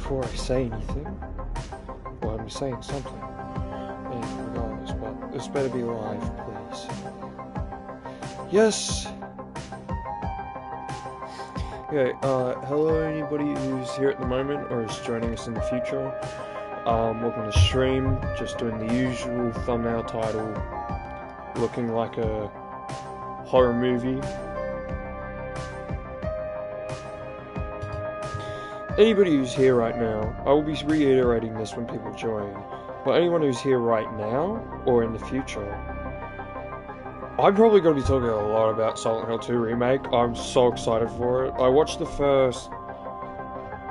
before I say anything. Well, I'm saying something. Yeah, regardless, but this better be live, please. Yes! Okay, hello anybody who's here at the moment or is joining us in the future. Welcome to stream, just doing the usual thumbnail title, looking like a horror movie. Anybody who's here right now, I will be reiterating this when people join, but anyone who's here right now, or in the future, I'm probably going to be talking a lot about Silent Hill 2 Remake. I'm so excited for it. I watched the first...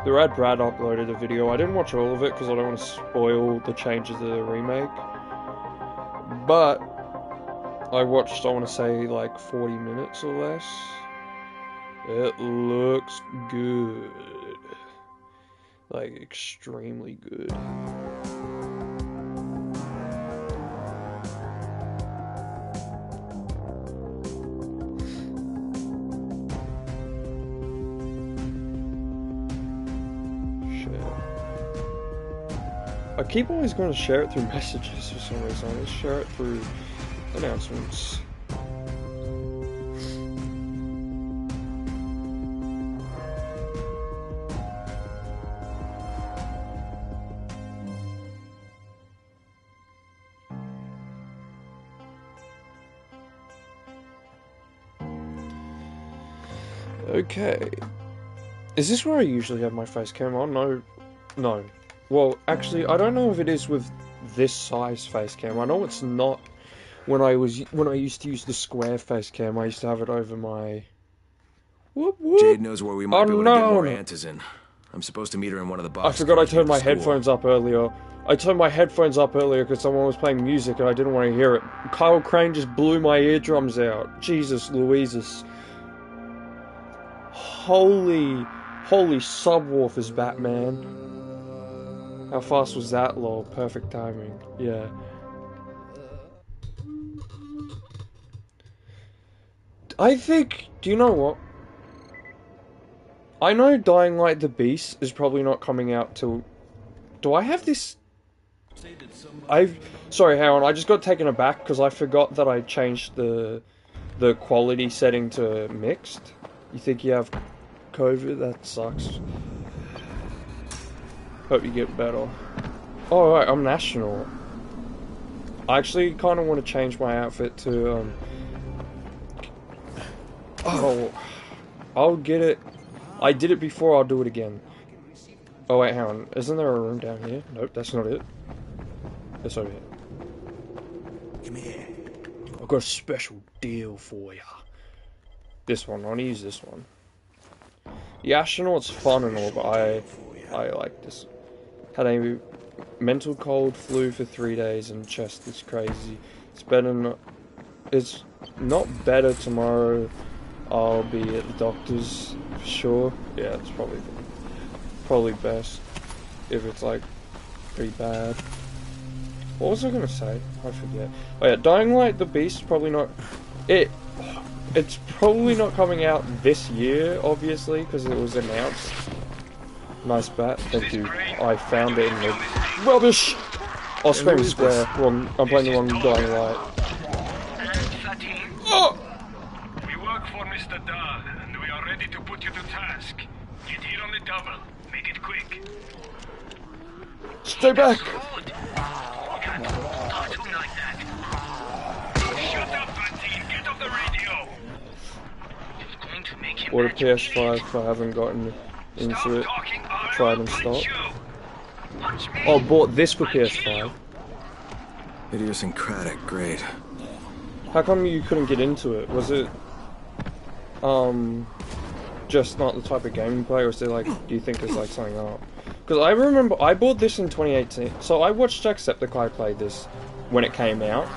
The Rad Brad uploaded a video. I didn't watch all of it because I don't want to spoil the changes of the remake. But I watched, I want to say, like 40 minutes or less. It looks good. Like, extremely good. I keep always going to share it through messages for some reason. Let's share it through announcements. Okay. Is this where I usually have my face cam on? No. No. Well, actually, I don't know if it is with this size face cam. I know it's not. When I used to use the square face cam, I used to have it over my. Whoop whoop. Jade knows where we might be able to get more antas in. I'm supposed to meet her in one of the boxes. I forgot I turned my headphones up earlier. I turned my headphones up earlier because someone was playing music and I didn't want to hear it. Kyle Crane just blew my eardrums out. Jesus Louises. Holy subwoofers, Batman. How fast was that, lol? Perfect timing. Yeah. I think... Do you know what? I know Dying Light the Beast is probably not coming out till... Do I have this... Sorry, hang on. I just got taken aback because I forgot that I changed the quality setting to mixed. You think you have COVID? That sucks. Hope you get better. Oh, right, I'm national. I actually kind of want to change my outfit to, Oh, I'll get it. I did it before, I'll do it again. Oh, wait, hang on. Isn't there a room down here? Nope, that's not it. It's over here. Come here. I've got a special deal for ya. This one, I want to use this one. The astronaut's fun and all, but I like this. Had a mental cold, flu for 3 days, and chest is crazy. It's not better tomorrow. I'll be at the doctor's for sure. Yeah, it's probably best if it's like pretty bad. What was I gonna say? I forget. Oh yeah, Dying Light the Beast probably not. It's probably not coming out this year, obviously, because it was announced. Nice bat, thank you. I found it in the rubbish. Oh, Spring Square. Wrong. I'm playing the wrong Dying Light. Oh! We work for Mr. Dahl, and we are ready to put you to task. Get here on the double. Make it quick. Stay back. Talk to him like that. Shut up, Fatine. Get off the radio. You're going to make him. Or a PS5 if I haven't gotten into it. Tried and stopped. Oh, bought this for PS5. Idiosyncratic, great. How come you couldn't get into it? Was it, just not the type of game you play, or is there, like, do you think there's, like, something up? Because I remember, I bought this in 2018, so I watched Jacksepticeye play this when it came out,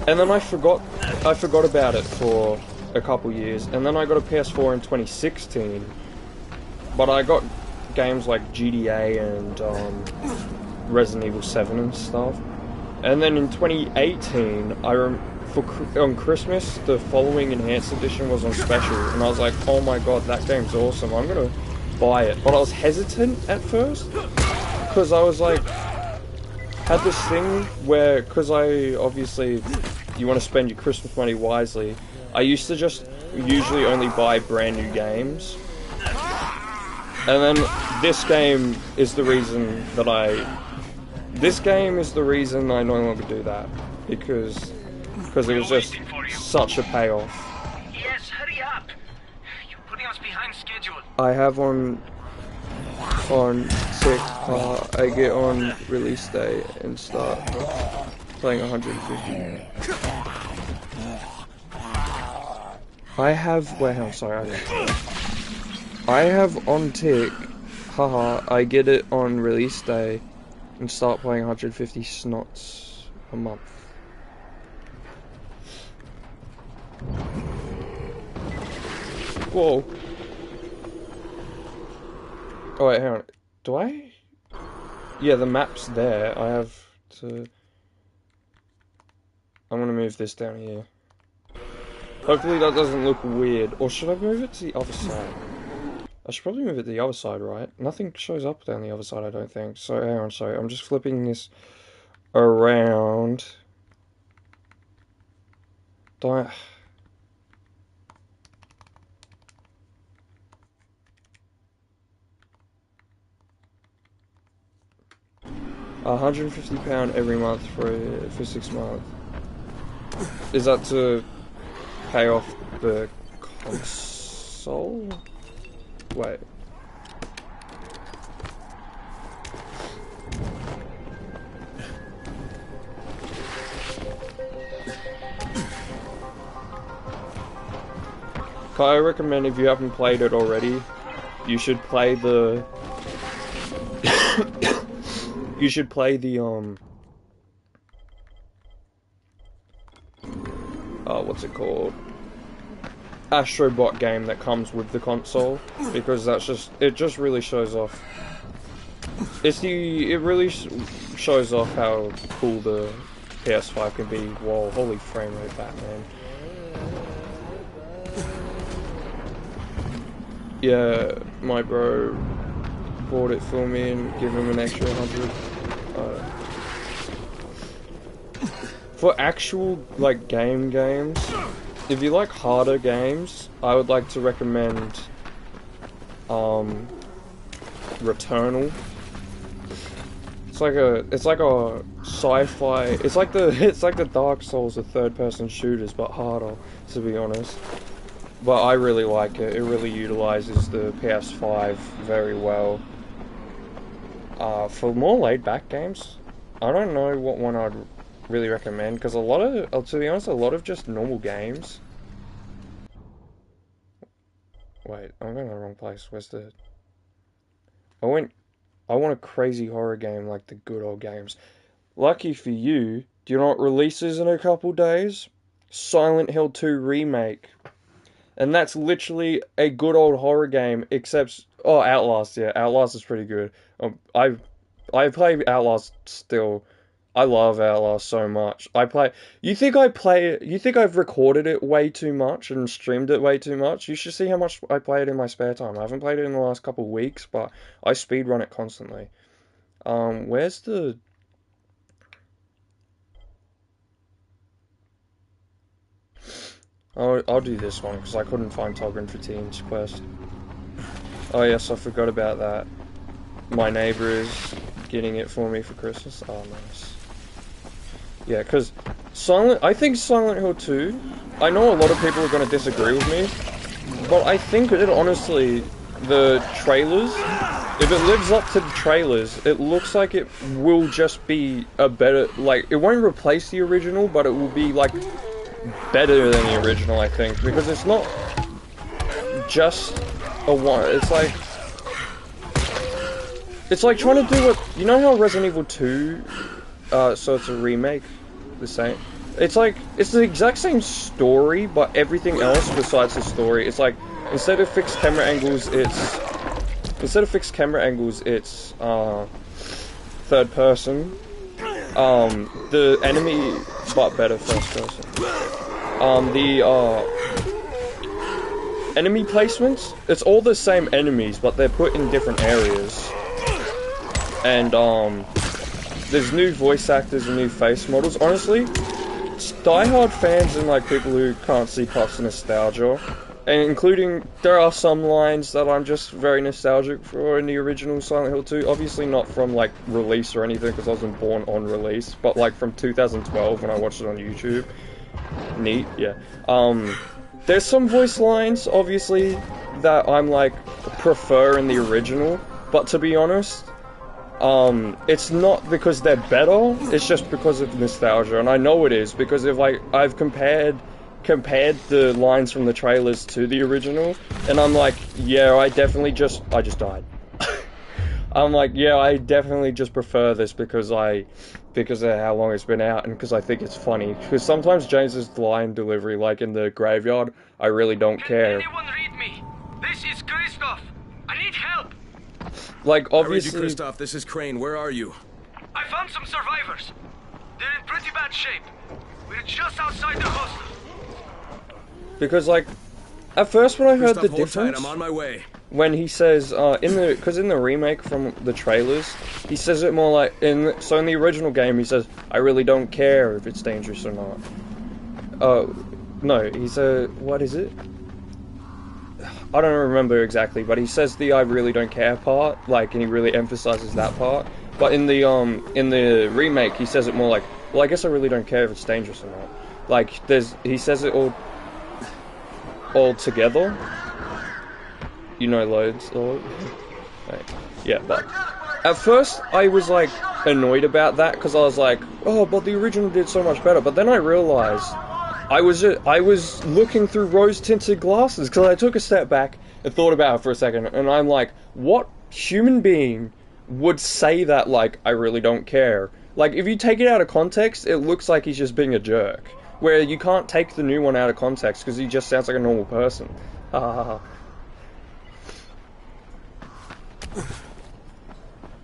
and then I forgot about it for a couple years, and then I got a PS4 in 2016, but I got games like GTA and Resident Evil 7 and stuff, and then in 2018, on Christmas, the following Enhanced Edition was on special, and I was like, oh my god, that game's awesome, I'm gonna buy it, but I was hesitant at first because I was like, had this thing where, because I obviously, you want to spend your Christmas money wisely. I used to just usually only buy brand new games, and then this game is the reason that I no longer do that, because it was just such a payoff. Yes, hurry up. You're putting us behind schedule. I have on tick, I get on release day and start playing 150. I have, wait, I'm sorry. I have on tick, haha, I get it on release day and start playing 150 snots a month. Whoa. Oh wait, hang on. Do I? Yeah, the map's there. I have to... I'm gonna move this down here. Hopefully that doesn't look weird. Or should I move it to the other side? I should probably move it to the other side, right? Nothing shows up down the other side, I don't think. So, hang on, sorry. I'm just flipping this around. Don't... 150 pound every month for 6 months. Is that to pay off the console? Wait. I recommend, if you haven't played it already, you should play the what's it called? Astrobot game that comes with the console, because it just really shows off. It really shows off how cool the PS5 can be. Whoa, holy frame rate, Batman. Yeah, my bro bought it for me and give him an extra 100. For actual, like, games, if you like harder games, I would like to recommend, Returnal. It's like a sci-fi, it's like the Dark Souls of third-person shooters, but harder, to be honest. But I really like it. It really utilizes the PS5 very well. For more laid-back games, I don't know what one I'd really recommend, because to be honest, a lot of just normal games. Wait, I'm going to the wrong place. Where's the... I want a crazy horror game like the good old games. Lucky for you, do you know what releases in a couple days? Silent Hill 2 Remake. And that's literally a good old horror game, except... Oh, Outlast, yeah. Outlast is pretty good. I play Outlast still. I love Outlast so much. You think I've recorded it way too much and streamed it way too much? You should see how much I play it in my spare time. I haven't played it in the last couple of weeks, but I speedrun it constantly. Where's the... I'll do this one, because I couldn't find Togrin for Teens quest. Oh yes, I forgot about that. My neighbor is getting it for me for Christmas. Oh, nice. Yeah, because I think Silent Hill 2, I know a lot of people are going to disagree with me, but I think that honestly, the trailers, if it lives up to the trailers, it looks like it will just be a better, like, it won't replace the original, but it will be, like, better than the original, I think, because it's not just a one, it's like trying to do what, you know how Resident Evil 2, so it's a remake, the same, it's the exact same story, but everything else besides the story, it's like, instead of fixed camera angles, it's third person, the enemy, but better first person, enemy placements, it's all the same enemies, but they're put in different areas. And, there's new voice actors and new face models. Honestly, diehard fans and, like, people who can't see past nostalgia, and including, there are some lines that I'm just very nostalgic for in the original Silent Hill 2. Obviously not from, like, release or anything, because I wasn't born on release, but, like, from 2012 when I watched it on YouTube. Neat, yeah. There's some voice lines, obviously, that I'm, like, prefer in the original, but to be honest, it's not because they're better, it's just because of nostalgia, and I know it is, because if, like, I've compared the lines from the trailers to the original, and I'm like, yeah, I just died. I'm like, yeah, I definitely just prefer this because of how long it's been out, and because I think it's funny. Because sometimes James's line delivery, like in the graveyard, I really don't care. Can anyone read me? This is Christoph. I need help. Like, obviously... I read you, Christoph. This is Crane. Where are you? I found some survivors. They're in pretty bad shape. We're just outside the hostel. Because, like, at first when I heard Christoph, the hold difference... tight, I'm on my way. When he says, because in the remake from the trailers, he says it more like, in the original game he says, I really don't care if it's dangerous or not. No, he said, what is it? I don't remember exactly, but he says the I really don't care part, like, and he really emphasizes that part. But in the remake, he says it more like, well, I guess I really don't care if it's dangerous or not. Like, he says it all together. You know, loads. Yeah, but at first I was like annoyed about that because I was like, oh, but the original did so much better. But then I realized I was looking through rose-tinted glasses because I took a step back and thought about it for a second, and I'm like, what human being would say that? Like, I really don't care. Like, if you take it out of context, it looks like he's just being a jerk. Where you can't take the new one out of context because he just sounds like a normal person.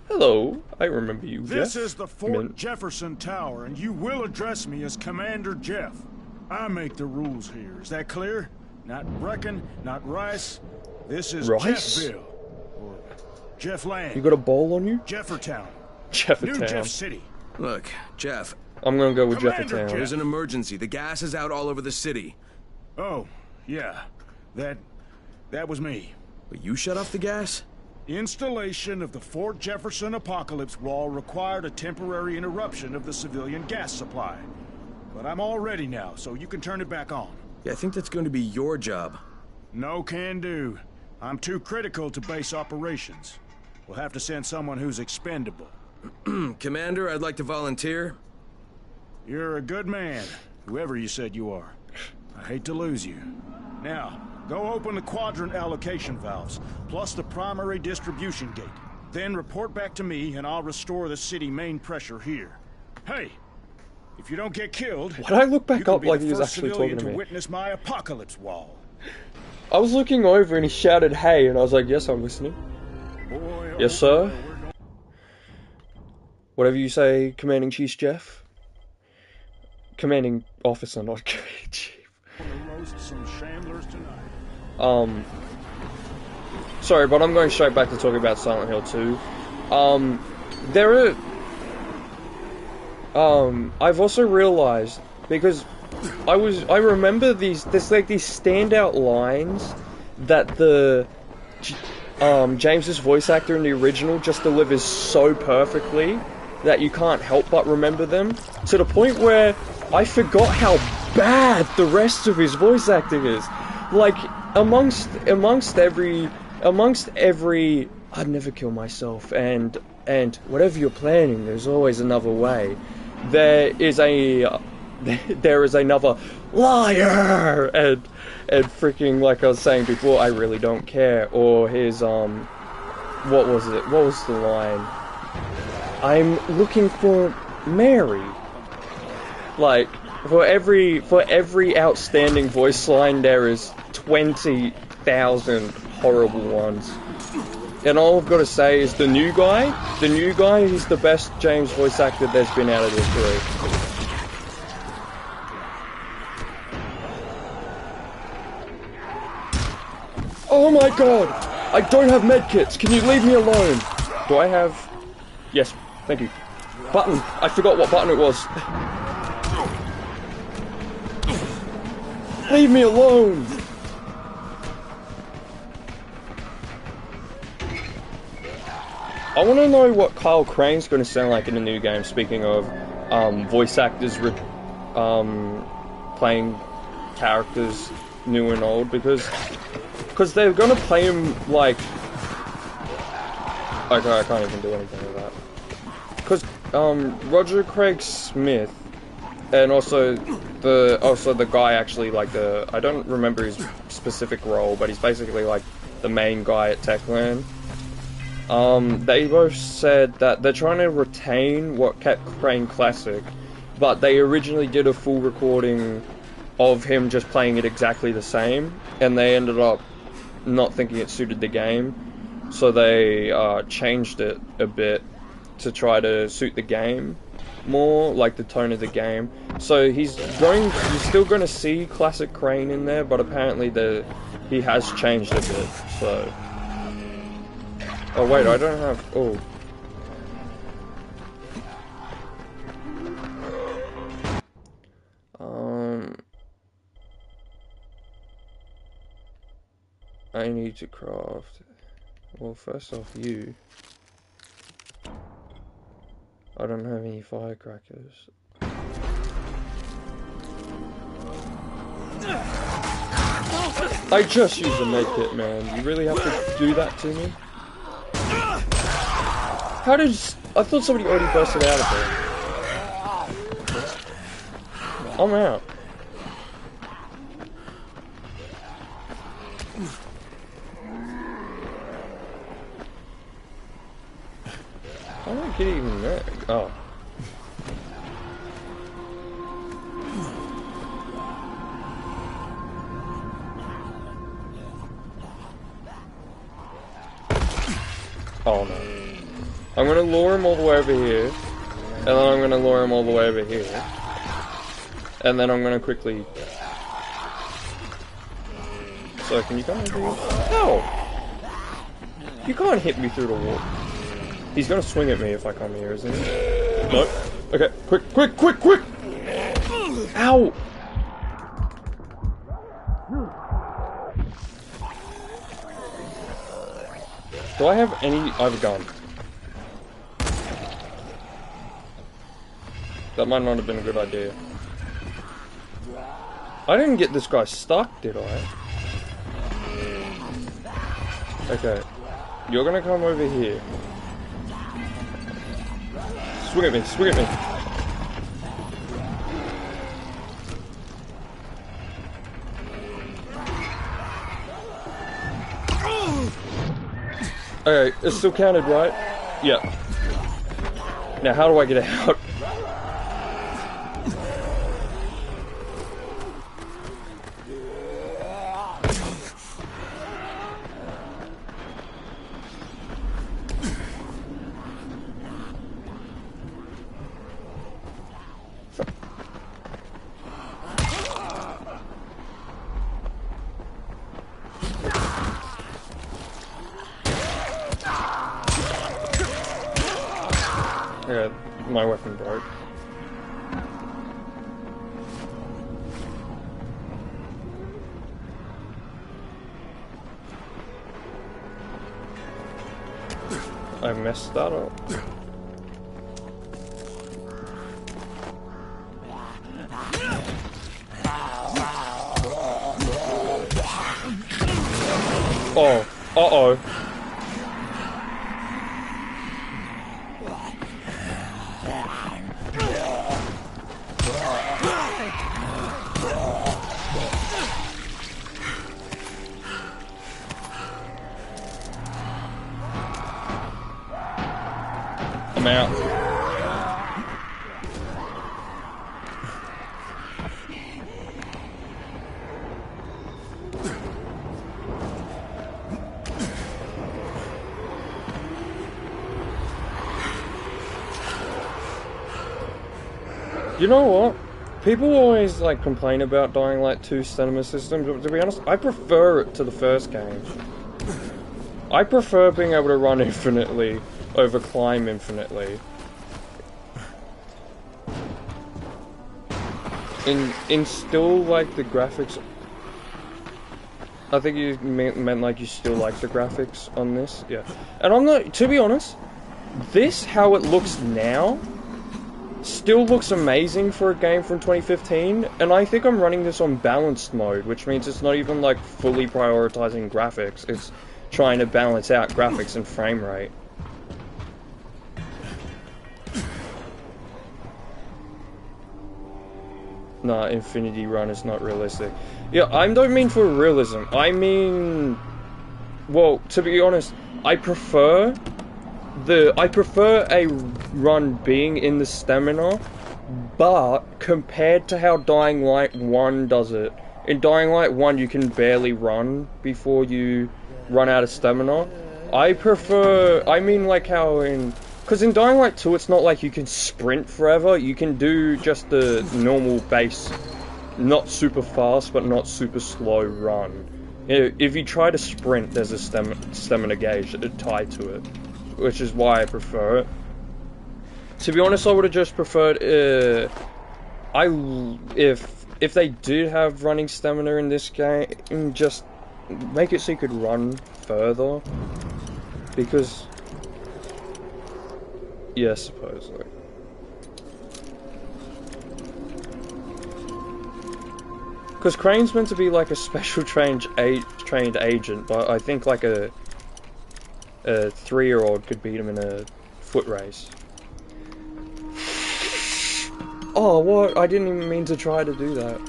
Hello, I remember you, Jeff. This is the Fort Jefferson Tower, and you will address me as Commander Jeff. I make the rules here. Is that clear? Not Brecken, not Rice. This is Rice? Jeffville. Or Jeff Land. You got a bowl on you? Jeffertown. Jeffertown. New Jeff City. Look, Jeff. I'm gonna go with Commander Jeffertown. Jeff. There's an emergency. The gas is out all over the city. Oh, yeah. That was me. But you shut off the gas? Installation of the Fort Jefferson Apocalypse Wall required a temporary interruption of the civilian gas supply. But I'm all ready now, so you can turn it back on. Yeah, I think that's going to be your job. No can do. I'm too critical to base operations. We'll have to send someone who's expendable. Commander, I'd like to volunteer. You're a good man, whoever you said you are. I hate to lose you. Now, go open the quadrant allocation valves, plus the primary distribution gate. Then report back to me, and I'll restore the city main pressure here. Hey, if you don't get killed, why did I look back up like he was first actually civilian talking to me? witness my apocalypse wall. I was looking over and he shouted, hey, and I was like, yes, I'm listening. Boy, Yes, sir. Whatever you say, Commanding Chief Jeff. Commanding Officer, not Commanding Chief. roast some shamblers tonight. Sorry, but I'm going straight back to talking about Silent Hill 2. I've also realized, because I remember there's like these standout lines that James's voice actor in the original just delivers so perfectly that you can't help but remember them, to the point where I forgot how bad the rest of his voice acting is. Like, amongst every I'd never kill myself and whatever you're planning, there's always another way. There is another liar, and freaking, like I was saying before, I really don't care. Or his what was it? What was the line? I'm looking for Mary. Like, for every outstanding voice line, there is 20,000 horrible ones. And all I've got to say is the new guy, he's the best James voice actor there's been out of this three. Oh my god! I don't have medkits! Can you leave me alone? Do I have... Yes, thank you. Button! I forgot what button it was. Leave me alone! I want to know what Kyle Crane's going to sound like in the new game, speaking of voice actors playing characters new and old, because they're going to play him like... Okay, I can't even do anything with that. Because Roger Craig Smith, and also the guy actually, like I don't remember his specific role, but he's basically like the main guy at Techland. They both said that they're trying to retain what kept Crane classic, but they originally did a full recording of him just playing it exactly the same, and they ended up not thinking it suited the game, so they changed it a bit to try to suit the game more, like the tone of the game. So you're still going to see classic Crane in there, but apparently he has changed a bit, so... Oh wait, I don't have... Oh. I need to craft... Well, first off, you... I don't have any firecrackers. I just used a medkit, man. You really have to do that to me? How did... I thought somebody already busted out of there. I'm out. I don't get even that. Oh. Oh no. I'm gonna lure him all the way over here, and then I'm gonna lure him all the way over here, and then I'm gonna quickly... So, can you come over here? No! You can't hit me through the wall. He's gonna swing at me if I come here, isn't he? Nope. Okay, quick! Ow! Do I have any... I have a gun. That might not have been a good idea. I didn't get this guy stuck, did I? Okay. You're gonna come over here. Swing at me, swing at me. Okay, it's still counted, right? Yeah. Now, how do I get out? Yeah, my weapon broke. I messed that up. Oh, uh-oh. I'm out. You know what? People always like complain about Dying Light 2 cinema system, but to be honest, I prefer it to the first game. I prefer being able to run infinitely over climb infinitely. In still like the graphics. I think you meant like you still like the graphics on this, yeah. And I'm not, to be honest, this how it looks now still looks amazing for a game from 2015, and I think I'm running this on balanced mode, which means it's not even like fully prioritizing graphics, it's trying to balance out graphics and frame rate. Nah, Infinity Run is not realistic. Yeah, I don't mean for realism, I mean... Well, to be honest, I prefer a run being in the stamina, but compared to how Dying Light 1 does it, in Dying Light 1 you can barely run before you run out of stamina. I mean like how in... Because in Dying Light 2 it's not like you can sprint forever, you can do just the normal base, not super fast but not super slow run. If you try to sprint, there's a stamina gauge tied to it, which is why I prefer it. To be honest, I would have just preferred if they did have running stamina in this game, just make it so you could run further, because yeah, supposedly. Because Crane's meant to be like a special trained agent, but I think like a 3-year-old could beat him in a foot race. Oh, what? I didn't even mean to try to do that.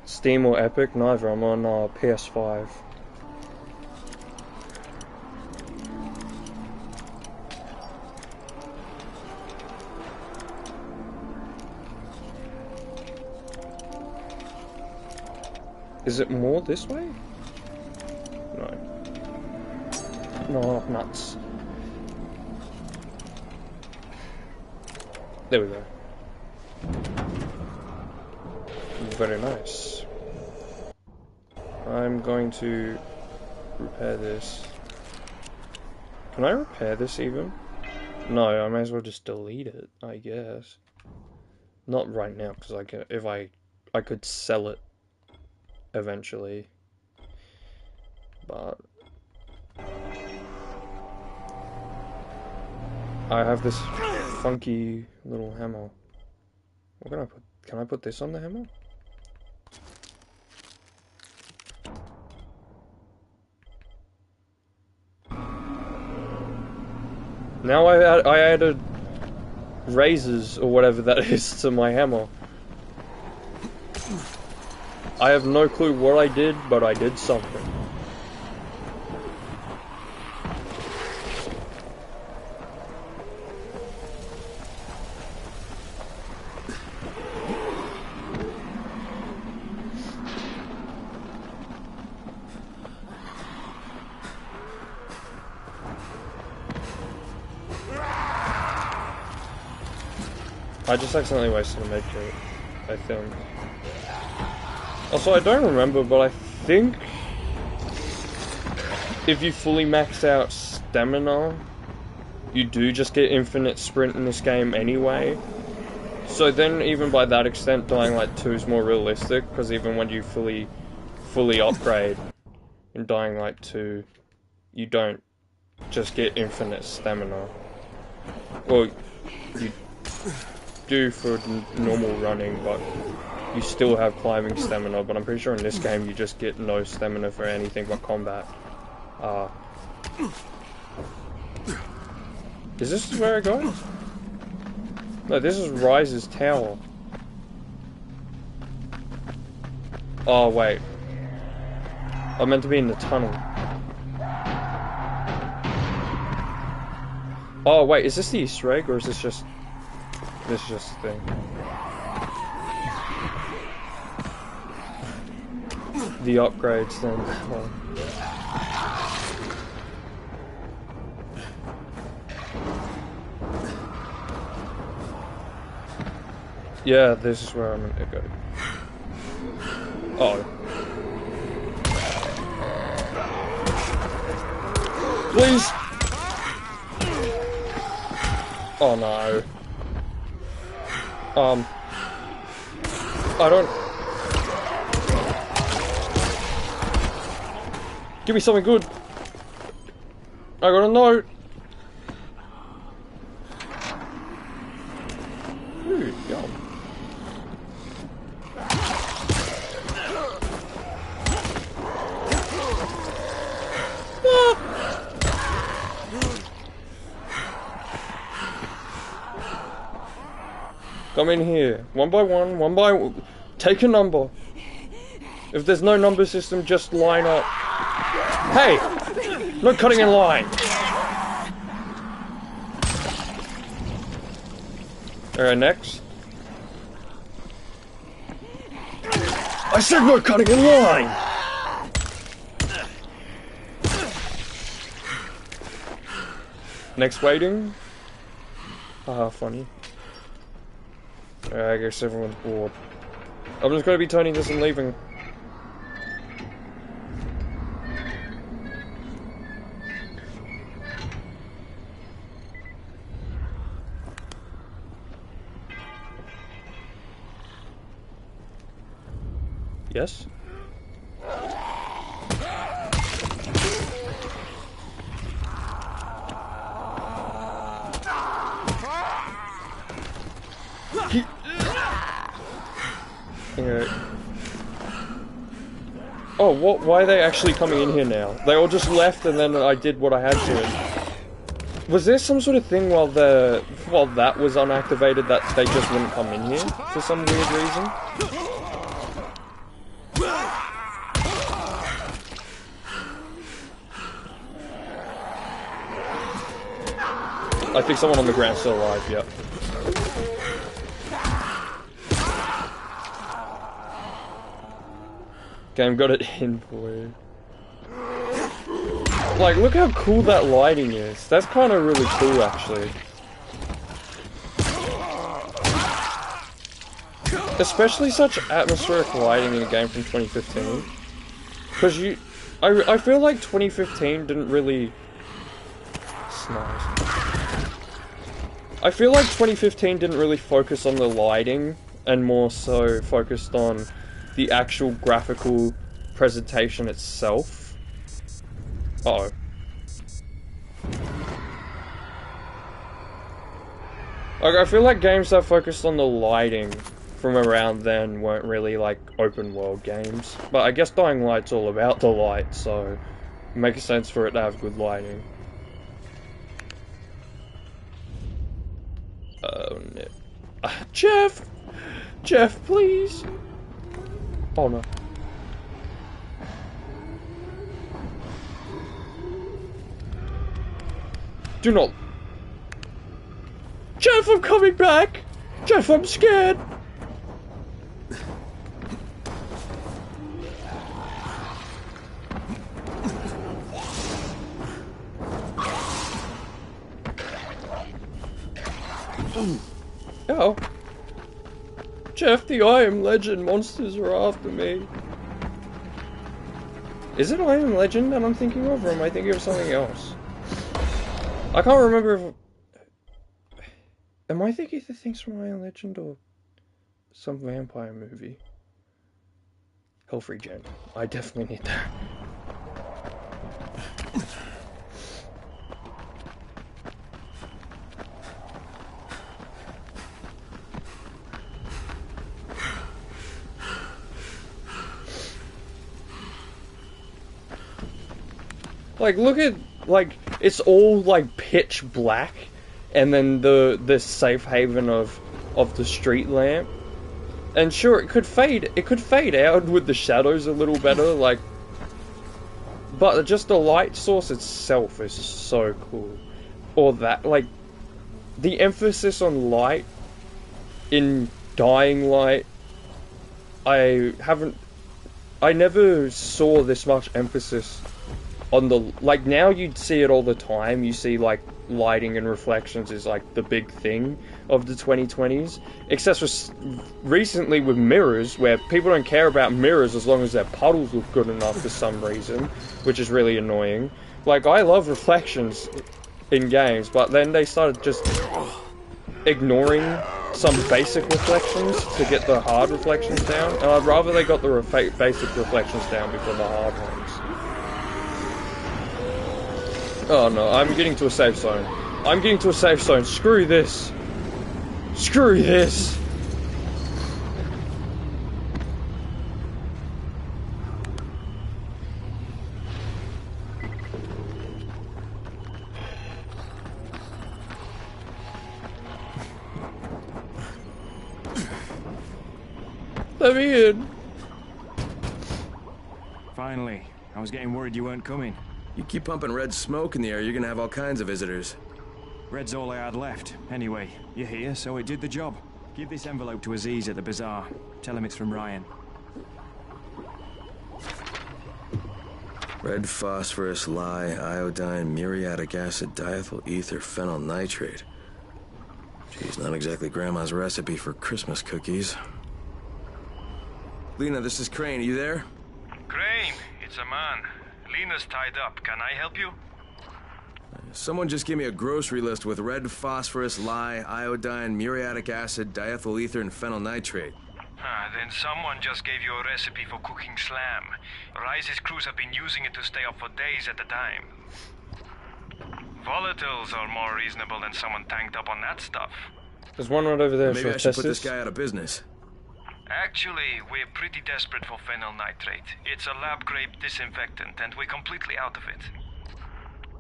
Steam or Epic? Neither. I'm on PS5. Is it more this way? No. No, nuts. There we go. Very nice. I'm going to repair this. Can I repair this even? No, I may as well just delete it, I guess. Not right now, because I could sell it eventually. But I have this funky little hammer. What can I put? Can I put this on the hammer? Now I added razors or whatever that is to my hammer. I have no clue what I did, but I did something. I just accidentally wasted a medkit, I think. Also, I don't remember, but I think if you fully max out stamina, you do just get infinite sprint in this game anyway. So then, even by that extent, Dying Light 2 is more realistic, because even when you fully upgrade in Dying Light 2, you don't just get infinite stamina. Well, you do for normal running, but you still have climbing stamina. But I'm pretty sure in this game you just get no stamina for anything but combat. Is this where it goes? No, this is Rise's tower. Oh wait, I'm meant to be in the tunnel. Oh wait, is this the Easter egg, or is this just a thing? The upgrades then. Yeah, this is where I'm gonna go. Oh. Please! Oh no. I don't... Give me something good. I got a note. Ooh, yum. Come in here, one by one. Take a number. If there's no number system, just line up. Hey! No cutting in line! Alright, next. I said no cutting in line! Next waiting. Haha, funny. I guess everyone's bored. I'm just gonna be turning this and leaving. Yes? Oh, what? Why are they actually coming in here now? They all just left and then I did what I had to. Was there some sort of thing while that was unactivated that they just wouldn't come in here for some weird reason? I think someone on the ground's still alive, yep. Game got it in for you. Like, look how cool that lighting is. That's kind of really cool, actually. Especially such atmospheric lighting in a game from 2015. Because I feel like 2015 didn't really... I feel like 2015 didn't really focus on the lighting, and more so focused on the actual graphical presentation itself. Uh-oh. Like, I feel like games that focused on the lighting from around then weren't really, like, open world games. But I guess Dying Light's all about the light, so it makes sense for it to have good lighting. Oh no. Jeff! Jeff, please! Oh no. Do not... Jeff, I'm coming back! Jeff, I'm scared! Oh. Jeff, the I Am Legend monsters are after me. Is it I Am Legend that I'm thinking of, or am I thinking of something else? I can't remember if... Am I thinking of things from I Am Legend, or some vampire movie? Hellfree Gen. I definitely need that. Like, look at, like, it's all, like, pitch black, and then the safe haven of the street lamp. And sure, it could fade out with the shadows a little better, like, but just the light source itself is so cool. Or that, like, the emphasis on light in Dying Light, I never saw this much emphasis on the, like, now you'd see it all the time. You see, like, lighting and reflections is like the big thing of the 2020s. Except for recently with mirrors, where people don't care about mirrors as long as their puddles look good enough for some reason, which is really annoying. Like, I love reflections in games, but then they started just ignoring some basic reflections to get the hard reflections down, and I'd rather they got the basic reflections down before the hard ones. Oh no, I'm getting to a safe zone. I'm getting to a safe zone. Screw this. Screw this. Let me in. Finally. I was getting worried you weren't coming. You keep pumping red smoke in the air, you're gonna have all kinds of visitors. Red's all I had left. Anyway, you're here, so it did the job. Give this envelope to Aziz at the bazaar. Tell him it's from Ryan. Red phosphorus, lye, iodine, muriatic acid, diethyl ether, phenyl nitrate. Geez, not exactly Grandma's recipe for Christmas cookies. Lena, this is Crane. Are you there? Crane, it's a man. Lena's tied up. Can I help you? Someone just gave me a grocery list with red phosphorus, lye, iodine, muriatic acid, diethyl ether, and phenyl nitrate. Then someone just gave you a recipe for cooking slam. Rise's crews have been using it to stay up for days at a time. Volatiles are more reasonable than someone tanked up on that stuff. There's one right over there. Maybe I should put this guy out of business. Actually, we're pretty desperate for phenyl nitrate. It's a lab-grade disinfectant, and we're completely out of it.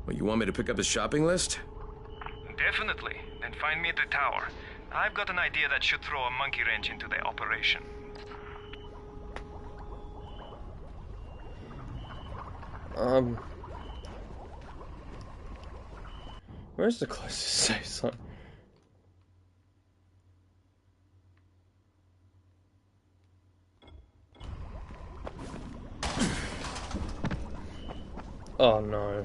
Well, you want me to pick up his shopping list? Definitely. Then find me at the tower. I've got an idea that should throw a monkey wrench into their operation. Where's the closest safe zone? Oh no.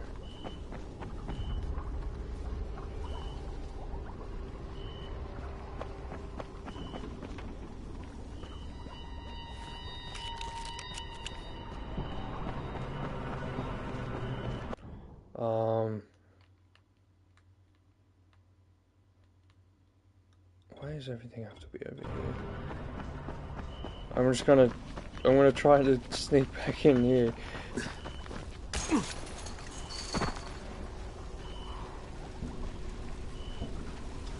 Why does everything have to be over here? I'm gonna try to sneak back in here.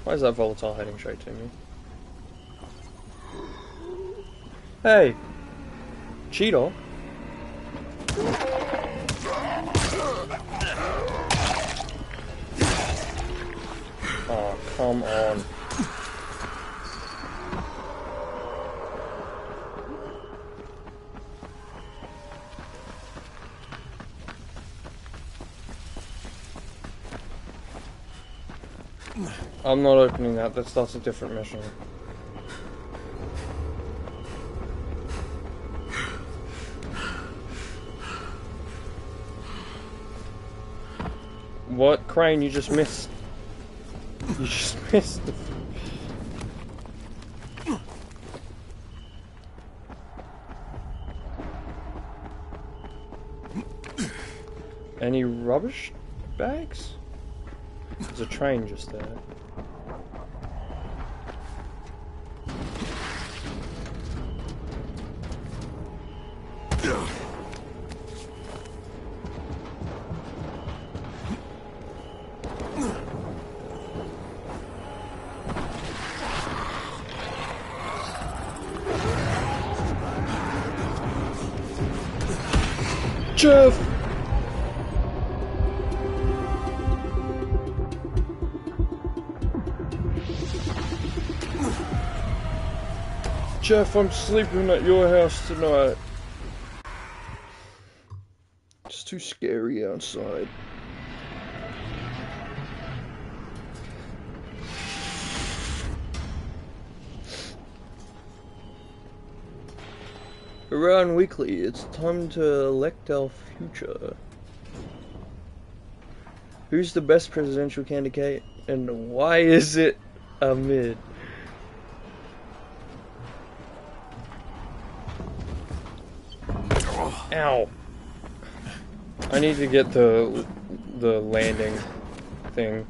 Why is that volatile heading straight to me? Hey! Cheetor! Oh, come on. I'm not opening that, that's a different mission. What? Crane, you just missed. You just missed. Any rubbish bags? There's a train just there. Jeff! Jeff, I'm sleeping at your house tonight. It's too scary outside. Around weekly, it's time to elect our future. Who's the best presidential candidate, and why is it a mid? Ow. I need to get the landing thing.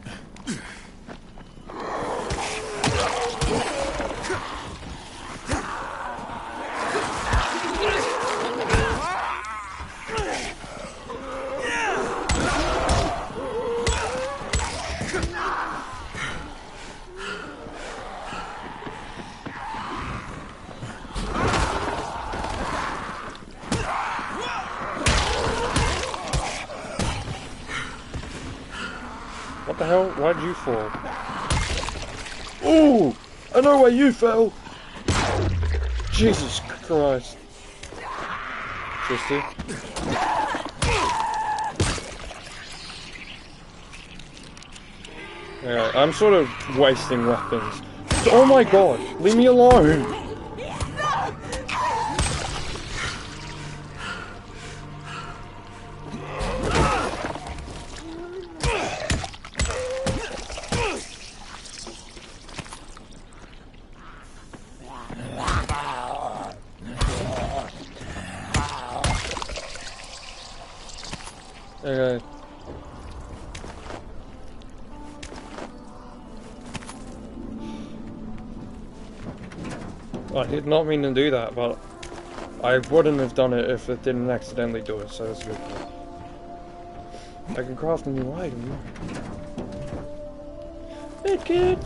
What the hell? Why'd you fall? Ooh! I know where you fell! Jesus Christ. Tristy. Alright, I'm sort of wasting weapons. Oh my god! Leave me alone! Okay. I did not mean to do that, but I wouldn't have done it if it didn't accidentally do it, so it's good. I can craft a new item. Hey, kid!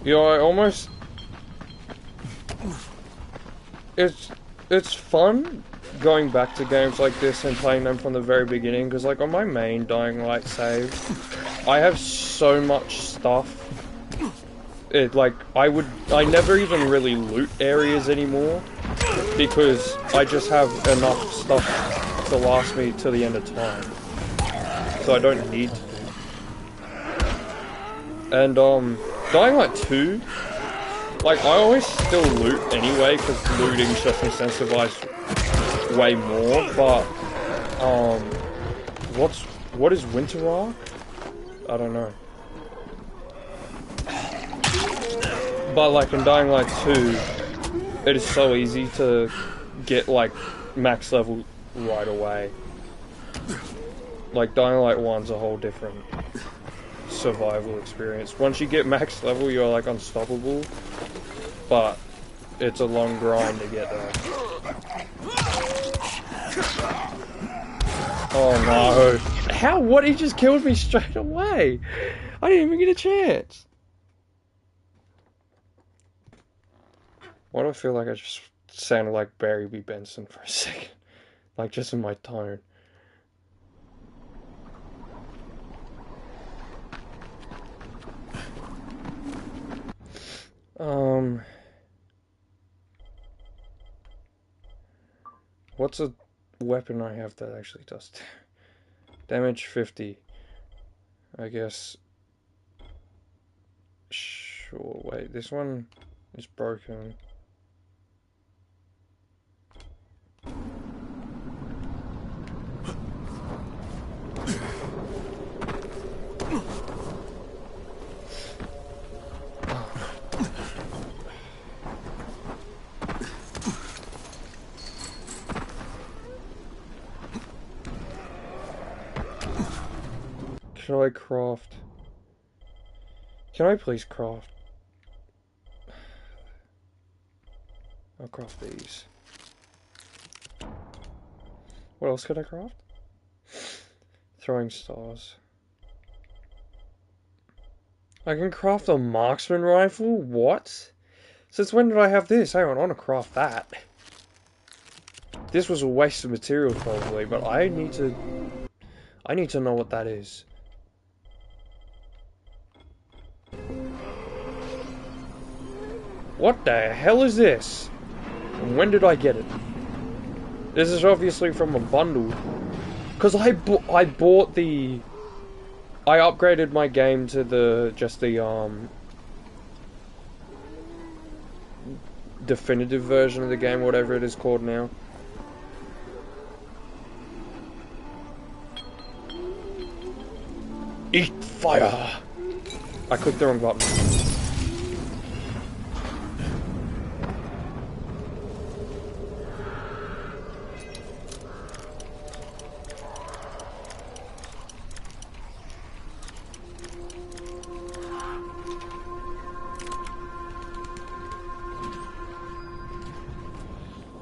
Yo, I almost... It's fun going back to games like this and playing them from the very beginning, because like on my main Dying Light save, I have so much stuff. I never even really loot areas anymore, because I just have enough stuff to last me to the end of time. So I don't need to. And Dying Light 2, like, I always still loot anyway, because looting's just incentivized way more, but, what is Winter Rock? I don't know. But, like, in Dying Light 2, it is so easy to get, like, max level right away. Like, Dying Light 1's a whole different survival experience. Once you get max level, you're like unstoppable, but it's a long grind to get there. Oh no. How? What? He just killed me straight away. I didn't even get a chance. Why do I feel like I just sounded like Barry B. Benson for a second? Like, just in my tone. What's a weapon I have that actually does damage 50? I guess. Sure, wait, this one is broken. Can I craft? Can I please craft? I'll craft these. What else could I craft? Throwing stars. I can craft a marksman rifle? What? Since when did I have this? Hang on, I want to craft that. This was a waste of materials probably, but I need to know what that is. What the hell is this? And when did I get it? This is obviously from a bundle. Because I bought the... I upgraded my game to the... just the, definitive version of the game, whatever it is called now. Eat fire! I clicked the wrong button.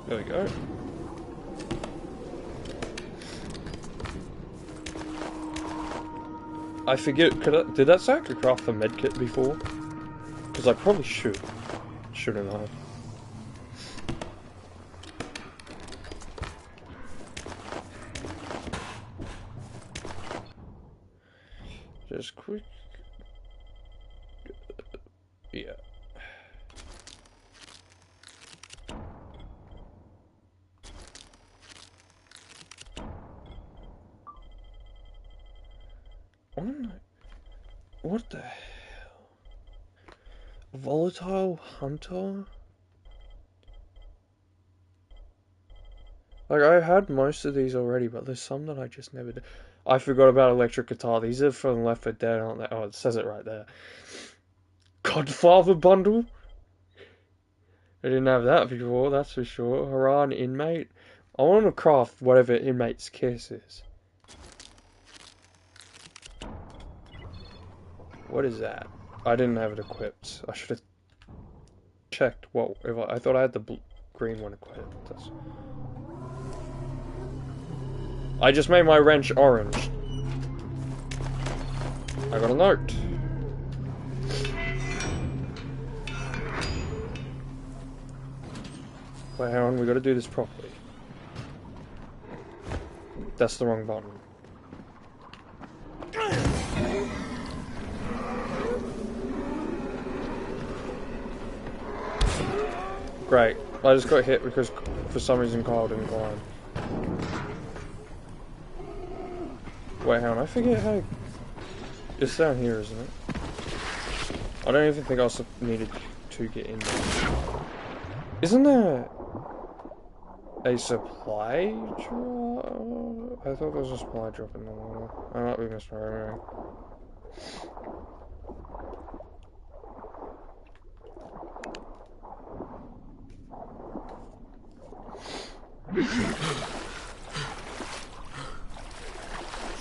There we go. I forget, did that say I could craft the medkit before? Because I probably should. Shouldn't I? Just quick. Yeah. What the hell? Volatile hunter? Like, I had most of these already, but there's some that I just never did. I forgot about electric guitar. These are from Left 4 Dead, aren't they? Oh, it says it right there. Godfather bundle? I didn't have that before, that's for sure. Haran inmate? I want to craft whatever inmate's kiss is. What is that? I didn't have it equipped. I should have checked. What? If I thought I had the green one equipped. I just made my wrench orange. I got a note. Wait, hang on. We got to do this properly. That's the wrong button. Great. I just got hit because for some reason Kyle didn't climb. Wait, hang on. I forget how... It's down here, isn't it? I don't even think I was needed to get in there. Isn't there a supply drop? I thought there was a supply drop in the water. I might be misremembering.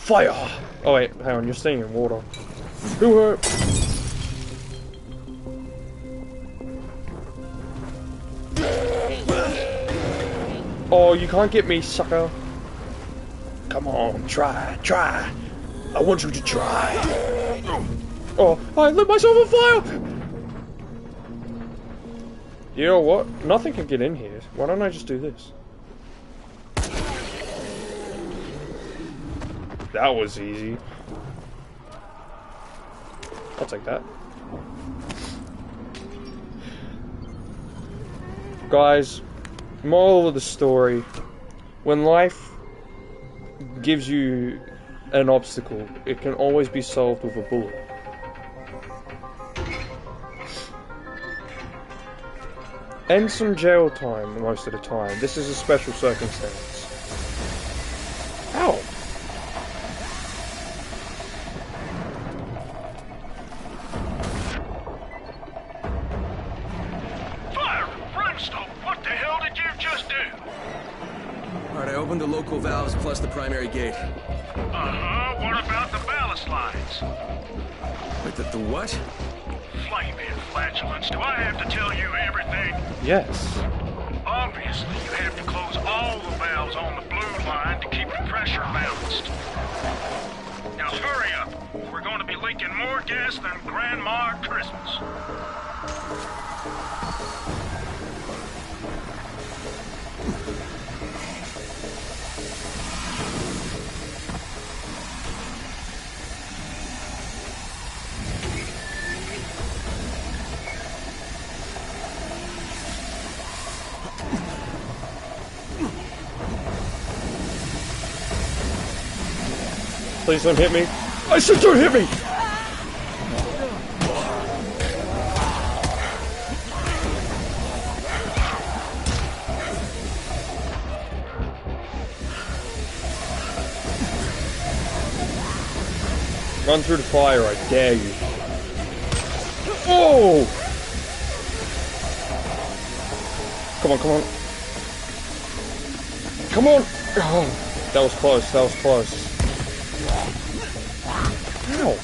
Fire! Oh wait, hang on, you're staying in water. Who hurt? Oh, you can't get me, sucker. Come on, try. I want you to try. Oh, I lit myself on fire! You know what? Nothing can get in here. Why don't I just do this? That was easy. I'll take that. Guys, moral of the story. When life gives you an obstacle, it can always be solved with a bullet. And some jail time most of the time. This is a special circumstance. Ow! The local valves plus the primary gate. Uh-huh. What about the ballast lines? Wait, the what? Flaming flatulence. Do I have to tell you everything? Yes. Obviously, you have to close all the valves on the blue line to keep the pressure balanced. Now hurry up. We're going to be leaking more gas than Grandma at Christmas. Please don't hit me. I said don't hit me! Run through the fire, I dare you. Oh! Come on, come on. Come on! Oh, that was close, that was close. Ow!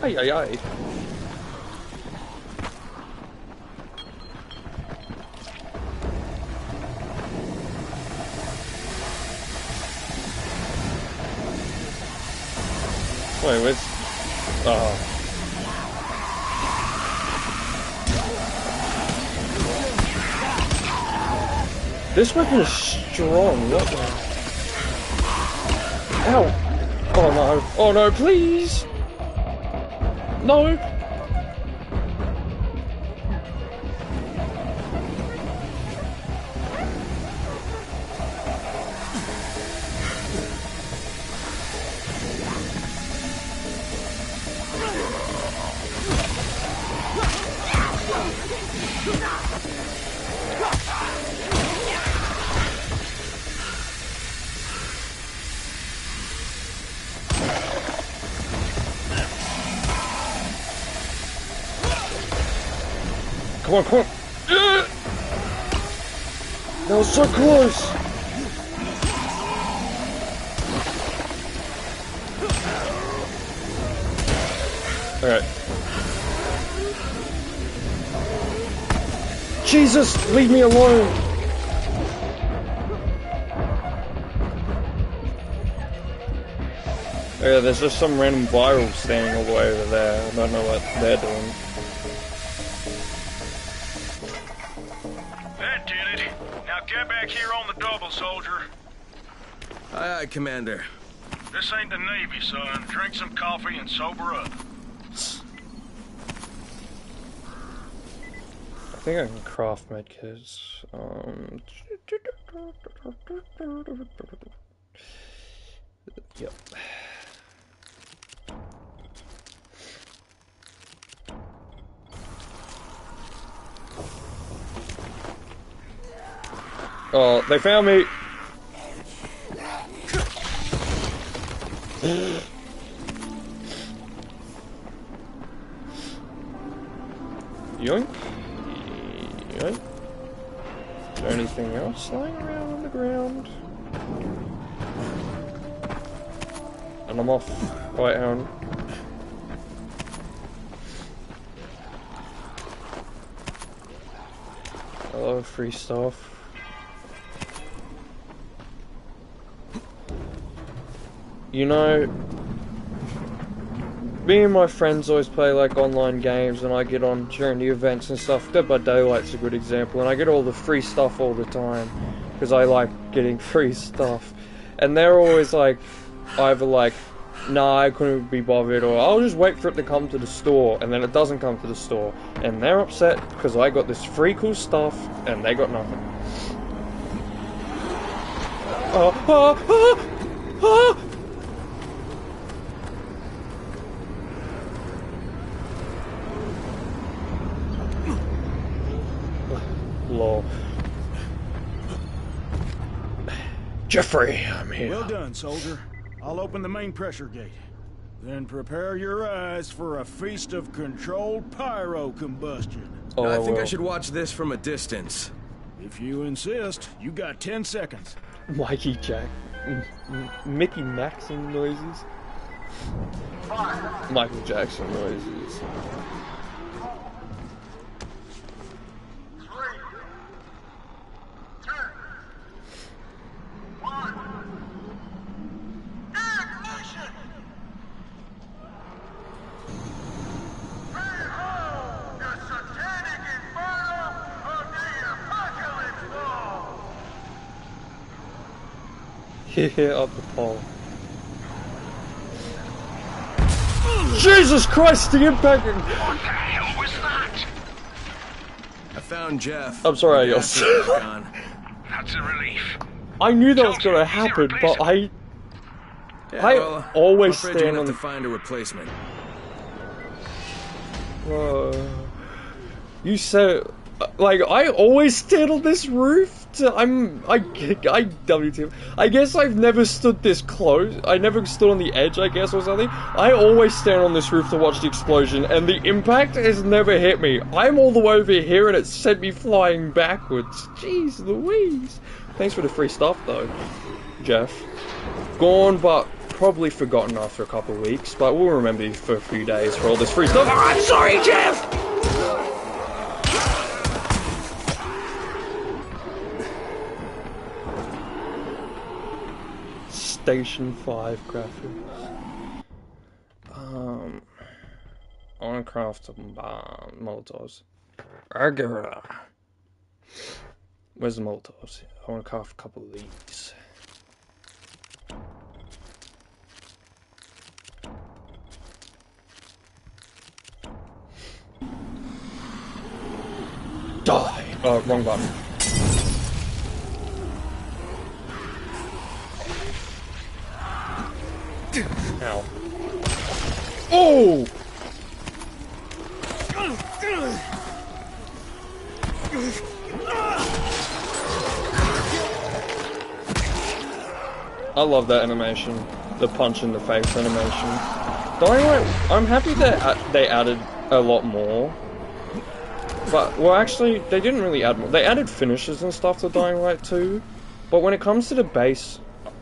Ay, ay, ay. Wait, where's... This weapon is strong, what the... Ow! Oh no, oh no, please! No! Come on, come on! That was so close! Alright. Jesus, leave me alone! Yeah, there's just some random viral standing all the way over there. I don't know what they're doing. That did it. Now get back here on the double, soldier. Aye, aye, Commander. This ain't the Navy, son. Drink some coffee and sober up. I think I can craft medkits. Yep. Oh, they found me! Yoink. Yoink. Is there anything else lying around on the ground? And I'm off. Right, hang on. Hello, free stuff. You know, me and my friends always play like online games, and I get on during the events and stuff. Dead by Daylight's a good example, and I get all the free stuff all the time because I like getting free stuff. And they're always like, either like, nah, I couldn't be bothered, or I'll just wait for it to come to the store, and then it doesn't come to the store, and they're upset because I got this free cool stuff and they got nothing. Lol. Jeffrey, I'm here. Well done, soldier. I'll open the main pressure gate. Then prepare your eyes for a feast of controlled pyro combustion. Oh, I think I should watch this from a distance. If you insist, you got 10 seconds. Mikey Jack. Mickey Maxon noises. Michael Jackson noises. 3, 2, 1. Ignition! Behold the satanic inferno of the apocalypse ball! Yeah, up the pole. Jesus Christ, the impact! What the hell was that? I found Jeff. I'm sorry, Ayos. That's a relief. I knew that was gonna happen, but I always stand on to the... find a replacement. You said... Like, I always stand on this roof WTF. I guess I've never stood this close. I never stood on the edge, I guess, or something. I always stand on this roof to watch the explosion, and the impact has never hit me. I'm all the way over here, and it sent me flying backwards. Jeez Louise. Thanks for the free stuff, though, Jeff. Gone, but probably forgotten after a couple of weeks, but we'll remember you for a few days for all this free stuff. Oh, I'm sorry, Jeff! Station 5 graphics. I want to craft some Molotovs. Where's the Molotovs? I want to craft a couple of these. Die! Oh, wrong button. Ow. Oh! I love that animation. The punch in the face animation. Dying Light, I'm happy that they added a lot more. But, well, actually, they didn't really add more. They added finishes and stuff to Dying Light 2. But when it comes to the base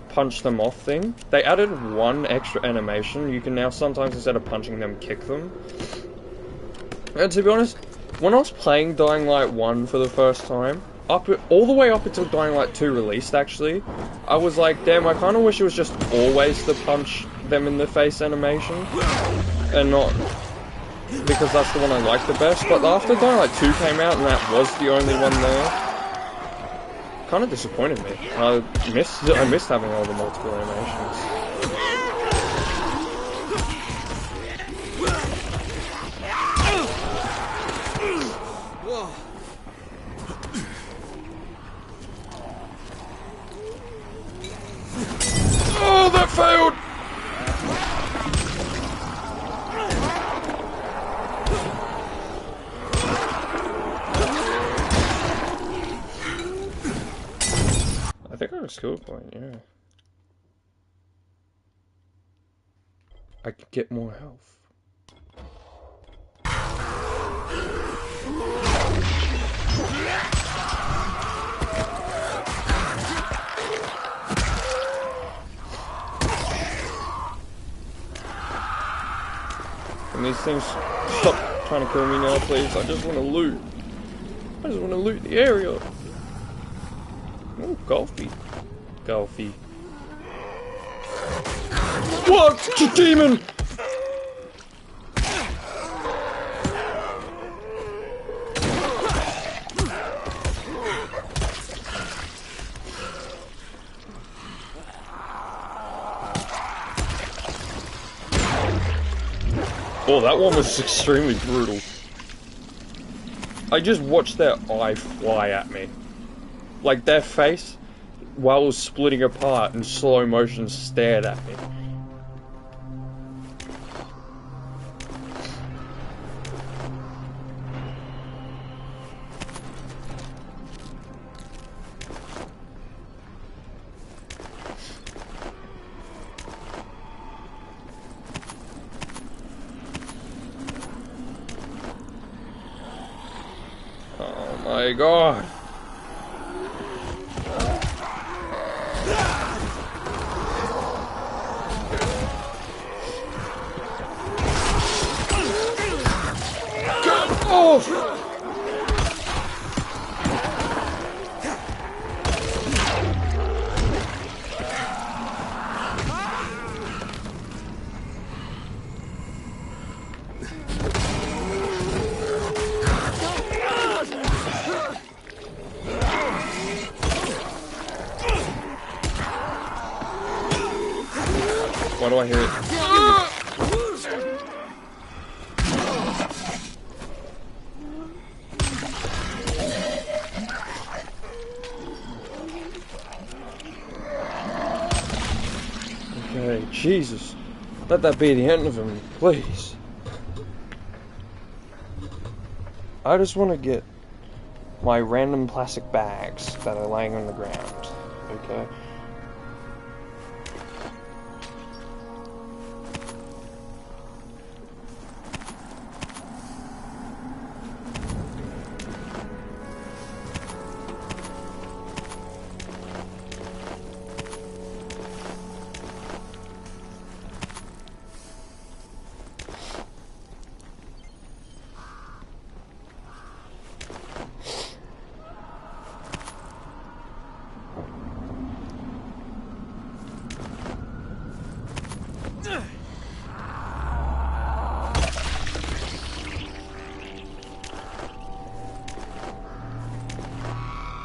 punch them off thing, they added one extra animation. You can now sometimes, instead of punching them, kick them. And to be honest, when I was playing Dying Light 1 for the first time, all the way up until Dying Light 2 released, actually, I was like, damn, I kind of wish it was just always the punch them in the face animation, and not, because that's the one I like the best. But after Dying Light 2 came out, and that was the only one there, kind of disappointed me. I missed having all the multiple animations. Oh, that failed! I think I got a skill point, yeah. I could get more health. And these things, stop trying to kill me now, please. I just want to loot. I just want to loot the area. Oh, Golfy. Golfy. What? It's a demon! Oh, that one was extremely brutal. I just watched their eye fly at me. Like, their face, while it was splitting apart in slow motion, stared at me. Oh my god. Off! Why do I hear it? Okay, Jesus. Let that be the end of him, please. I just want to get my random plastic bags that are laying on the ground. Okay.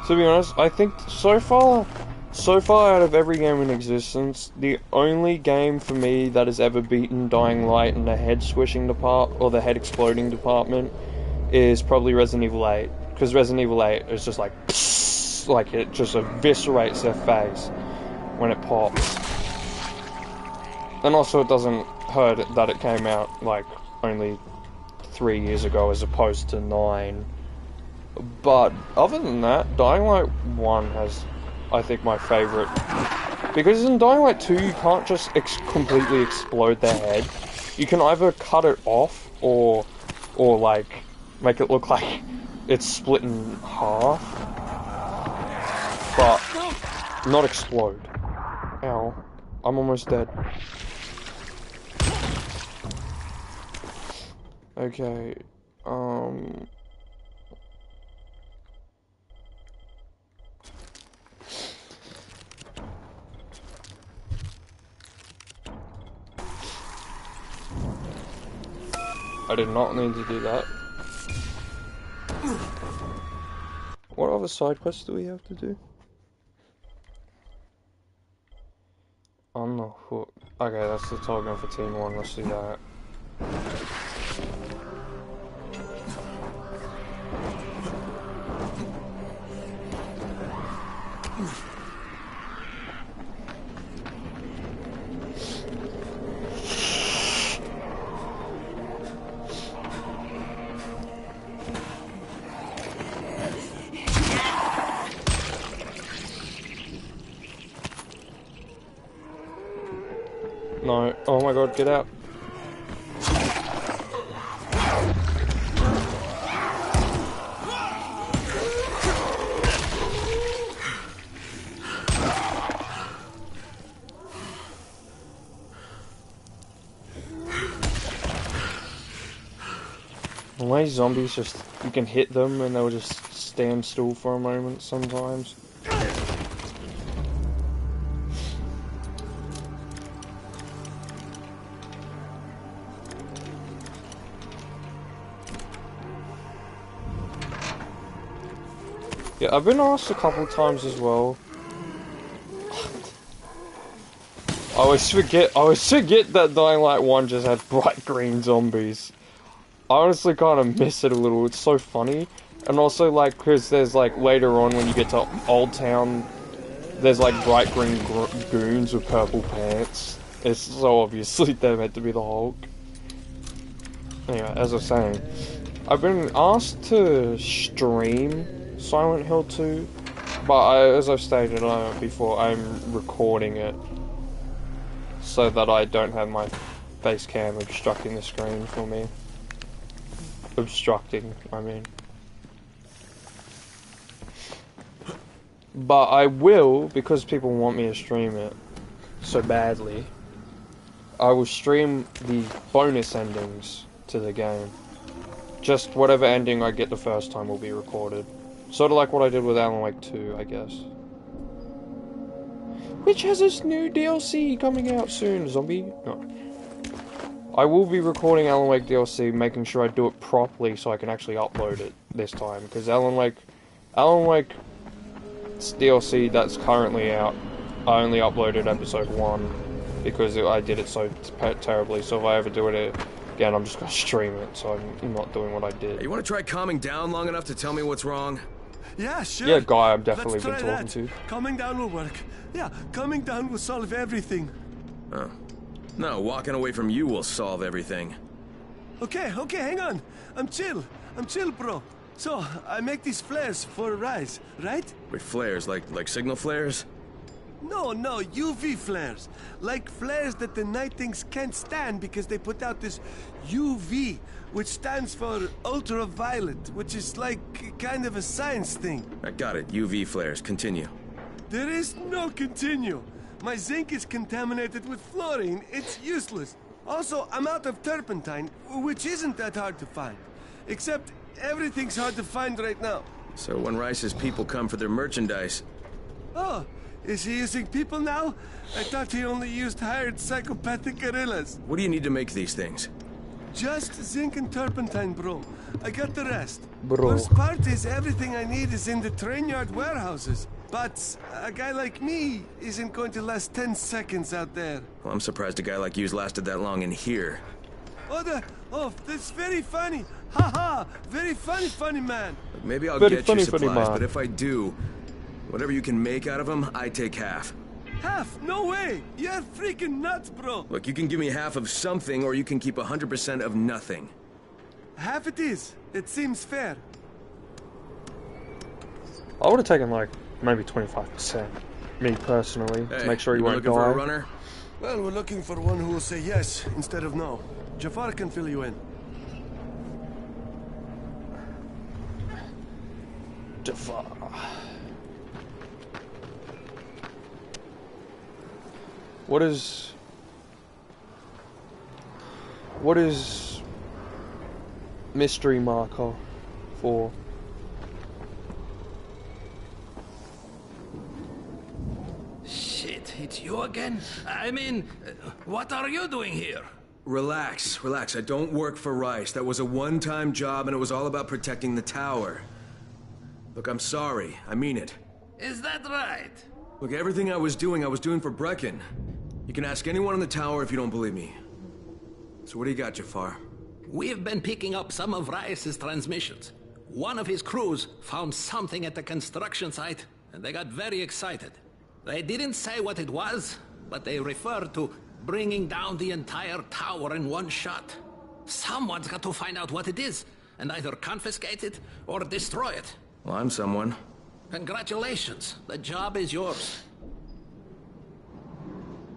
To be honest, I think so far out of every game in existence, the only game for me that has ever beaten Dying Light in the head swishing or the head exploding department is probably Resident Evil 8. Because Resident Evil 8 is just like, psst, like it just eviscerates their face when it pops. And also it doesn't hurt that it came out like only 3 years ago as opposed to 9. But other than that, Dying Light 1 has, I think, my favourite. Because in Dying Light 2, you can't just completely explode their head. You can either cut it off, or like, make it look like it's split in half. But not explode. Ow. I'm almost dead. Okay, I did not need to do that. What other side quests do we have to do? On the hook. Okay, that's the target for Team 1, let's do that. No. Oh my god, get out. The way zombies just, you can hit them and they'll just stand still for a moment sometimes. Yeah, I've been asked a couple times as well. I always forget that Dying Light 1 just had bright green zombies. I honestly kind of miss it a little, it's so funny. And also, like, because there's, like, later on when you get to Old Town, there's, like, bright green goons with purple pants. It's so obviously they're meant to be the Hulk. Anyway, as I was saying, I've been asked to stream Silent Hill 2, but as I've stated before, I'm recording it so that I don't have my face cam obstructing the screen for me. Obstructing, I mean. But I will, because people want me to stream it so badly, I will stream the bonus endings to the game. Just whatever ending I get the first time will be recorded. Sort of like what I did with Alan Wake 2, I guess. Which has this new DLC coming out soon, zombie? No. I will be recording Alan Wake DLC, making sure I do it properly so I can actually upload it this time. Because Alan Wake's DLC that's currently out, I only uploaded episode 1 because I did it so terribly. So if I ever do it again, I'm just going to stream it, so I'm not doing what I did. Hey, you want to try calming down long enough to tell me what's wrong? Yeah, sure. Yeah, guy I've definitely been talking to. Calming down will work. Yeah, calming down will solve everything. Oh. No, walking away from you will solve everything. Okay, hang on. I'm chill, bro. So, I make these flares for Rise, right? Wait, flares, like signal flares? No, UV flares. Like flares that the Night Things can't stand because they put out this UV, which stands for ultraviolet, which is like kind of a science thing. I got it, UV flares, continue. There is no continue. My zinc is contaminated with fluorine. It's useless. Also, I'm out of turpentine, which isn't that hard to find. Except everything's hard to find right now. So when Rice's people come for their merchandise... Oh, is he using people now? I thought he only used hired psychopathic gorillas. What do you need to make these things? Just zinc and turpentine, bro. I got the rest. Bro. Worst part is everything I need is in the train yard warehouses. But a guy like me isn't going to last 10 seconds out there. Well, I'm surprised a guy like you's lasted that long in here. Oh, that's very funny. Haha, very funny man. Maybe I'll Very get funny, you funny supplies, man. but if I do, whatever you can make out of them, I take half. Half? No way. You're freaking nuts, bro. Look, you can give me half of something, or you can keep 100% of nothing. Half it is. It seems fair. I would have taken like maybe 25%, me personally, to make sure he you were won't looking for a die. runner? Well, we're looking for one who will say yes instead of no. Jafar can fill you in. Jafar. What is mystery marker for? Shit, it's you again? I mean, what are you doing here? Relax. I don't work for Rice. That was a one-time job, and it was all about protecting the tower. Look, I'm sorry. I mean it. Is that right? Look, everything I was doing for Brecken. You can ask anyone in the tower if you don't believe me. So what do you got, Jafar? We've been picking up some of Rice's transmissions. One of his crews found something at the construction site, and they got very excited. They didn't say what it was, but they referred to bringing down the entire tower in one shot. Someone's got to find out what it is, and either confiscate it or destroy it. Well, I'm someone. Congratulations, the job is yours.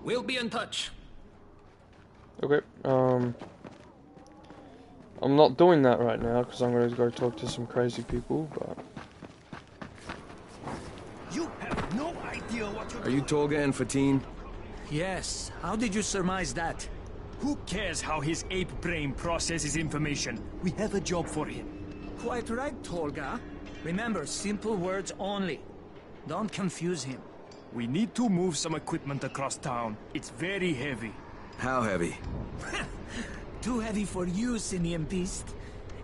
We'll be in touch. Okay, I'm not doing that right now because I'm going to go talk to some crazy people, but... You have no idea what you're Are you Tolga and Fatin? Yes. How did you surmise that? Who cares how his ape brain processes information? We have a job for him. Quite right, Tolga. Remember, simple words only. Don't confuse him. We need to move some equipment across town. It's very heavy. How heavy? Too heavy for you, Simian Beast.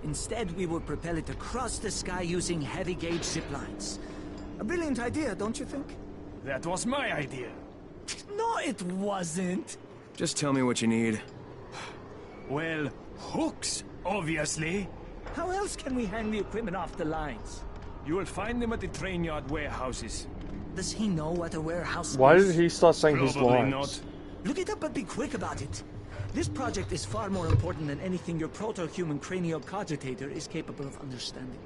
Instead, we will propel it across the sky using heavy-gauge zip lines. A brilliant idea, don't you think? That was my idea. No, it wasn't. Just tell me what you need. Well, hooks, obviously. How else can we hang the equipment off the lines? You will find them at the train yard warehouses. Does he know what a warehouse Why is? did he start saying his Probably lines? not. Look it up but be quick about it. This project is far more important than anything your proto-human cranial cogitator is capable of understanding.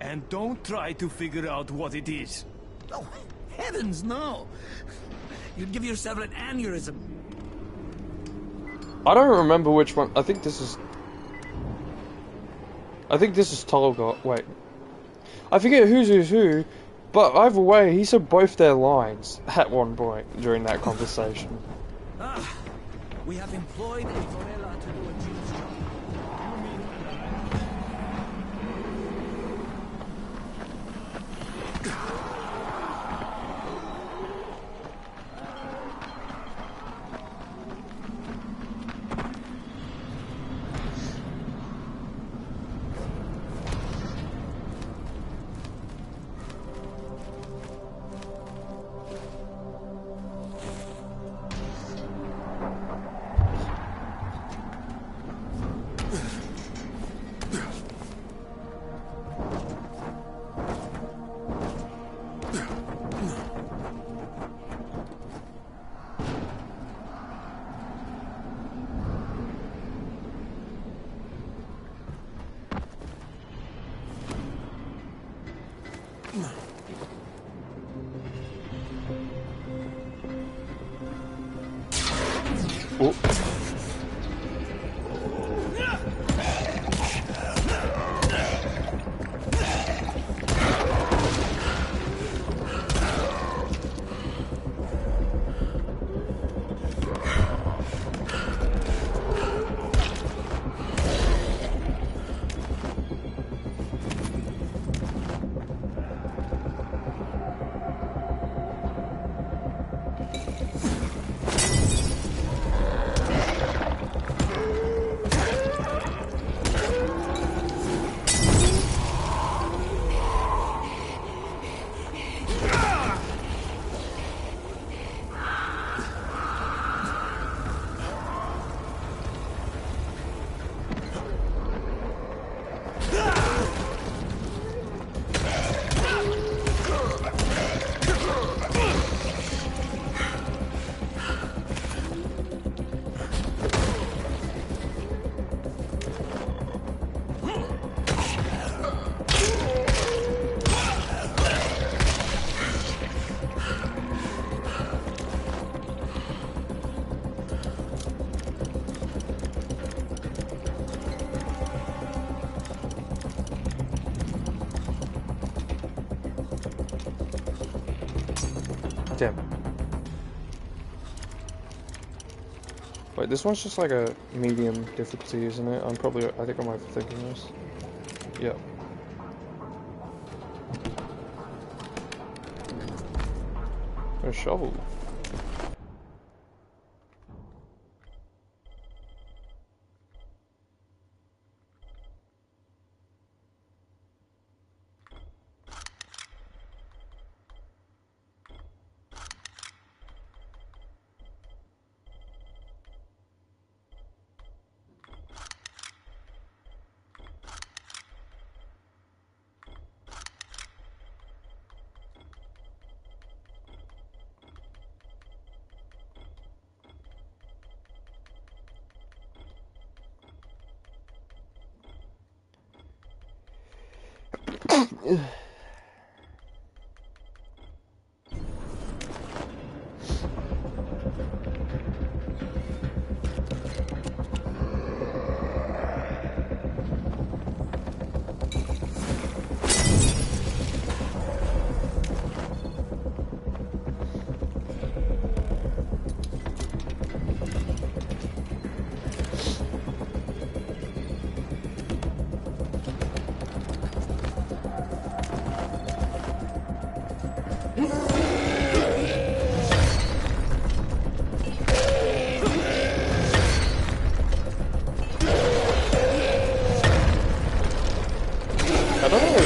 And don't try to figure out what it is. Oh, heavens no! You'd give yourself an aneurysm. I don't remember which one. I think this is Tolga. Wait. I forget who's who, but either way, he said both their lines at one point during that conversation. We have employed a gorilla to do a Jew's job. Oh. Damn. Wait, this one's just like a medium difficulty, isn't it? I think I'm overthinking this. Yep. A shovel.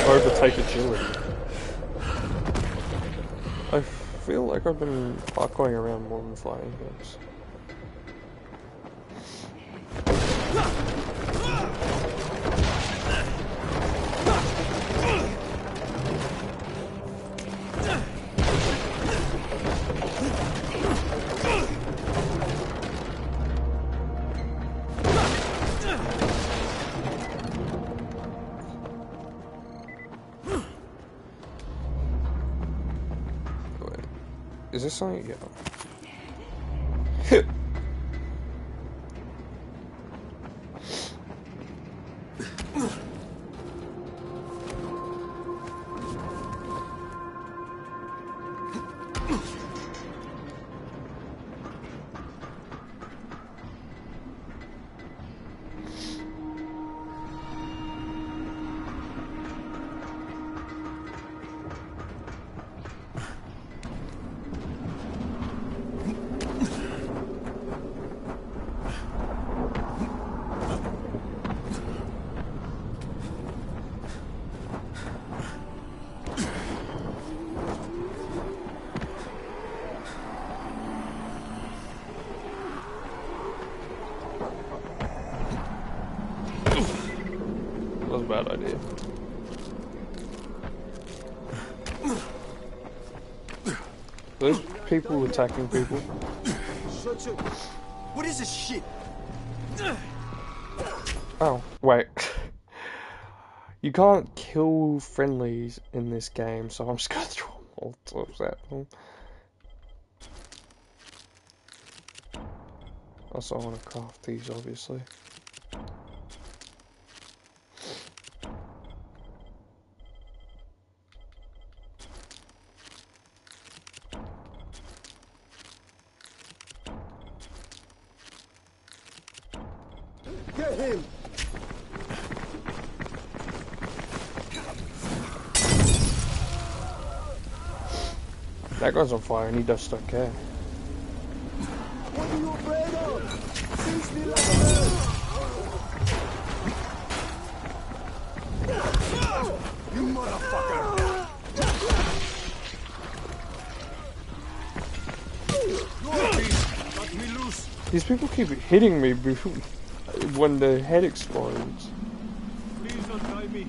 Overtake agility. I feel like I've been parkouring around more than flying games. Is this something? Yeah. That was a bad idea. Those people attacking people. What is this shit? Oh, wait. You can't kill friendlies in this game, so I'm just gonna throw Molotovs at them. Also, I want to craft these, obviously. Get him! That guy's on fire and he just don't care. What are you afraid of? Face me like a you motherfucker! Cut me loose! These people keep hitting me when the head explodes. Please don't tie me.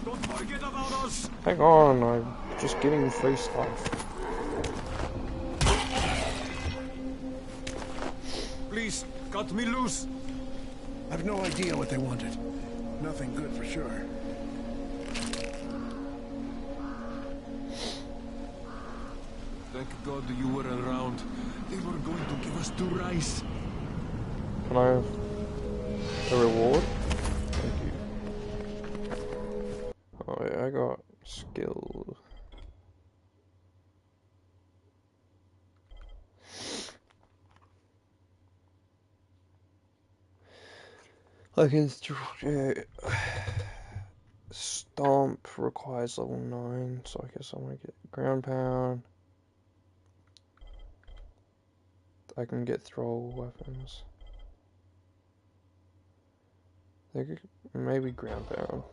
Don't forget about us. Hang on, I'm just getting free stuff. Please, cut me loose. I've no idea what they wanted. Nothing good for sure. Thank God you were around. They were going to give us 2 rice. Can I have a reward? Thank you. Oh yeah, I got skill. I can stomp requires level 9, so I guess I'm gonna get ground pound. I can get throw weapons. I think maybe ground pound.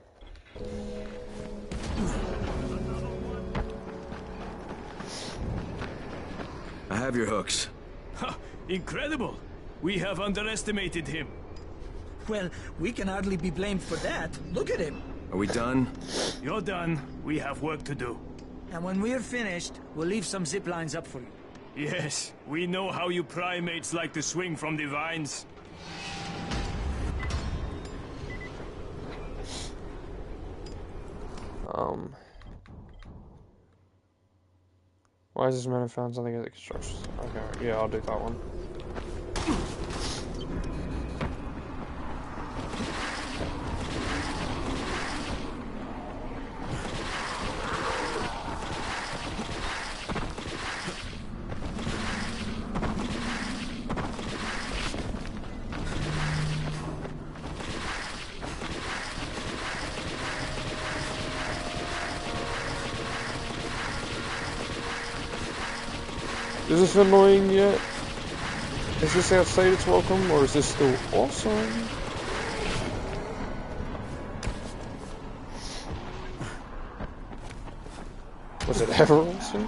I have your hooks. Ha! Incredible! We have underestimated him. Well, we can hardly be blamed for that. Look at him. Are we done? You're done. We have work to do. And when we're finished, we'll leave some zip lines up for you. Yes, we know how you primates like to swing from the vines. Why is this man who found something at the construction? Okay, yeah, I'll do that one. Is this annoying yet? Is this outside its welcome, or is this still awesome? Was it ever awesome?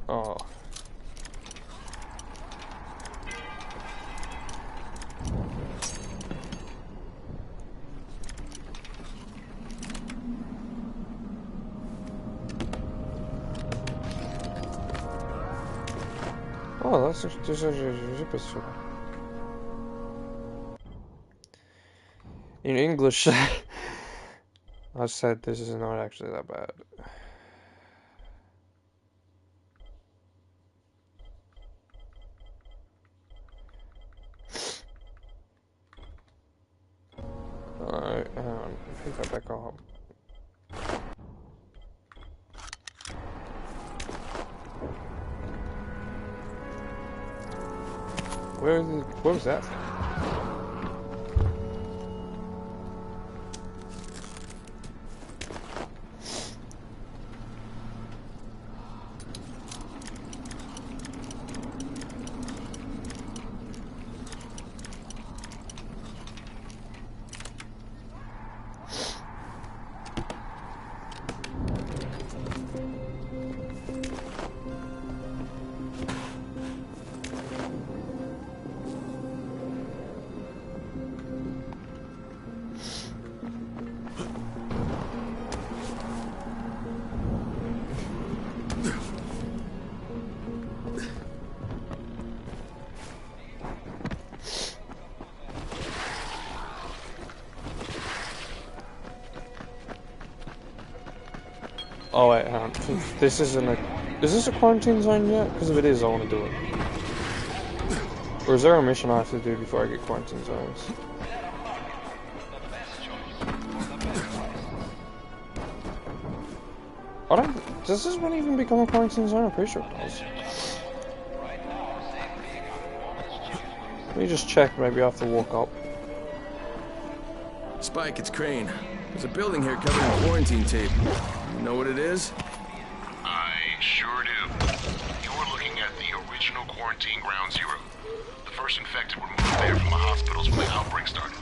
Oh. Oh, that's just in English. I said this is not actually that bad. Alright, pick that back up. Where was that? Oh wait, hang on. This isn't a... Is this a quarantine zone yet? Because if it is, I want to do it. Or is there a mission I have to do before I get quarantine zones? I don't... Does this one even become a quarantine zone? I'm pretty sure it does. Let me just check, maybe I have to walk up. Spike, it's Crane. There's a building here covered in quarantine tape. You know what it is? I sure do. You're looking at the original quarantine ground zero. The first infected were moved there from the hospitals when the outbreak started.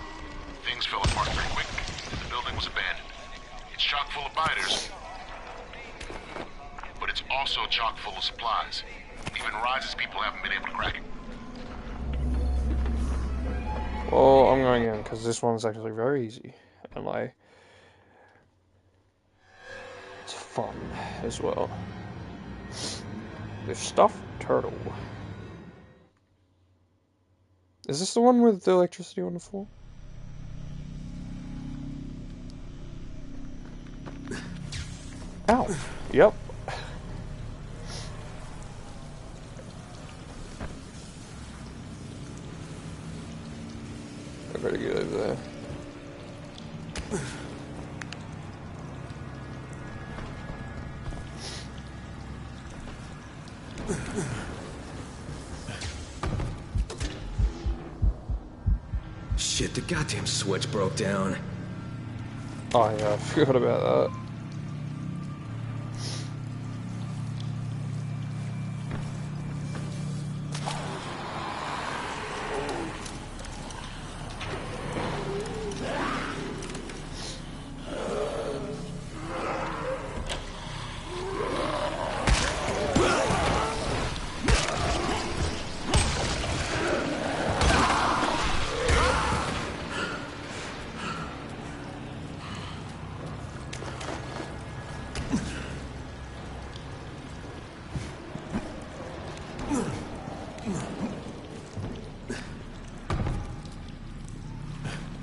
Things fell apart very quick, and the building was abandoned. It's chock full of biters, but it's also chock full of supplies. Even Rise's people haven't been able to crack it. Well, I'm going in, because this one's actually very easy. And like... It's fun, as well. The stuffed turtle. Is this the one with the electricity on the floor? Ow. Yep. I better get over there. Shit, the goddamn switch broke down. Oh yeah, I forgot about that.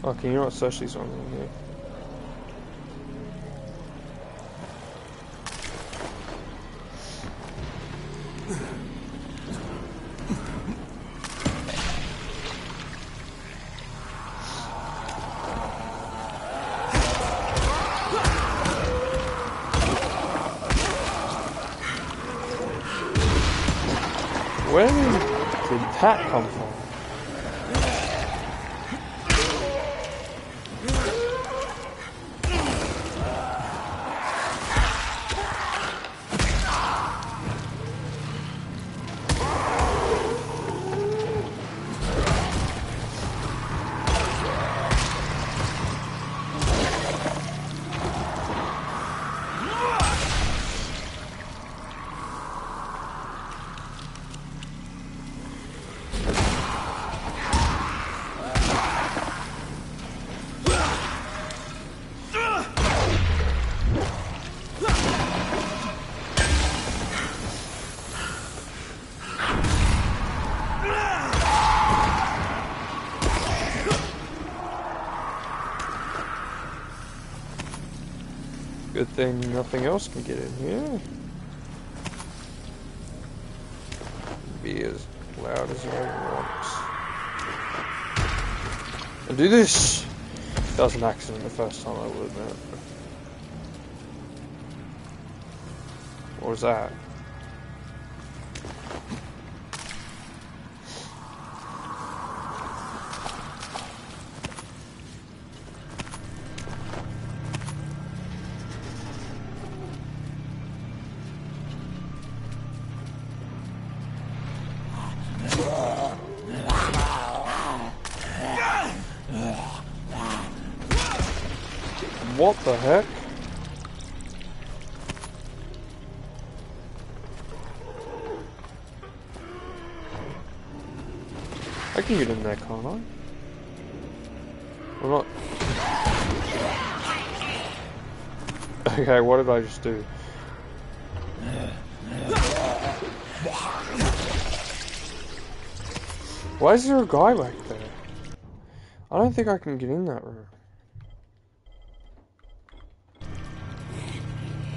Oh, can you not search these ones in here? Where did that come from? Good thing nothing else can get in here. Be as loud as I want. And do this! That was an accident the first time, I will admit. What was that? What the heck? I can get in there, can't I? I'm not... Okay, what did I just do? Why is there a guy back there? I don't think I can get in that room.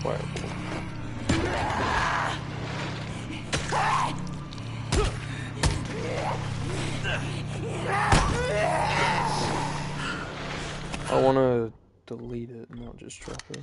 Wait. I want to delete it and not just drop it.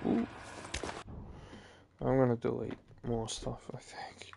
Ooh. I'm gonna delete more stuff, I think.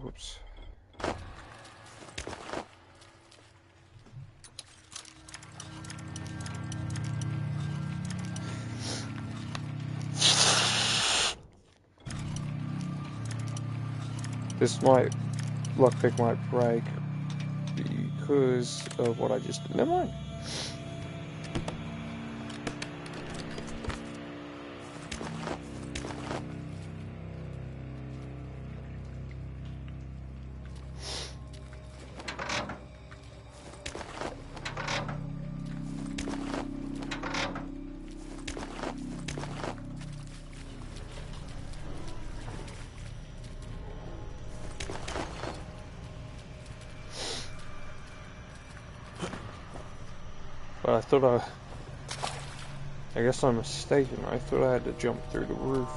Whoops. This lockpick might break because of what I just did. Never mind. But I thought I guess I'm mistaken. I thought I had to jump through the roof.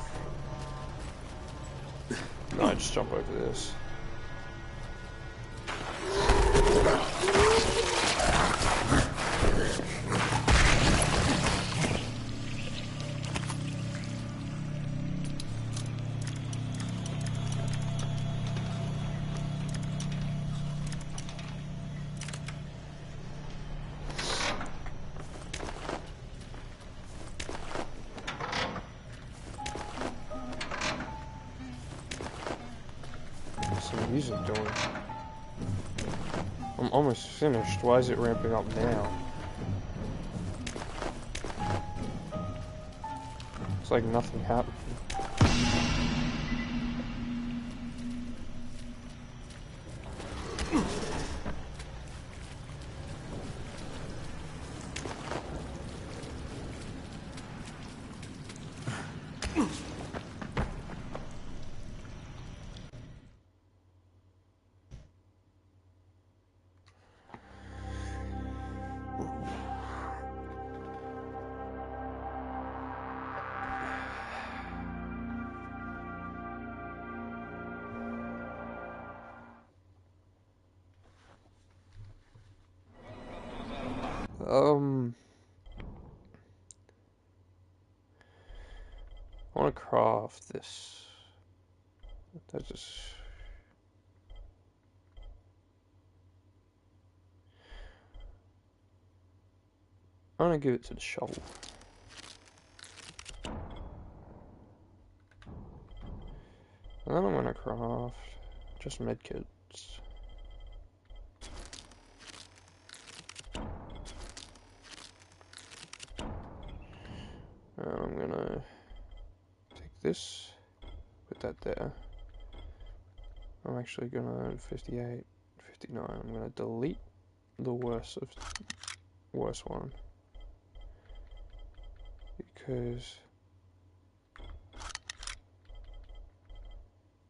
No, I just jump over this. Music doing? I'm almost finished. Why is it ramping up now? It's like nothing happened. I want to craft this. That just... I'm gonna give it to the shovel. And then I'm gonna craft just medkits. And I'm gonna take this, put that there. I'm actually gonna 58, 59. I'm gonna delete the worst one because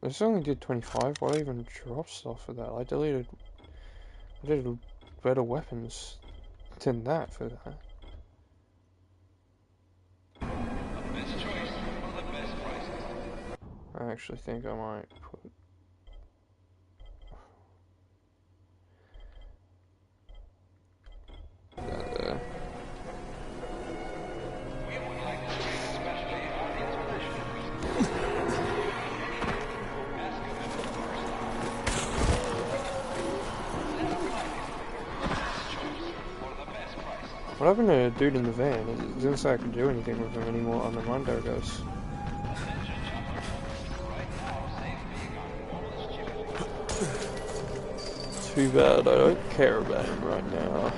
this only did 25. Why even drop stuff for that? I did better weapons than that for that. I actually think I might put... that there. What happened to the dude in the van? It didn't say I could do anything with him anymore on the Mondo goes. Too bad, I don't care about him right now.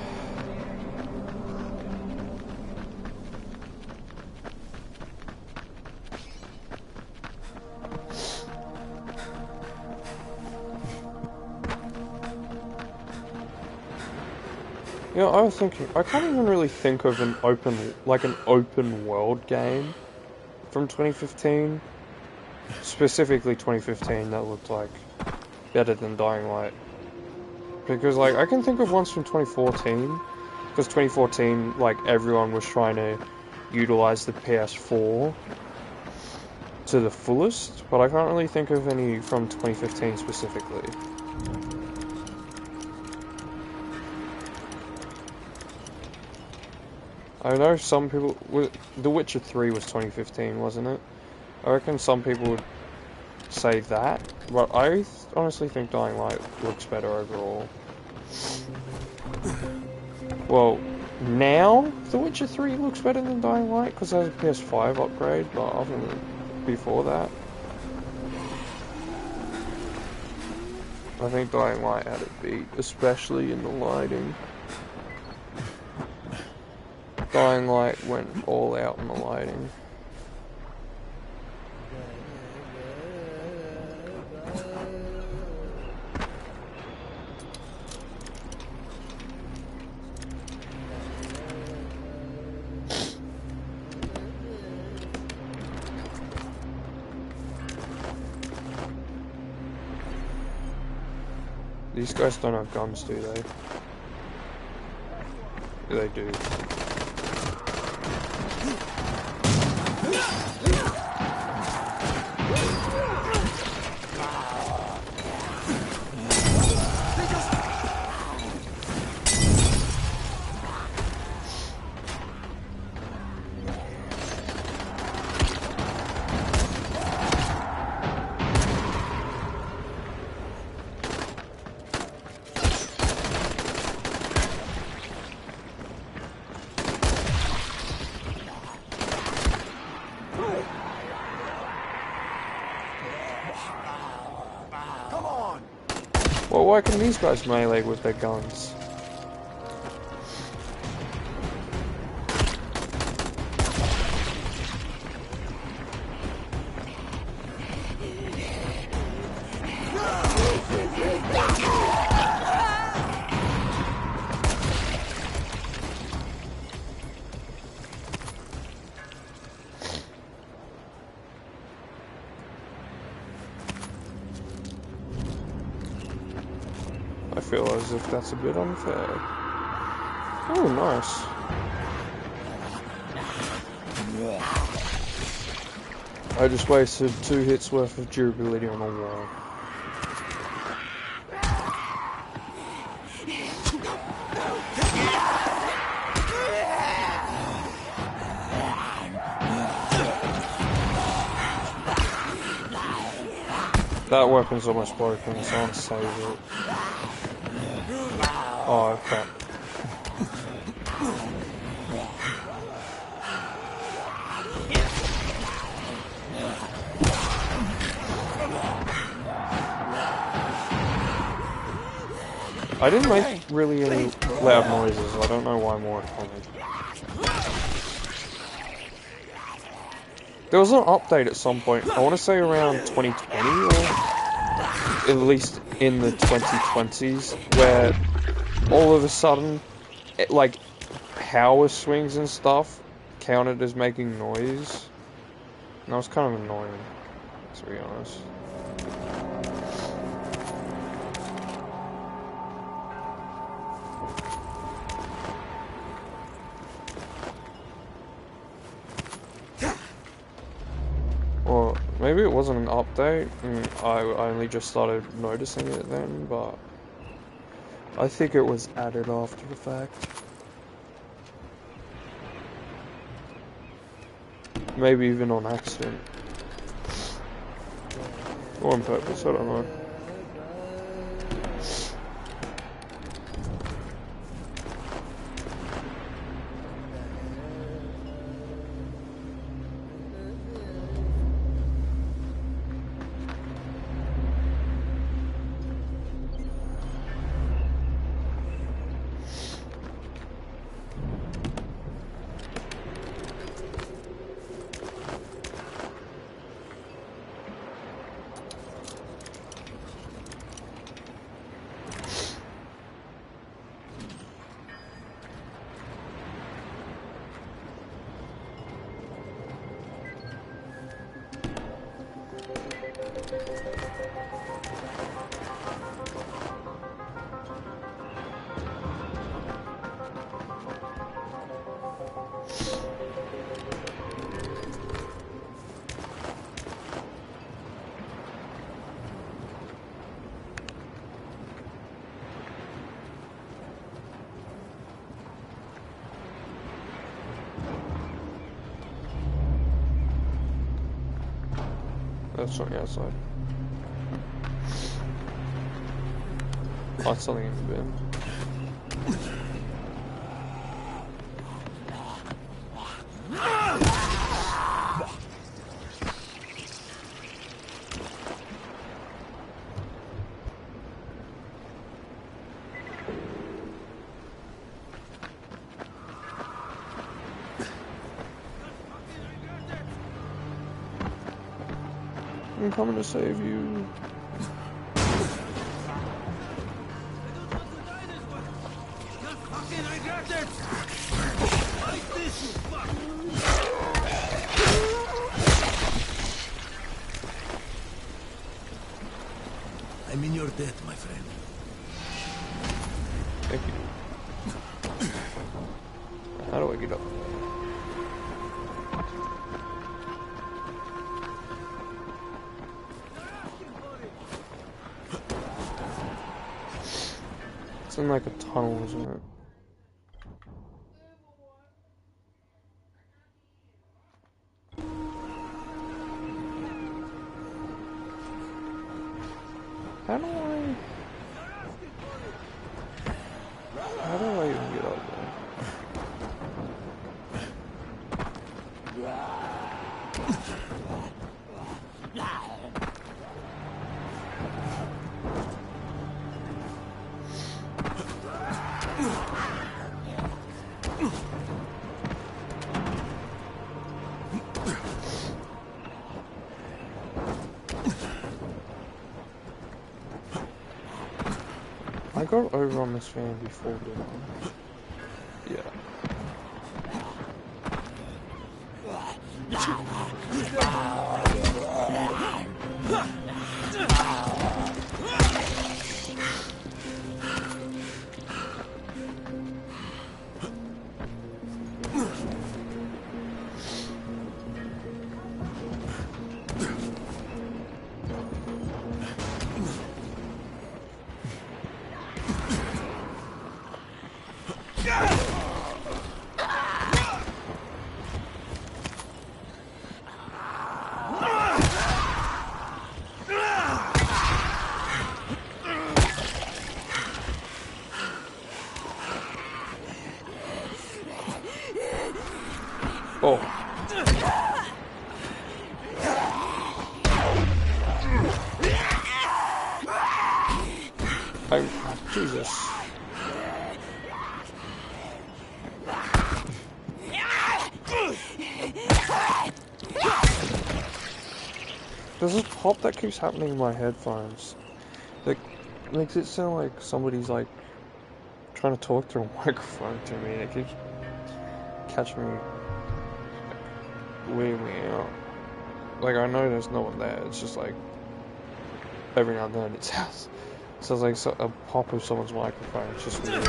You know, I was thinking, I can't even really think of an open world game from 2015. Specifically 2015 that looked like better than Dying Light. Because, like, I can think of ones from 2014, because 2014, like, everyone was trying to utilize the PS4 to the fullest, but I can't really think of any from 2015 specifically. I know some people... The Witcher 3 was 2015, wasn't it? I reckon some people would say that, but I honestly think Dying Light looks better overall. Well, now The Witcher 3 looks better than Dying Light because it has a PS5 upgrade, but other than before that, I think Dying Light had it beat, especially in the lighting. Dying Light went all out in the lighting. These guys don't have guns, do they? They do. Well, why can these guys melee with their guns? I feel as if that's a bit unfair. Oh, nice. I just wasted 2 hits worth of durability on a wall. That weapon's almost broken, so I'll save it. Oh, crap. I didn't make really any loud noises, I don't know why more are coming. There was an update at some point, I want to say around 2020, or at least in the 2020s, where all of a sudden, like, power swings and stuff counted as making noise. And that was kind of annoying, to be honest. Maybe it wasn't an update, and I only just started noticing it then, but I think it was added after the fact. Maybe even on accident. Or on purpose, I don't know. That's on the outside. Oh, it's something in the bin. I'm coming to save you. I'm in your debt, my friend. Thank you. How do I get up? It's in like a tunnel, isn't it? How do I even get up there? I got over on this van before, didn't I? Yeah. Oh. Jesus. There's this pop that keeps happening in my headphones. Like, makes it sound like somebody's like trying to talk through a microphone to me. It keeps catching me, like, weirding me out. Like, I know there's no one there. It's just like every now and then it sounds like a pop of someone's microphone. It's just weird.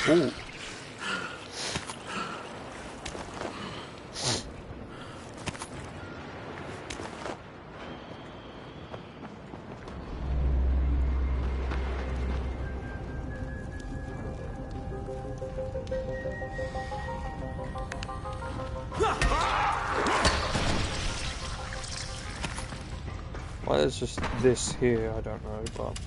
Ooh. Why there's just this here, I don't know, but...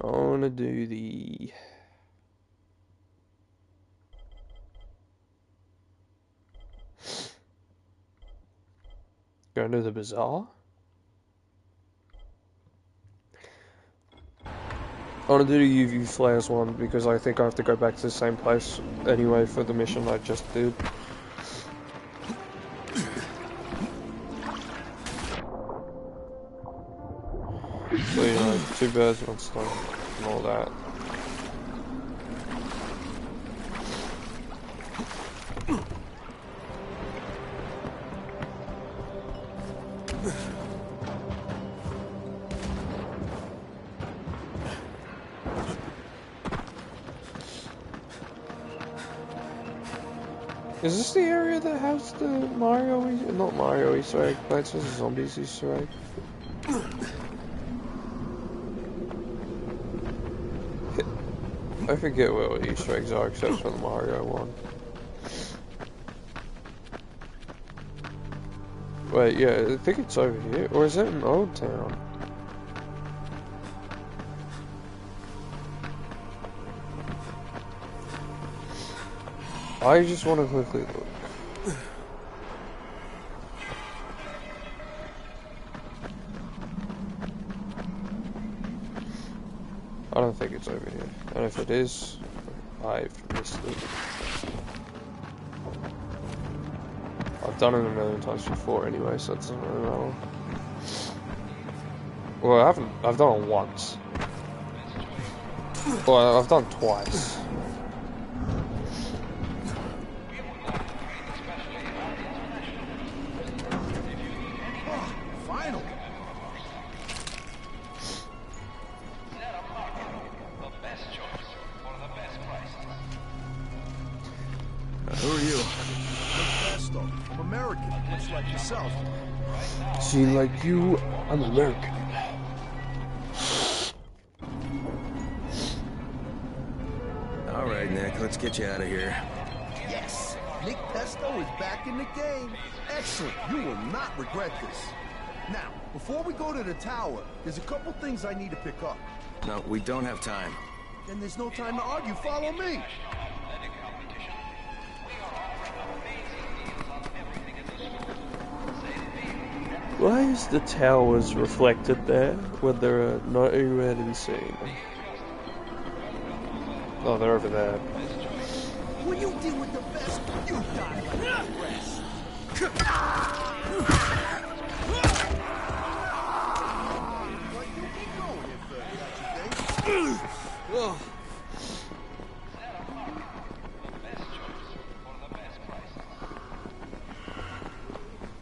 I want to do the... Go to the bazaar? I want to do the UV flares one because I think I have to go back to the same place anyway for the mission I just did. So, you know, 2 birds, 1 stone, and all that. Is this the area that has the Mario, not Mario Easter egg, but it's just a Zombies Easter egg? I forget what Easter eggs are except for the Mario one. Wait, yeah, I think it's over here. Or is it in Old Town? I just want to quickly look. I don't think it's over here. And if it is, I've missed it. I've done it a million times before anyway, so it doesn't really matter. Well, I've done it once. Well, I've done it twice. See, like you, I'm American. All right, Nick, let's get you out of here. Yes! Nick Pesto is back in the game. Excellent. You will not regret this. Now, before we go to the tower, there's a couple things I need to pick up. No, we don't have time. Then there's no time to argue. Follow me. Why is the towers reflected there when they're nowhere to be seen? Oh, they're over there. When you deal with the best, you die like the rest.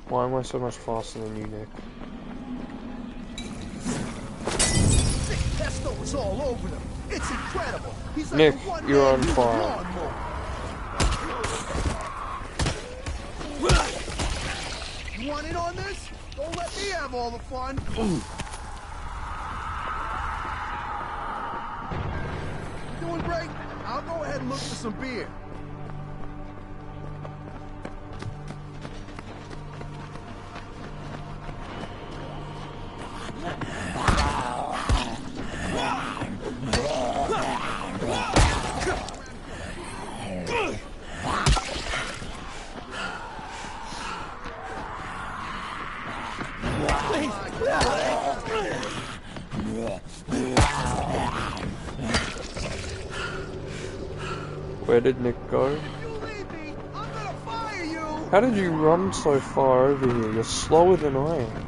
Why am I so much faster than you, Nick? Nick Pesto is all over them. It's incredible. He's like Nick, the one you're man on who fire. lawnmower. You want in on this? Don't let me have all the fun. Doing great. I'll go ahead and look for some beer. Where did Nick go? If you leave me, I'm gonna fire How did you run so far over here? You're slower than I am.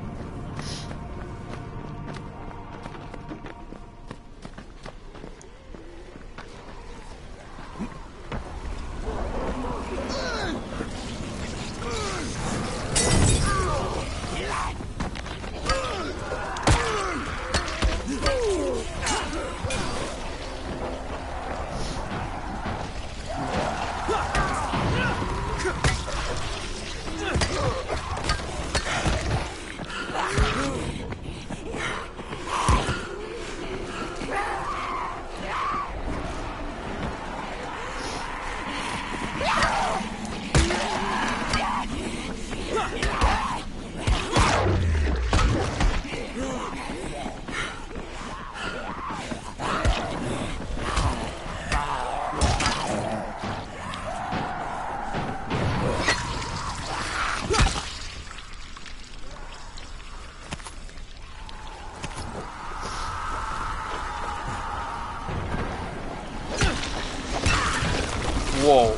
Whoa.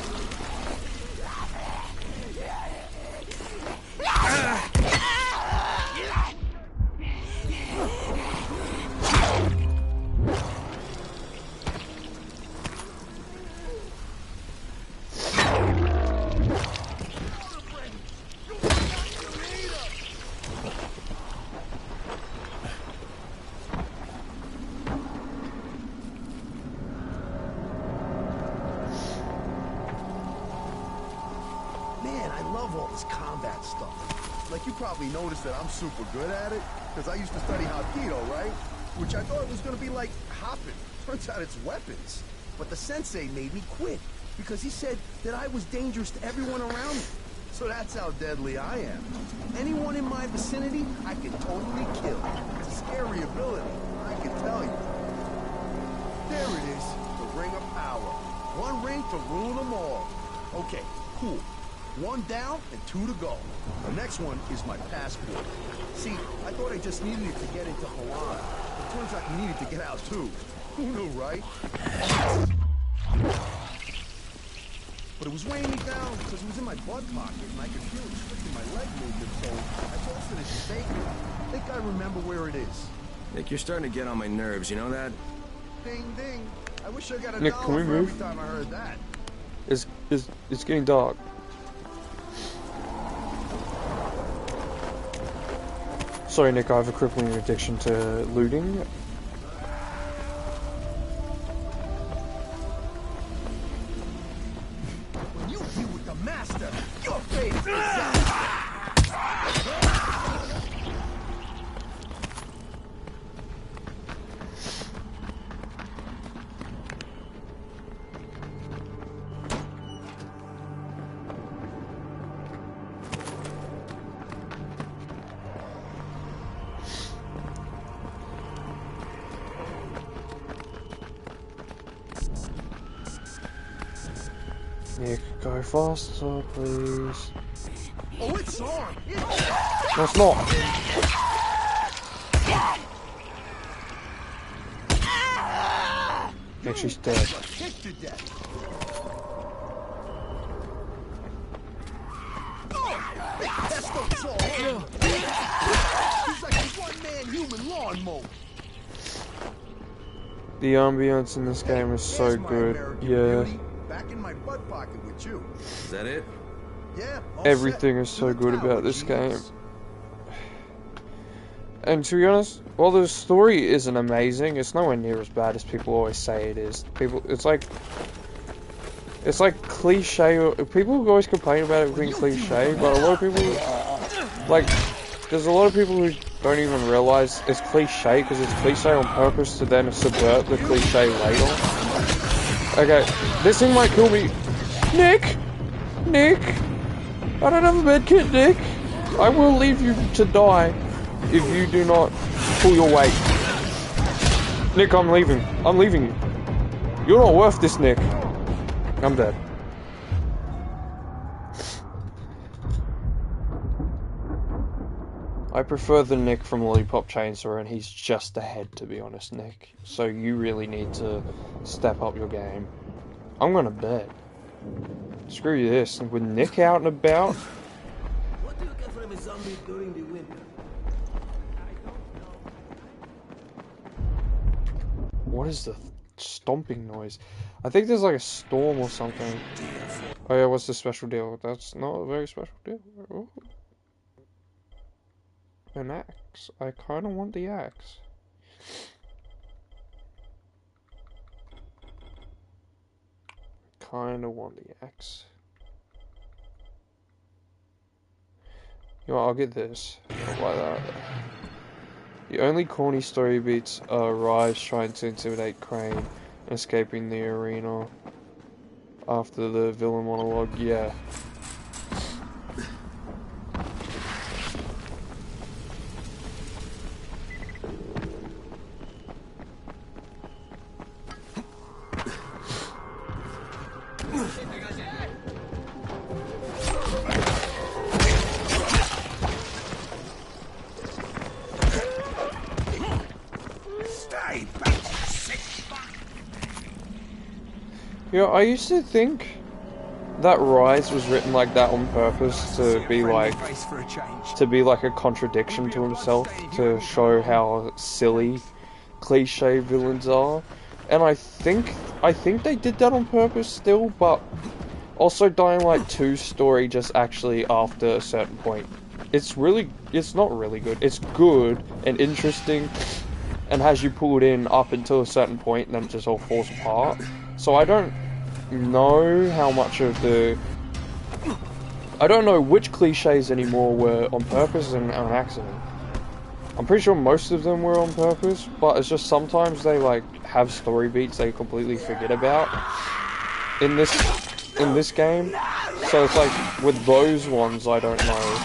Noticed that I'm super good at it, because I used to study Hapkido, right? Which I thought was going to be like hopping. Turns out it's weapons. But the sensei made me quit, because he said that I was dangerous to everyone around me. So that's how deadly I am. Anyone in my vicinity, I can totally kill. It's a scary ability, I can tell you. There it is, the Ring of Power. One ring to rule them all. Okay, cool. 1 down and 2 to go. The next one is my passport. See, I thought I just needed it to get into Hawaii. It turns out you needed to get out too. Who knew, right? But it was weighing me down because it was in my butt pocket and I could feel it restricting my leg movement, so I posted it to Baker. I think I remember where it is. Nick, you're starting to get on my nerves, you know that? Ding ding. I wish I got a Nick, dollar can we for move? every time I heard that. It's getting dark. Sorry, Nick, I have a crippling addiction to looting. When you deal with the master, your fate is out. Nick, go faster, please. Oh, it's on! No, it's not. Nick, she's dead. Kicked to death. He's like a one-man human lawnmower. The ambience in this game is so good. Yeah. Back in my butt pocket with you. Is that it? Yeah. Everything is so good about this game. And to be honest, while the story isn't amazing, it's nowhere near as bad as people always say it is. It's like cliche. People always complain about it being cliche, but a lot of people, like, there's a lot of people who don't even realize it's cliche because it's cliche on purpose to then subvert the cliche later. Okay, this thing might kill me. Nick! Nick! I don't have a medkit, Nick! I will leave you to die if you do not pull your weight. Nick, I'm leaving. I'm leaving you. You're not worth this, Nick. I'm dead. I prefer the Nick from Lollipop Chainsaw, and he's just ahead, to be honest, Nick. So you really need to step up your game. I'm gonna bed. Screw this. With Nick out and about. What do you get from a zombie during the winter? What is the stomping noise? I think there's like a storm or something. Oh yeah, what's the special deal? That's not a very special deal. Ooh. An axe. I kind of want the axe. Kind of want the axe. You know what, I'll get this. I'll buy that. The only corny story beats are Rise trying to intimidate Crane and escaping the arena after the villain monologue. Yeah. Yeah, I used to think that Rise was written like that on purpose to be like a contradiction to himself, to show how silly cliche villains are. And I think they did that on purpose still, but also Dying Light 2's story just actually after a certain point. It's not really good. It's good and interesting and has you pulled in up until a certain point and then it just all falls apart. So I don't know how much of I don't know which cliches anymore were on purpose and an accident. I'm pretty sure most of them were on purpose, but it's just sometimes they like have story beats they completely forget about in this game. So it's like with those ones I don't know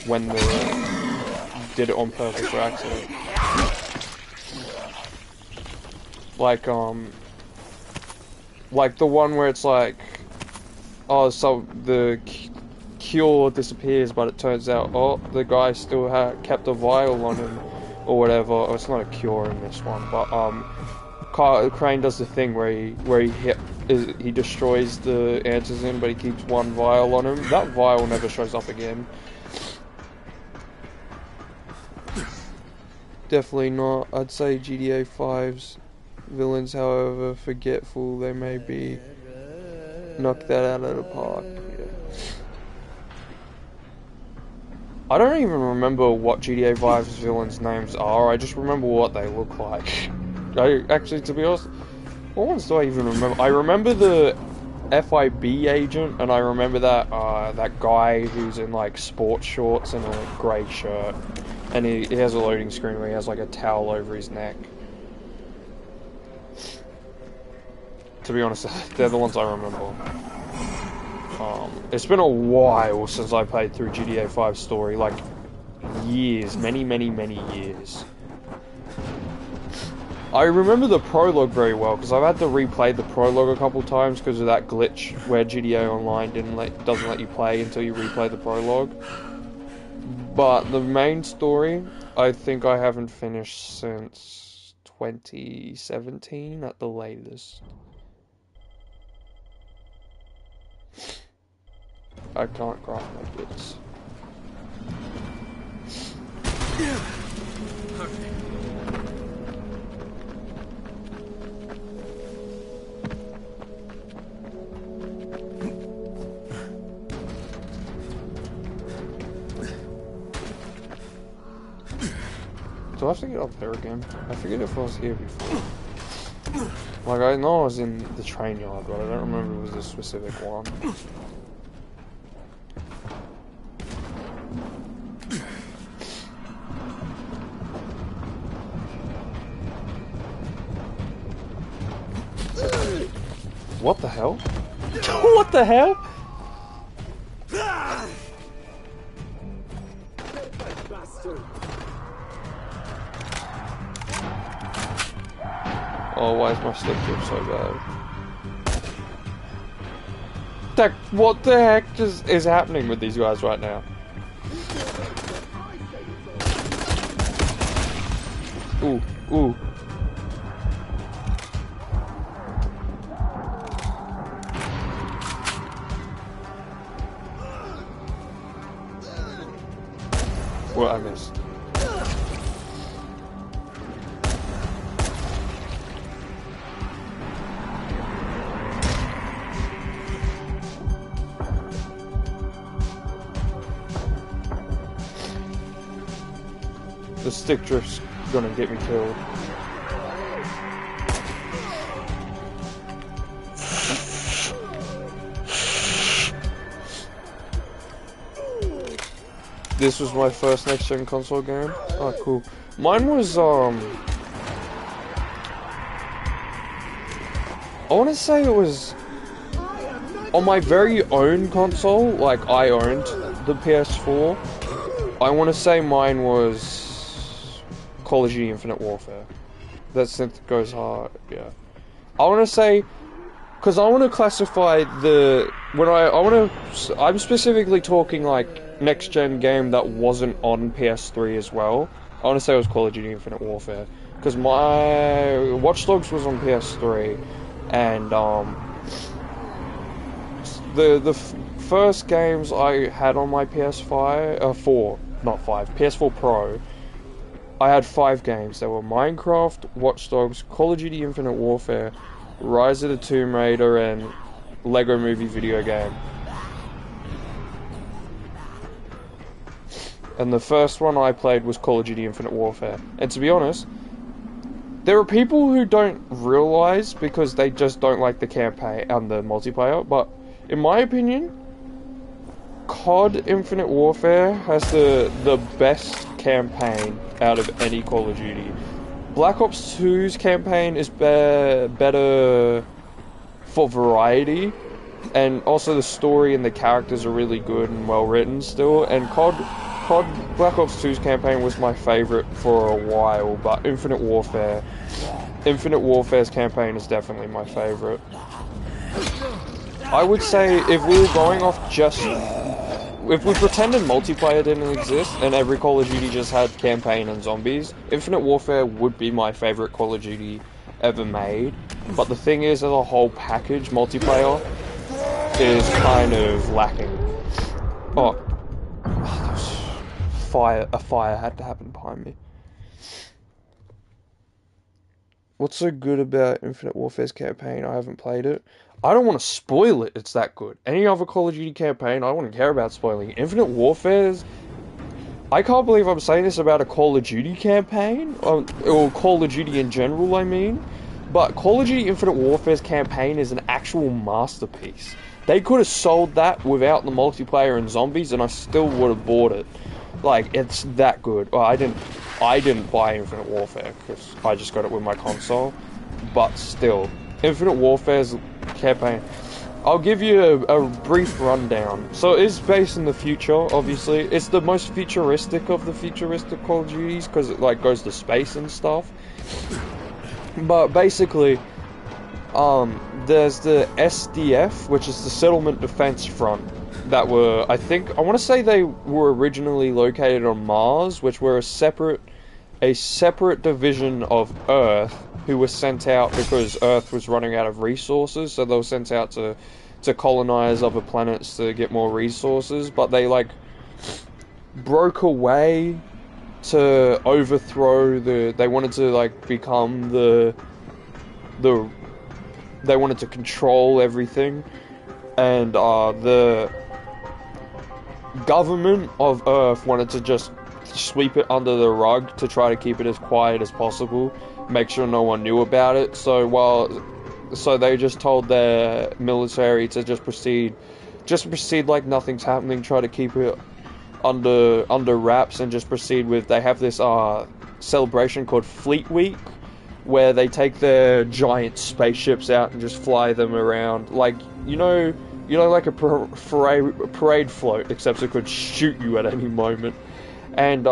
when they did it on purpose or accident. Like the one where it's like, oh, so the cure disappears, but it turns out, oh, the guy still kept a vial on him, or whatever. Oh, it's not a cure in this one, but Crane does the thing where he destroys the antizen, but he keeps one vial on him. That vial never shows up again. Definitely not. I'd say GTA 5's villains, however forgetful they may be, knock that out of the park. Yeah. I don't even remember what GTA 5's villains' names are. I just remember what they look like. Actually, to be honest, what ones do I even remember? I remember the FIB agent, and I remember that that guy who's in like sports shorts and a grey shirt, and he has a loading screen where he has like a towel over his neck. To be honest, they're the ones I remember. It's been a while since I played through GTA 5 story, like years, many years. I remember the prologue very well because I've had to replay the prologue a couple times because of that glitch where GTA Online doesn't let you play until you replay the prologue. But the main story, I think I haven't finished since 2017 at the latest. I can't craft my bits. Do I have to get up there again? I forget if I was here before. Like, I know I was in the train yard, but I don't remember it was a specific one. What the hell? What the hell? Oh, why is my stick grip so bad? What the heck is happening with these guys right now? Ooh, ooh. Well, I missed. The stick drift's gonna get me killed. This was my first next-gen console game. Oh, cool. Mine was, I want to say it was on my very own console, like I owned the PS4. I want to say mine was Call of Duty Infinite Warfare. That synth goes hard, yeah. I want to say, because I want to classify the, I'm specifically talking like next-gen game that wasn't on PS3 as well. I want to say it was Call of Duty Infinite Warfare. Because my Watch Dogs was on PS3, and the first games I had on my PS4 Pro, I had 5 games. They were Minecraft, Watch Dogs, Call of Duty Infinite Warfare, Rise of the Tomb Raider, and Lego Movie video game. And the first one I played was Call of Duty Infinite Warfare. And to be honest, there are people who don't realize because they just don't like the campaign and the multiplayer, but in my opinion, COD Infinite Warfare has the best campaign out of any Call of Duty. Black Ops 2's campaign is better for variety, and also the story and the characters are really good and well written still, and COD Black Ops 2's campaign was my favorite for a while, but Infinite Warfare's campaign is definitely my favorite. I would say if we were going off if we pretended multiplayer didn't exist and every Call of Duty just had campaign and zombies, Infinite Warfare would be my favorite Call of Duty ever made. But the thing is, as a whole package, multiplayer is kind of lacking. Oh, a fire had to happen behind me. What's so good about Infinite Warfare's campaign? I haven't played it. I don't want to spoil it, it's that good. Any other Call of Duty campaign, I wouldn't care about spoiling. Infinite Warfare's... I can't believe I'm saying this about a Call of Duty campaign, or Call of Duty in general, I mean. But Call of Duty Infinite Warfare's campaign is an actual masterpiece. They could have sold that without the multiplayer and zombies, and I still would have bought it. Like, it's that good. Well, I didn't buy Infinite Warfare, because I just got it with my console. But still, Infinite Warfare's campaign, I'll give you a brief rundown. So it is based in the future, obviously. It's the most futuristic of the futuristic Call of Duties, because it like goes to space and stuff. But basically, there's the SDF, which is the Settlement Defense Front, that were, I want to say they were originally located on Mars, which were a separate division of Earth, who was sent out because Earth was running out of resources, so they were sent out to colonize other planets to get more resources, but they like broke away to overthrow they wanted to like become they wanted to control everything, and the government of Earth wanted to just sweep it under the rug to try to keep it as quiet as possible, make sure no one knew about it. So they just told their military to just proceed like nothing's happening, try to keep it under wraps, and just proceed with, they have this celebration called Fleet Week, where they take their giant spaceships out and just fly them around, like, you know, like a parade float, except it could shoot you at any moment. And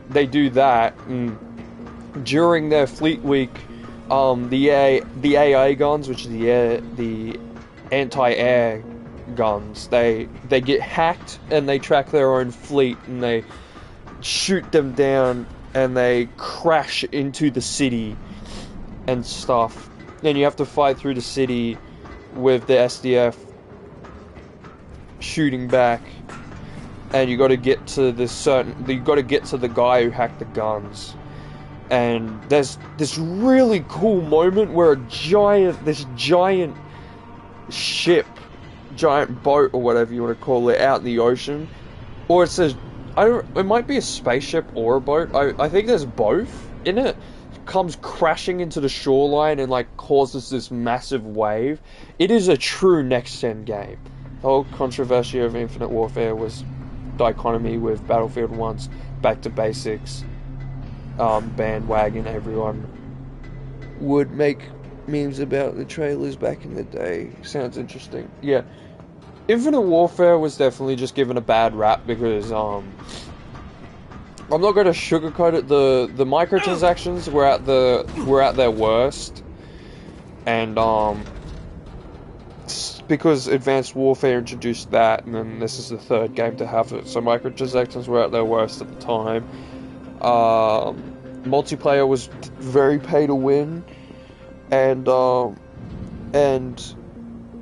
they do that, and during their Fleet Week, the AA guns, which is the anti-air guns, they get hacked, and they track their own fleet, and they shoot them down, and they crash into the city and stuff. And you have to fight through the city with the SDF shooting back. and you got to get to the guy who hacked the guns. And there's this really cool moment where this giant ship, giant boat or whatever you want to call it, out in the ocean, or it might be a spaceship or a boat. I think there's both in it. Comes crashing into the shoreline and like causes this massive wave. It is a true next-gen game. The whole controversy of Infinite Warfare was dichotomy with Battlefield 1's back to basics bandwagon. Everyone would make memes about the trailers back in the day. Sounds interesting. Yeah, Infinite Warfare was definitely just given a bad rap because I'm not going to sugarcoat it. The microtransactions were at their worst, and because Advanced Warfare introduced that, and then this is the third game to have it, so microtransactions were at their worst at the time. Multiplayer was very pay to win, and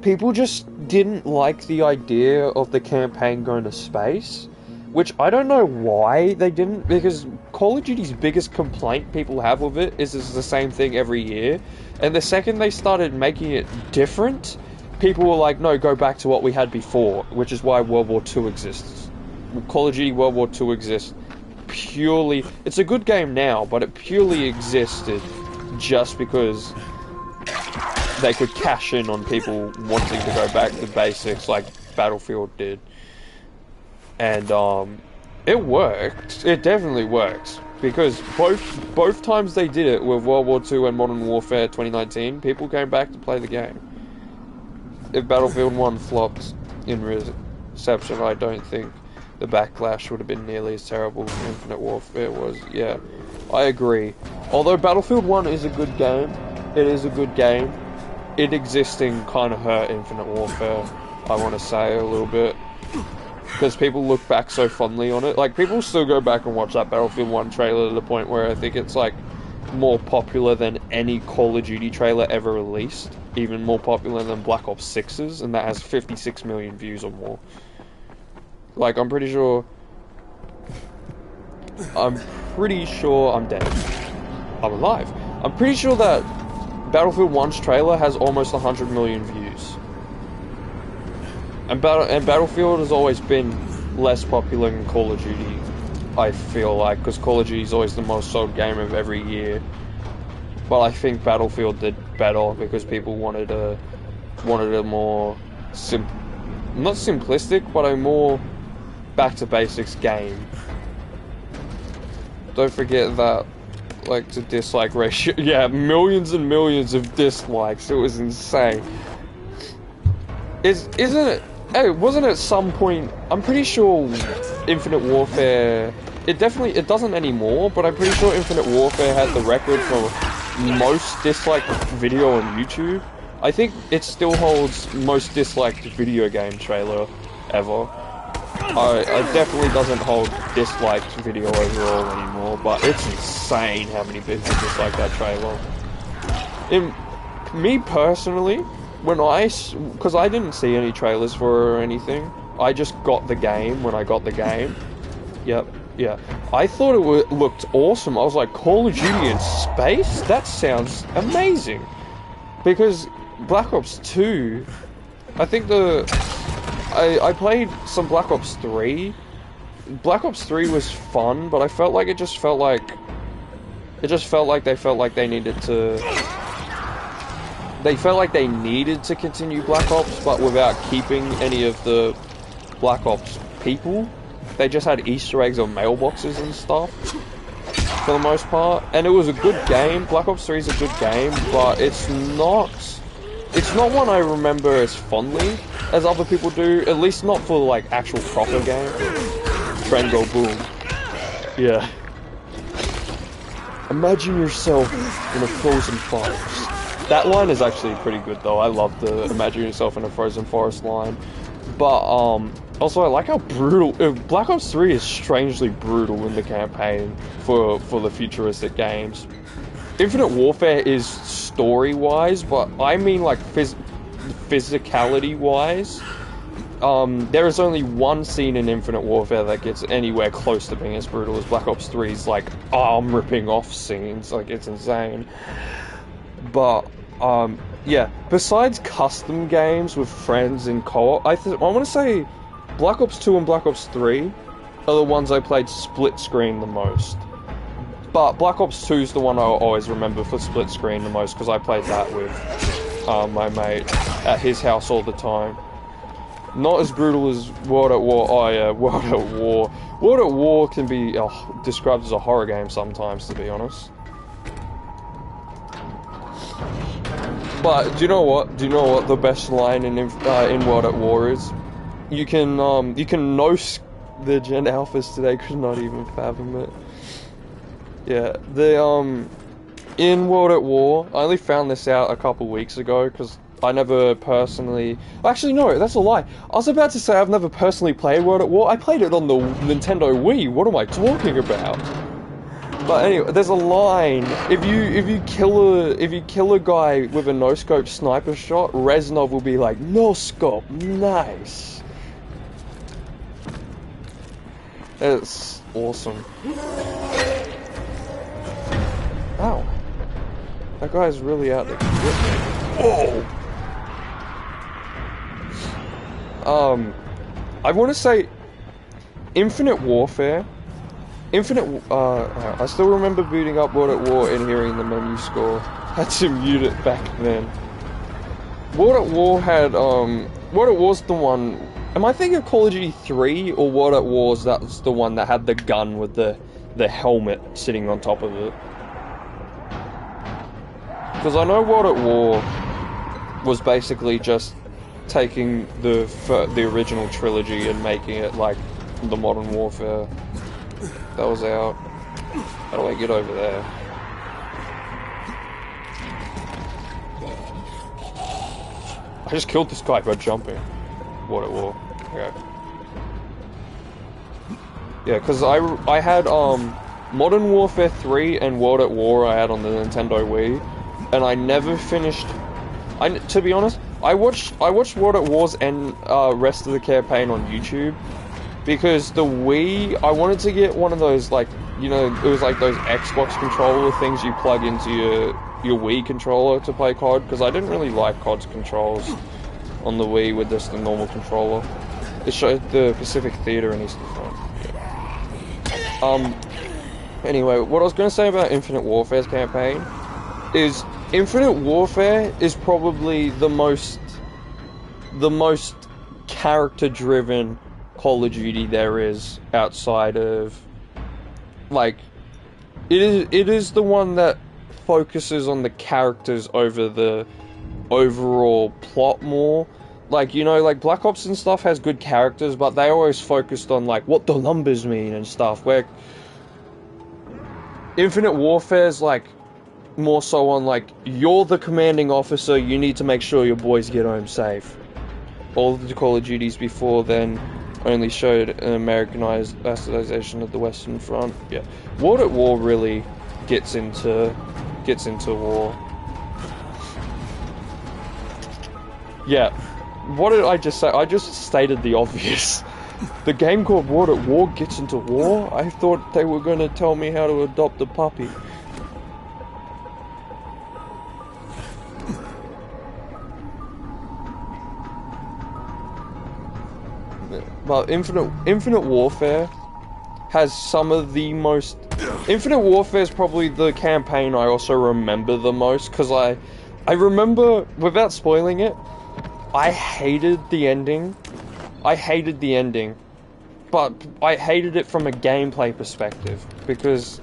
people just didn't like the idea of the campaign going to space, which I don't know why they didn't, because Call of Duty's biggest complaint people have with it is it's the same thing every year, and the second they started making it different, people were like, no, go back to what we had before, which is why World War II exists. Call of Duty World War II exists purely... It's a good game now, but it purely existed just because they could cash in on people wanting to go back to basics like Battlefield did. And it worked. It definitely worked. Because both times they did it with World War II and Modern Warfare 2019, people came back to play the game. If Battlefield 1 flopped in reception, I don't think the backlash would have been nearly as terrible as Infinite Warfare was. Yeah, I agree. Although Battlefield 1 is a good game, it is a good game, it existing kind of hurt Infinite Warfare, I want to say, a little bit. Because people look back so fondly on it. Like, people still go back and watch that Battlefield 1 trailer to the point where I think it's, like, more popular than any Call of Duty trailer ever released. Even more popular than Black Ops 6's, and that has 56 million views or more. Like, I'm pretty sure I'm dead. I'm alive. I'm pretty sure that Battlefield 1's trailer has almost 100 million views. And Battlefield has always been less popular than Call of Duty, I feel like, because Call of Duty is always the most sold game of every year. But I think Battlefield did better because people wanted a more not simplistic, but a more back to basics game. Don't forget that, like, to dislike ratio. Yeah, millions and millions of dislikes. It was insane. Isn't it? Hey, wasn't at some point, I'm pretty sure Infinite Warfare, it doesn't anymore, but I'm pretty sure Infinite Warfare had the record for most disliked video on YouTube. I think it still holds most disliked video game trailer ever. It definitely doesn't hold disliked video overall anymore, but it's insane how many people dislike that trailer. Me personally, because I didn't see any trailers for it or anything, I just got the game when I got the game. Yep, yeah. I thought it looked awesome. I was like, Call of Duty in space? That sounds amazing. Because Black Ops 2, I think I played some Black Ops 3. Black Ops 3 was fun, but I felt like they felt like they needed to... They felt like they needed to continue Black Ops, but without keeping any of the Black Ops people. They just had Easter eggs on mailboxes and stuff, for the most part. And it was a good game. Black Ops 3 is a good game, but it's not one I remember as fondly as other people do. At least not for, like, actual proper game. Trend go boom. Yeah. Imagine yourself in a frozen forest. That line is actually pretty good, though. I love the imagine yourself in a frozen forest line. But, also I like how brutal... Black Ops 3 is strangely brutal in the campaign for the futuristic games. Infinite Warfare is story-wise, but I mean, like, physicality-wise. there is only one scene in Infinite Warfare that gets anywhere close to being as brutal as Black Ops 3's, like, arm ripping off scenes. Like, it's insane. But, yeah, besides custom games with friends in co-op, I want to say Black Ops 2 and Black Ops 3 are the ones I played split screen the most. But Black Ops 2 is the one I always remember for split screen the most, because I played that with my mate at his house all the time. Not as brutal as World at War. Oh yeah, World at War. World at War can be described as a horror game sometimes, to be honest. But do you know what? Do you know what the best line in World at War is? You can no-sc the Gen Alphas today could not even fathom it. Yeah, in World at War, I only found this out a couple weeks ago because I never personally... Actually, no, that's a lie. I was about to say I've never personally played World at War. I played it on the Nintendo Wii. What am I talking about? But anyway, there's a line. If you kill a guy with a no-scope sniper shot, Reznov will be like, "No-scope, nice." It's awesome. Ow. That guy's really out there. Whoa! I want to say Infinite Warfare. I still remember booting up World at War and hearing the menu score. Had to mute it back then. World at War had, World at War's the one... Am I thinking of Call of Duty 3 or World at War's that's the one that had the gun with the helmet sitting on top of it? Because I know World at War was basically just taking the original trilogy and making it like the Modern Warfare that was out. How do I get over there? I just killed this guy by jumping. World at War. Okay. Yeah, because I had Modern Warfare 3 and World at War I had on the Nintendo Wii, and I never finished. To be honest, I watched World at War's and rest of the campaign on YouTube, because the Wii, I wanted to get one of those, like, you know, it was like those Xbox controller things you plug into your Wii controller to play COD, because I didn't really like COD's controls on the Wii with just the normal controller. It showed the Pacific Theater in Eastern Front. Yeah. Anyway, what I was going to say about Infinite Warfare's campaign is Infinite Warfare is probably the most character-driven Call of Duty there is outside of, like, it is the one that focuses on the characters over the overall plot more. Like, you know, like Black Ops and stuff has good characters, but they always focused on like what the numbers mean and stuff, where Infinite Warfare's like more so on like, you're the commanding officer, you need to make sure your boys get home safe. All of the Call of Duties before then only showed an Americanized bastardization of the Western Front. Yeah, World at War really gets into war. Yeah, what did I just say? I just stated the obvious. The game called World at War gets into war? I thought they were gonna tell me how to adopt a puppy. But Infinite Warfare has some of the most... Infinite Warfare is probably the campaign I also remember the most, because I remember, without spoiling it, I hated the ending. I hated the ending. But I hated it from a gameplay perspective, because...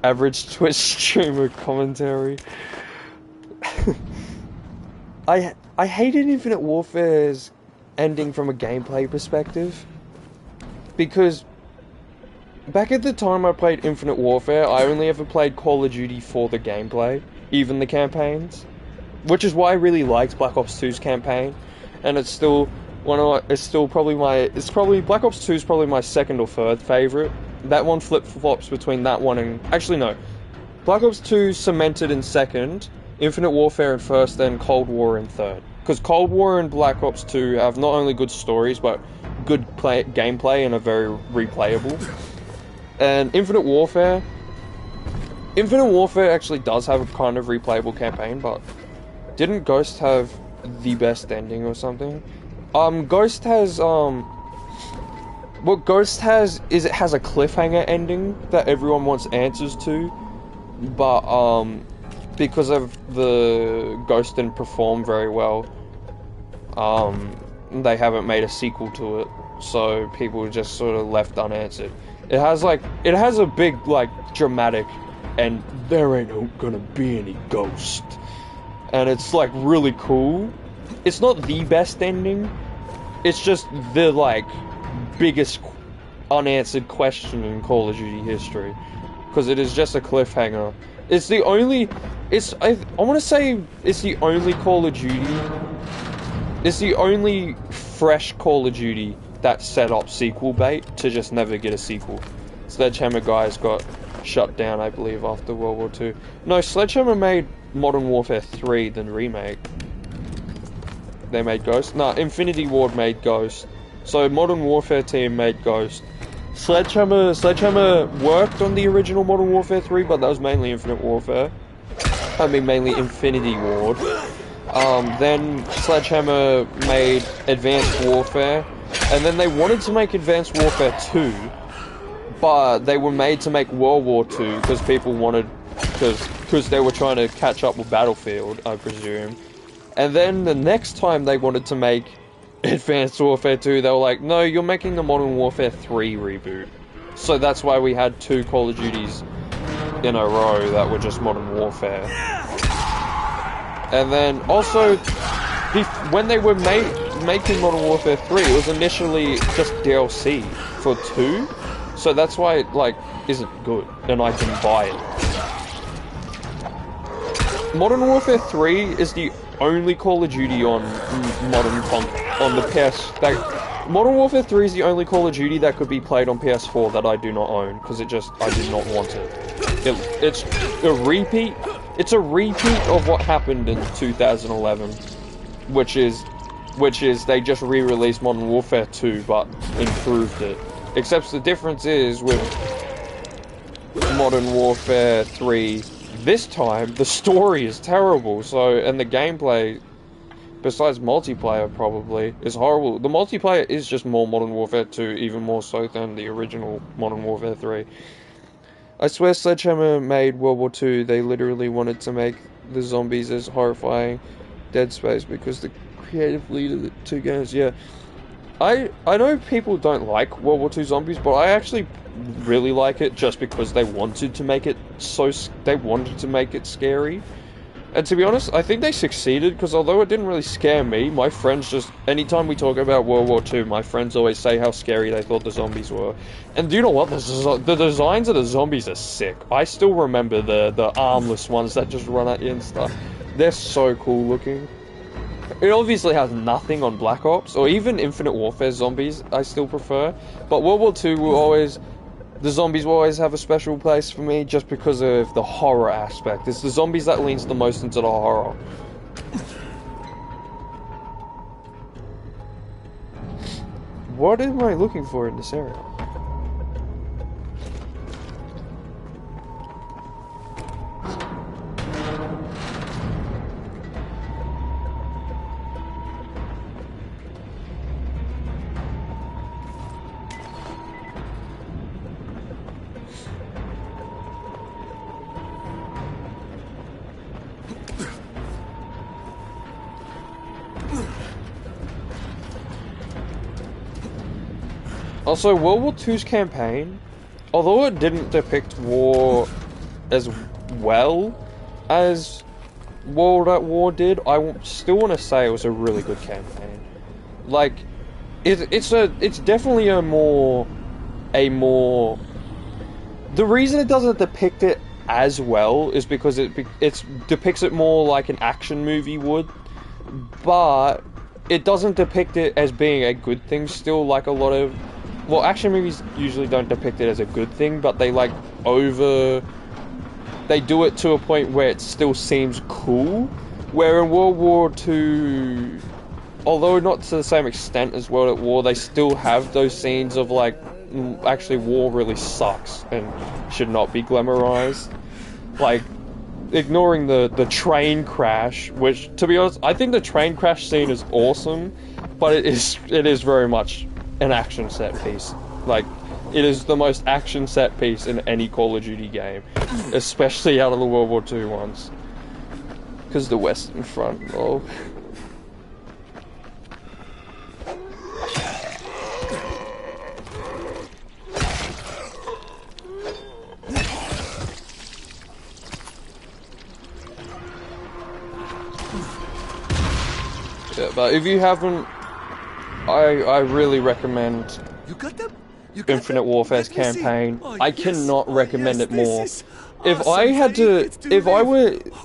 Average Twitch streamer commentary. I hated Infinite Warfare's ending from a gameplay perspective, because back at the time I played Infinite Warfare, I only ever played Call of Duty for the gameplay, even the campaigns, which is why I really liked Black Ops 2's campaign, and it's still Black Ops 2 is probably my second or third favorite. That one flip-flops between that one and... Actually, no. Black Ops 2 cemented in second, Infinite Warfare in first, then Cold War in third. because Cold War and Black Ops 2 have not only good stories, but good gameplay and are very replayable. And Infinite Warfare actually does have a kind of replayable campaign, but didn't Ghost have the best ending or something? Ghost has, what Ghost has is it has a cliffhanger ending that everyone wants answers to, but, because of the Ghost didn't perform very well, they haven't made a sequel to it, so people just sort of left unanswered. It has a big, like, dramatic, and there ain't gonna be any ghost. And it's, like, really cool. It's not the best ending, it's just the, like, biggest unanswered question in Call of Duty history. Because it is just a cliffhanger. It's the only, I want to say it's the only Call of Duty, it's the only fresh Call of Duty that set up sequel bait to just never get a sequel. Sledgehammer guys got shut down, I believe, after World War II. No, Sledgehammer made Modern Warfare 3, then remake. They made Ghost. No, Infinity Ward made Ghost. So Modern Warfare team made Ghost. Sledgehammer worked on the original Modern Warfare 3, but that was mainly Infinite Warfare. I mean, mainly Infinity Ward. Then Sledgehammer made Advanced Warfare, and then they wanted to make Advanced Warfare 2, but they were made to make World War 2 because people wanted, because they were trying to catch up with Battlefield, I presume. And then the next time they wanted to make Advanced Warfare 2, they were like, no, you're making the Modern Warfare 3 reboot. So that's why we had 2 Call of Duties in a row that were just Modern Warfare. And then also, when they were making Modern Warfare 3, it was initially just DLC for 2. So that's why it, like, isn't good, and I can buy it. Modern Warfare 3 is the only Call of Duty on the PS. Modern Warfare 3 is the only Call of Duty that could be played on PS4 that I do not own, because I did not want it. It's a repeat. It's a repeat of what happened in 2011, which is they just re-released Modern Warfare 2 but improved it. Except the difference is with Modern Warfare 3, this time the story is terrible. So, and the gameplay, besides multiplayer, probably is horrible. The multiplayer is just more Modern Warfare 2, even more so than the original Modern Warfare 3. I swear Sledgehammer made World War II, they literally wanted to make the zombies as horrifying Dead Space because the creative lead of the 2 games, yeah. I know people don't like World War II zombies, but I actually really like it just because they wanted to make it scary. And to be honest, I think they succeeded, because although it didn't really scare me, my friends just, anytime we talk about World War II, my friends always say how scary they thought the zombies were. And do you know what? The designs of the zombies are sick. I still remember the armless ones that just run at you and stuff. They're so cool looking. It obviously has nothing on Black Ops, or even Infinite Warfare zombies, I still prefer. But World War II will always, the zombies will always have a special place for me just because of the horror aspect. It's the zombies that leans the most into the horror. What am I looking for in this area? Also, World War II's campaign, although it didn't depict war as well as World at War did, I still want to say it was a really good campaign. Like, it's definitely a more. The reason it doesn't depict it as well is because it depicts it more like an action movie would, but it doesn't depict it as being a good thing still, like a lot of. Well, action movies usually don't depict it as a good thing, but they they do it to a point where it still seems cool. Where in World War II, although not to the same extent as World at War, they still have those scenes of like, actually war really sucks and should not be glamorized. Like, ignoring the train crash, which, to be honest, I think the train crash scene is awesome, but it is very much an action set piece. Like, it is the most action set piece in any Call of Duty game, especially out of the World War II ones. Because the Western Front, oh. Yeah, but if you haven't, I really recommend Infinite Warfare's campaign. I cannot recommend it more. If I had to,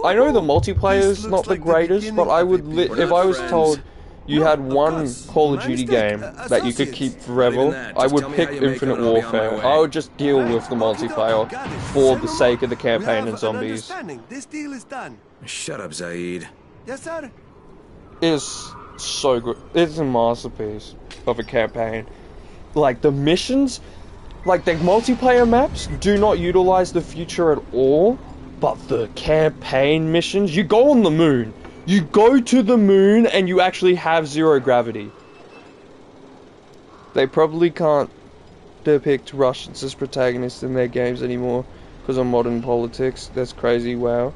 I know the multiplayer's not the greatest, but I would, if I was told you had one Call of Duty game that you could keep forever, I would pick Infinite Warfare. I would just deal with the multiplayer for the sake of the campaign and zombies. This deal is done. Shut up, Zaid. Yes, sir. Is so good. It's a masterpiece of a campaign. Like, the missions, like, the multiplayer maps do not utilize the future at all, but the campaign missions, you go on the moon. You go to the moon and you actually have zero gravity. They probably can't depict Russians as protagonists in their games anymore because of modern politics. That's crazy, wow.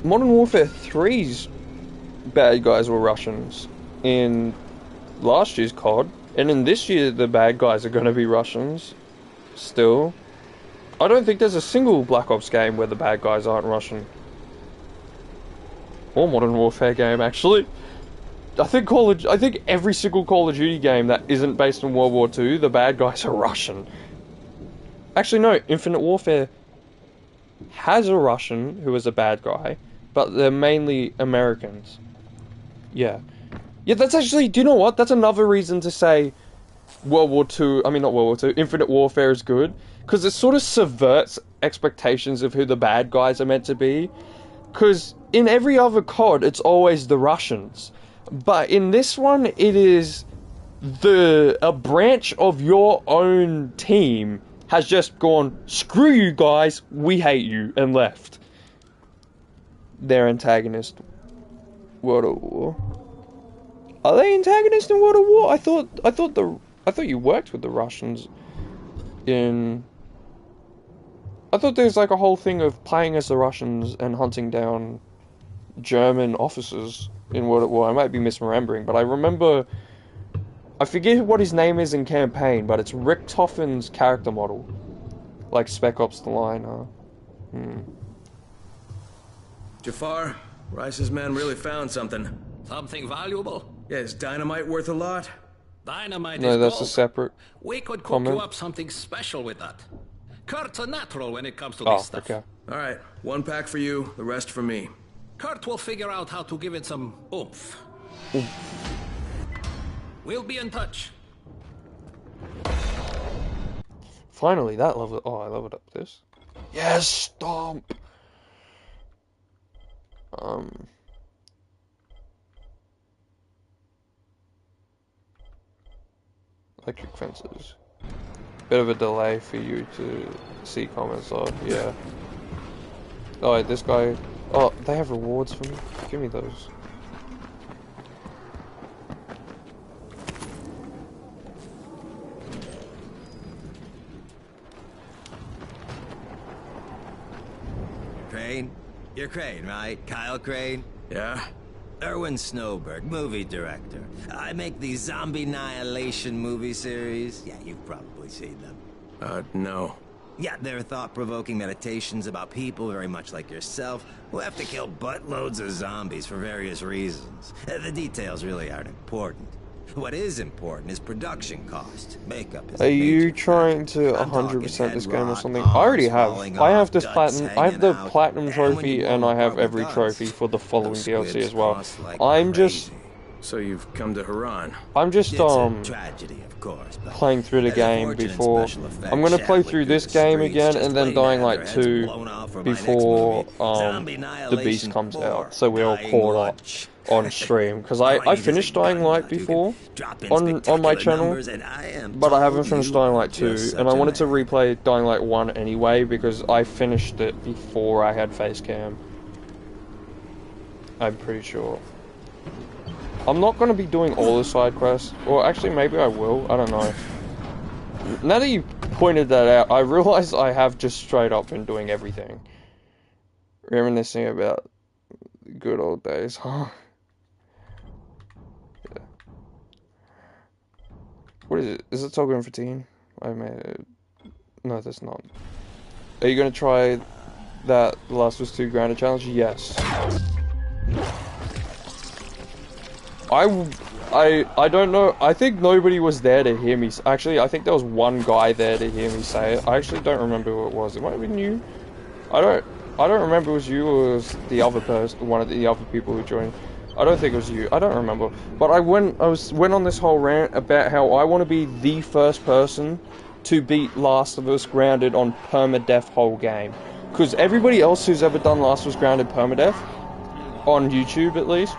Modern Warfare 3's bad guys were Russians in last year's COD, and in this year the bad guys are going to be Russians still. I don't think there's a single Black Ops game where the bad guys aren't Russian. Or Modern Warfare game, actually. I think every single Call of Duty game that isn't based on World War II, the bad guys are Russian. Actually, no, Infinite Warfare has a Russian who is a bad guy, but they're mainly Americans. Yeah. Yeah, that's actually, do you know what? That's another reason to say not World War II, Infinite Warfare is good. Because it sort of subverts expectations of who the bad guys are meant to be. Because in every other COD, it's always the Russians. But in this one, it is a branch of your own team has just gone, screw you guys, we hate you, and left. Their antagonist, World at War. Are they antagonists in World at War? I thought you worked with the Russians in... I thought there was like a whole thing of playing as the Russians and hunting down German officers in World at War. I might be misremembering, but I remember... I forget what his name is in campaign, but it's Richtofen's character model. Like Spec Ops The Line, Jafar, Rice's man really found something. Something valuable? Yeah, is dynamite worth a lot? Dynamite No, is that's gold. a separate We could cook comment. you up something special with that. Kurt's a natural when it comes to this stuff. Okay. Alright, 1 pack for you, the rest for me. Kurt will figure out how to give it some oomph. We'll be in touch. Finally, that level. Oh, I leveled up this. Yes, stomp. Electric fences. Bit of a delay for you to see comments of, yeah. Oh, wait, this guy. Oh, they have rewards for me. Give me those. Crane? You're Crane, right? Kyle Crane? Yeah? Erwin Snowberg, movie director. I make these zombie annihilation movie series. Yeah, you've probably seen them. No. Yeah, they're thought-provoking meditations about people very much like yourself who have to kill buttloads of zombies for various reasons. The details really aren't important. What is important is production cost. Makeup is Are you trying to 100% this game or something? I already have. I have this platinum. I have the platinum trophy, and I have every trophy for the following DLC as well. I'm just So you've come to Haran. I'm just It's a tragedy, of course, but playing through the as a game fortunate before. special effects I'm gonna play chaplain through this the game streets, again just and then waiting to Dying have Light their heads 2 blown off for my next before movie, Zombie the Annihilation Beast comes 4, out, so we're all Dying caught up Watch. on stream because All you I need is a finished Dying gun Light nut. You can before drop in on my spectacular channel, numbers, and I am but I haven't told finished you Dying are Light 2, just and I such a wanted to man. replay Dying Light 1 anyway because I finished it before I had face cam. I'm pretty sure. I'm not going to be doing all the side quests, or actually maybe I will, I don't know. Now that you pointed that out, I realize I have just straight up been doing everything. Reminiscing about good old days, huh? Yeah. What is it? Is it Toga and 15? I made it. No, that's not. Are you going to try that The Last of Us 2 Grounded Challenge? Yes. I don't know. I think nobody was there to hear me. Actually, I think there was one guy there to hear me say it. I actually don't remember who it was. It might have been you. I don't remember it was you or it was the other person, one of the other people who joined. I don't think it was you. I don't remember. But I went on this whole rant about how I want to be the first person to beat Last of Us Grounded on permadeath whole game. Because everybody else who's ever done Last of Us Grounded permadeath, on YouTube at least,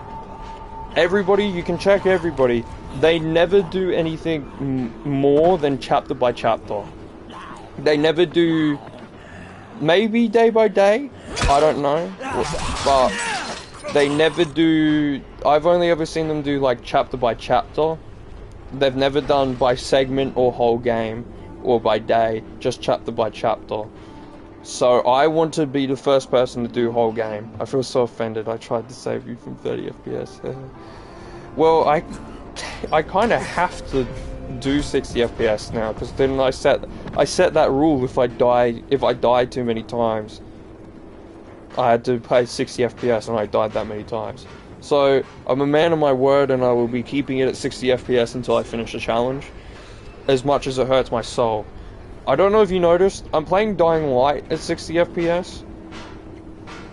everybody, you can check everybody, they never do anything more than chapter by chapter. They never do, maybe day by day, I don't know, but they never do, I've only ever seen them do like chapter by chapter. They've never done by segment or whole game, or by day, just chapter by chapter. So I want to be the first person to do whole game. I feel so offended. I tried to save you from 30 FPS. Well, I kind of have to do 60 FPS now because then I set that rule. If I die too many times, I had to play 60 FPS, and I died that many times. So I'm a man of my word, and I will be keeping it at 60 FPS until I finish the challenge, as much as it hurts my soul. I don't know if you noticed, I'm playing Dying Light at 60 FPS,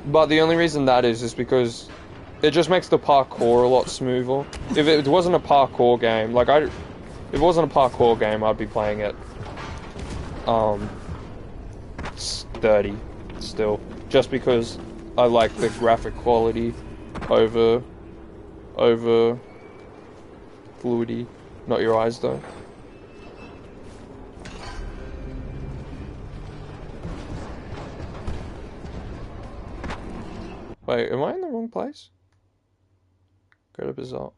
but the only reason that is because it just makes the parkour a lot smoother. If it wasn't a parkour game, if it wasn't a parkour game, I'd be playing it 30 still, just because I like the graphic quality over fluidity. Not your eyes though. Wait, am I in the wrong place? Go to Bizarre.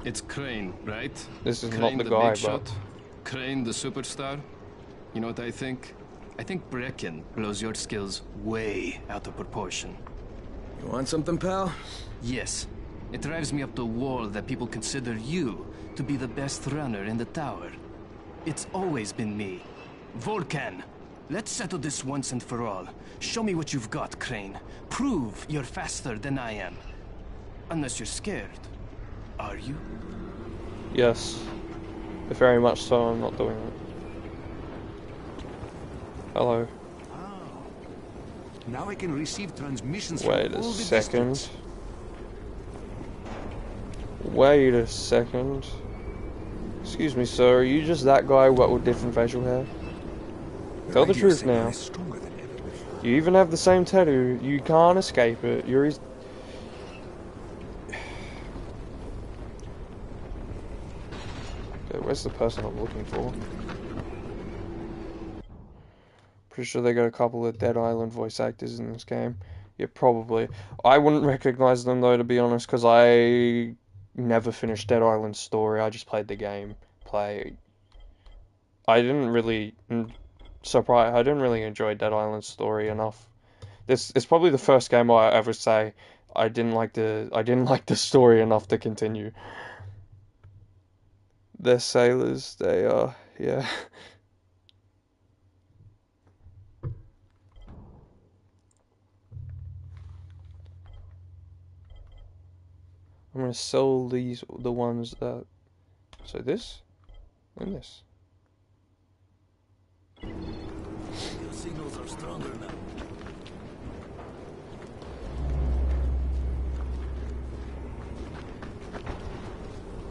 It's Crane, right? This is Crane, not the guy, big shot. but... Crane, the superstar. You know what I think? I think Brecken blows your skills way out of proportion. You want something, pal? Yes. It drives me up the wall that people consider you to be the best runner in the tower. It's always been me. Volkan, let's settle this once and for all. Show me what you've got, Crane. Prove you're faster than I am. Unless you're scared. Are you? Yes. Very much so, I'm not doing it. Hello. Now I can receive transmissions Wait from a all the second. districts. Wait a second. Excuse me, sir, are you just that guy with different facial hair? Tell the truth now. You even have the same tattoo. You can't escape it. You're his... Okay, where's the person I'm looking for? Pretty sure they got a couple of Dead Island voice actors in this game. Yeah, probably. I wouldn't recognize them though, to be honest, because I never finished Dead Island's story. I just played the game. I didn't really enjoy Dead Island's story enough. This is probably the first game I ever say I didn't like the story enough to continue. They're sailors. They are, yeah. I'm gonna sell the ones that. So this and this. muscles are stronger now.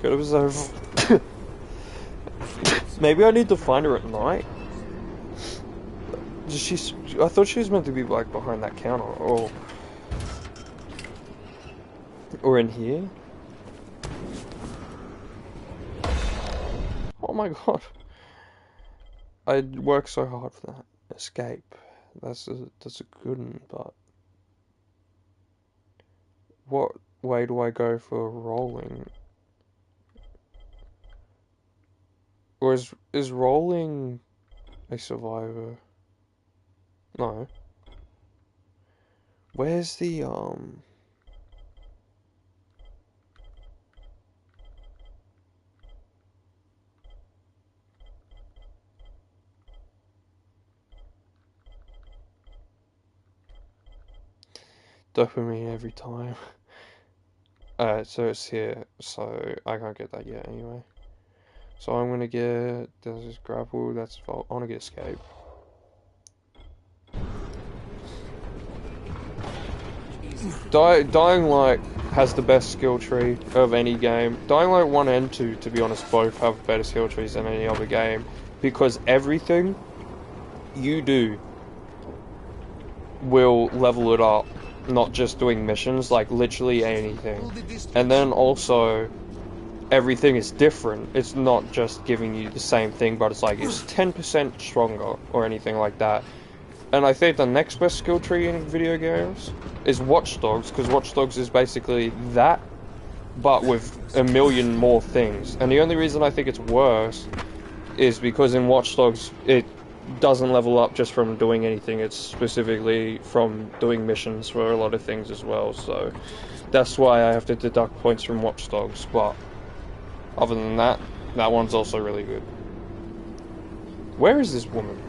Could have been over. Maybe I need to find her at night. I thought she was meant to be like behind that counter, or in here. Oh my god! I worked so hard for that escape. That's a good one, but what way do I go for rolling? Or is rolling a survivor? No. Where's the dopamine every time? Alright, so it's here, so I can't get that yet anyway. So I'm gonna get, there's this grapple, that's, I wanna get escape. Dying Light has the best skill tree of any game. Dying Light 1 and 2, to be honest, both have better skill trees than any other game. Because everything you do will level it up. Not just doing missions, like literally anything. And then also, everything is different. It's not just giving you the same thing, but it's like, it's 10% stronger, or anything like that. And I think the next best skill tree in video games is Watch Dogs, because Watch Dogs is basically that, but with a million more things. And the only reason I think it's worse is because in Watch Dogs, it doesn't level up just from doing anything, it's specifically from doing missions for a lot of things as well, so that's why I have to deduct points from Watch Dogs, but other than that, that one's also really good. Where is this woman?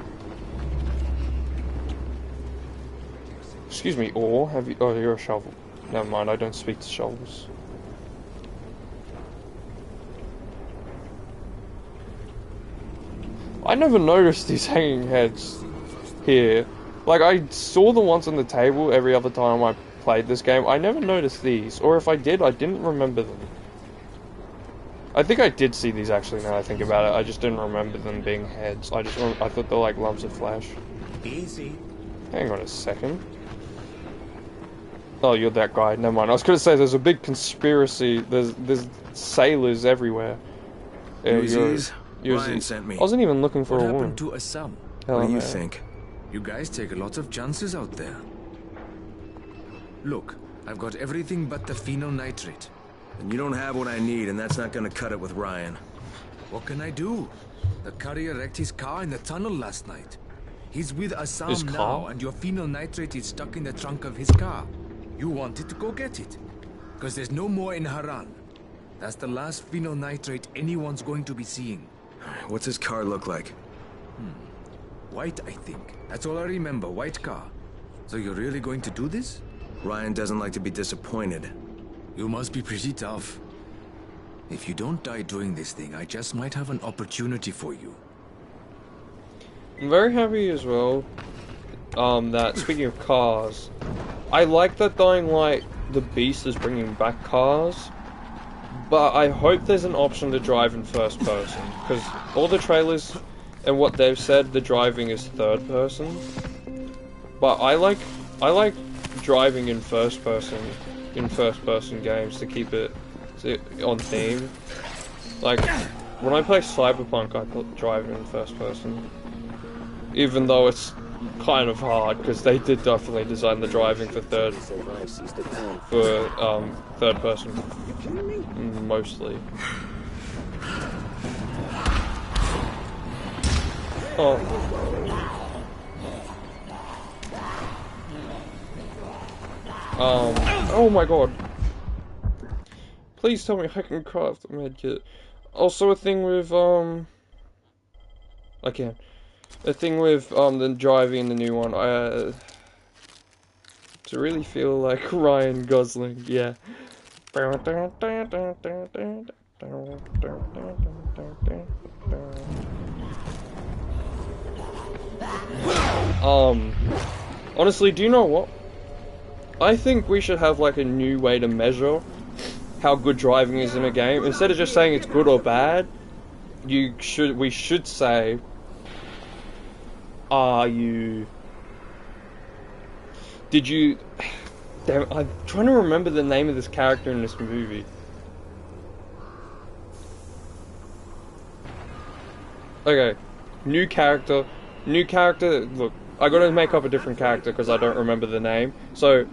Excuse me, or have you? Oh, you're a shovel. Never mind, I don't speak to shovels. I never noticed these hanging heads here. Like, I saw the ones on the table every other time I played this game. I never noticed these, or if I did, I didn't remember them. I think I did see these actually. Now I think about it, I just didn't remember them being heads. I thought they're like lumps of flesh. Easy. Hang on a second. Oh, you're that guy. Never mind. I was gonna say there's a big conspiracy. There's sailors everywhere. Ryan sent me. I wasn't even looking for What a woman. happened to Assam? What do you think? You guys take a lot of chances out there. Look, I've got everything but the phenol nitrate. And you don't have what I need, and that's not gonna cut it with Ryan. What can I do? The courier wrecked his car in the tunnel last night. He's with Assam His now, car? and your phenol nitrate is stuck in the trunk of his car. You wanted to go get it. Because there's no more in Haran. That's the last phenol nitrate anyone's going to be seeing. What's his car look like? White, I think. That's all I remember, white car. So you're really going to do this? Ryan doesn't like to be disappointed. You must be pretty tough. If you don't die doing this thing, I just might have an opportunity for you. I'm very happy as well, that, speaking of cars, I like that Dying Light, the Beast is bringing back cars, but I hope there's an option to drive in first person, because all the trailers and what they've said, the driving is third person, but I like driving in first person games to keep it on theme. Like, when I play Cyberpunk, I drive in first person. Even though it's kind of hard, because they did definitely design the driving for third person, mostly. Oh my god. Please tell me I can craft a medkit. Also a thing with, I can. The thing with, the driving, the new one, to really feel like Ryan Gosling, yeah. Honestly, do you know what? I think we should have like a new way to measure how good driving is in a game. Instead of just saying it's good or bad, we should say, damn, I'm trying to remember the name of this character in this movie. Okay, new character, look, I gotta make up a different character because I don't remember the name. So,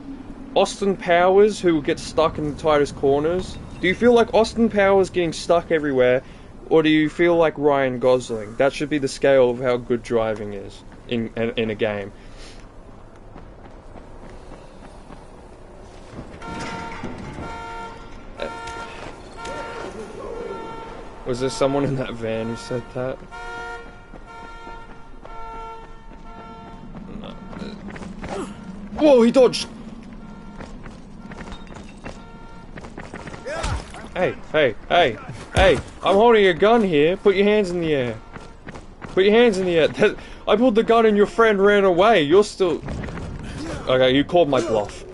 Austin Powers, who gets stuck in the tightest corners. Do you feel like Austin Powers getting stuck everywhere, or do you feel like Ryan Gosling? That should be the scale of how good driving is in a game. Was there someone in that van who said that? No. Whoa, he dodged! Hey, I'm holding a gun here. Put your hands in the air. Put your hands in the air. I pulled the gun and your friend ran away. You're still... Okay, you called my bluff.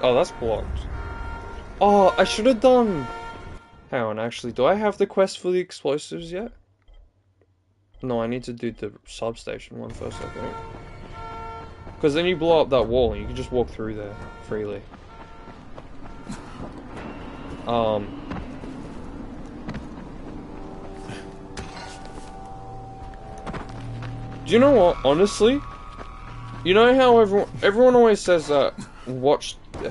Oh, that's blocked. Oh, I should have done... Hang on, actually, do I have the quest for the explosives yet? No, I need to do the substation one first, I think. Because then you blow up that wall and you can just walk through there freely. Do you know what, honestly? You know how everyone always says that,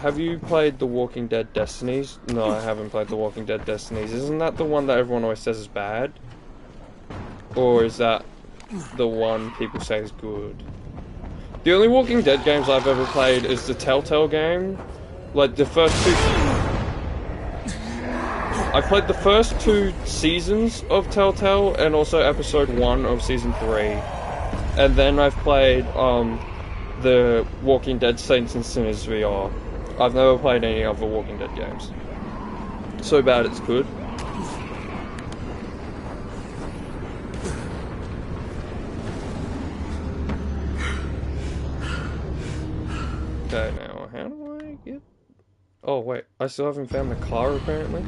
have you played The Walking Dead Destinies? No, I haven't played The Walking Dead Destinies. Isn't that the one that everyone always says is bad? Or is that the one people say is good? The only Walking Dead games I've ever played is the Telltale game. Like, the first two... I played the first 2 seasons of Telltale, and also episode 1 of season 3. And then I've played, the Walking Dead Saints and Sinners VR. I've never played any other Walking Dead games. So bad it's good. Okay, now, how do I get... Oh, wait, I still haven't found the car, apparently.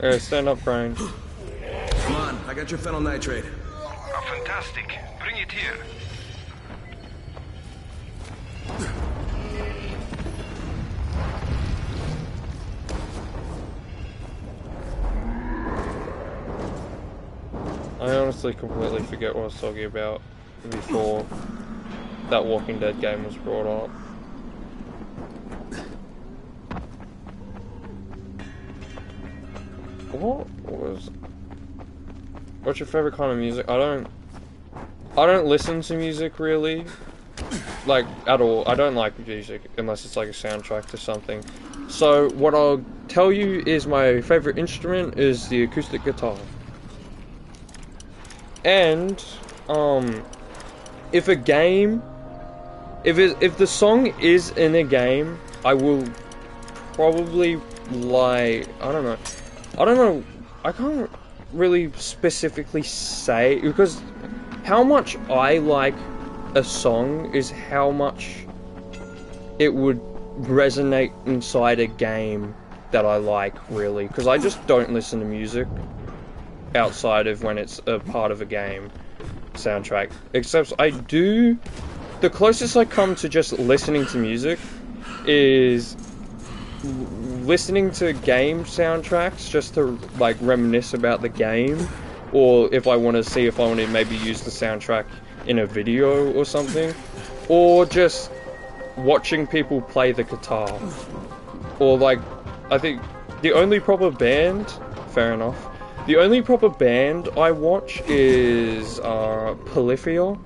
Alright, stand up, Brian. Come on, I got your phenyl nitrate. Oh, fantastic. Bring it here. I honestly completely forget what I was talking about before that Walking Dead game was brought up. What's your favorite kind of music? I don't listen to music really, like at all. I don't like music unless it's like a soundtrack to something. So what I'll tell you is my favorite instrument is the acoustic guitar. And if the song is in a game, I will probably I don't know, I can't really specifically say, because how much I like a song is how much it would resonate inside a game that I like, really, because I just don't listen to music outside of when it's a part of a game soundtrack, except I do, the closest I come to just listening to music is listening to game soundtracks just to like reminisce about the game, or if I want to see if I want to maybe use the soundtrack in a video or something, or just watching people play the guitar, or like, I think the only proper band, fair enough, the only proper band I watch is Polyphia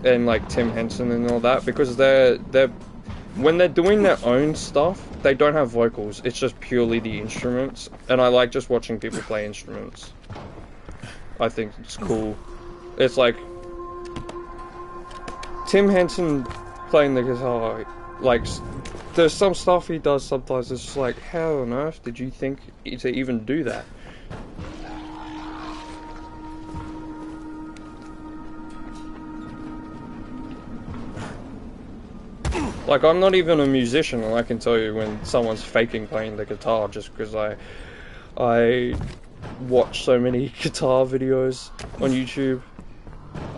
and like Tim Henson and all that, because they're when they're doing their own stuff, they don't have vocals, it's just purely the instruments, and I like just watching people play instruments. I think it's cool. It's like Tim Henson playing the guitar, like, there's some stuff he does sometimes, it's just like, how on earth did you think to even do that? Like, I'm not even a musician, and I can tell you when someone's faking playing the guitar just because I watch so many guitar videos on YouTube.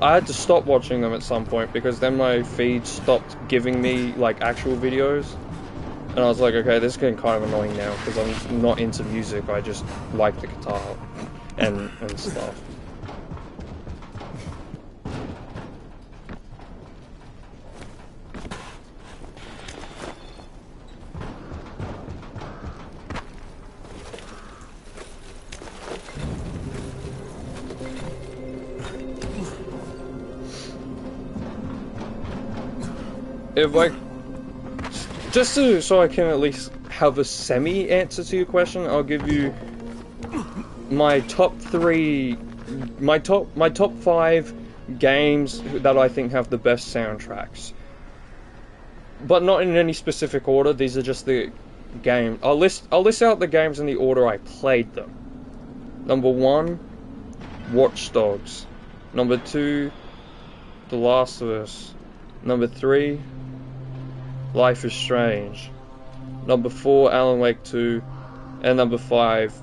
I had to stop watching them at some point because then my feed stopped giving me like actual videos, and I was like, okay, this is getting kind of annoying now because I'm not into music, I just like the guitar and stuff. If like, just so I can at least have a semi answer to your question, I'll give you my top 5 games that I think have the best soundtracks, but not in any specific order. These are just the game. I'll list out the games in the order I played them. Number 1, Watch Dogs. Number 2, The Last of Us. Number 3, Life is Strange. Number 4, Alan Wake 2. And number 5,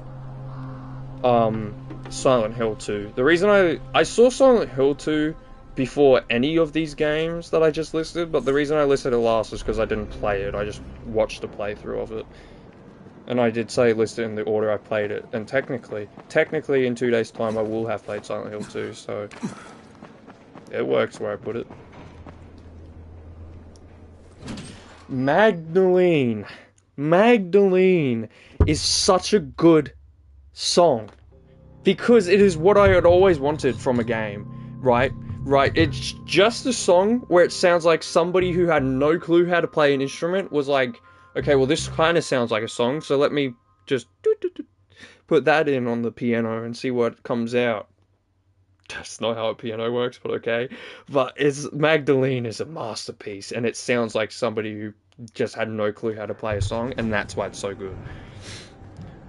Silent Hill 2. The reason I saw Silent Hill 2 before any of these games that I just listed, but the reason I listed it last is because I didn't play it, I just watched a playthrough of it. And I did say list it in the order I played it, and technically in 2 days time I will have played Silent Hill 2, so it works where I put it. Magdalene is such a good song because it is what I had always wanted from a game, right? It's just a song where it sounds like somebody who had no clue how to play an instrument was like, okay, well this kind of sounds like a song, so let me just put that in on the piano and see what comes out. That's not how a piano works, but okay. But Magdalene is a masterpiece, and it sounds like somebody who just had no clue how to play a song, and that's why it's so good.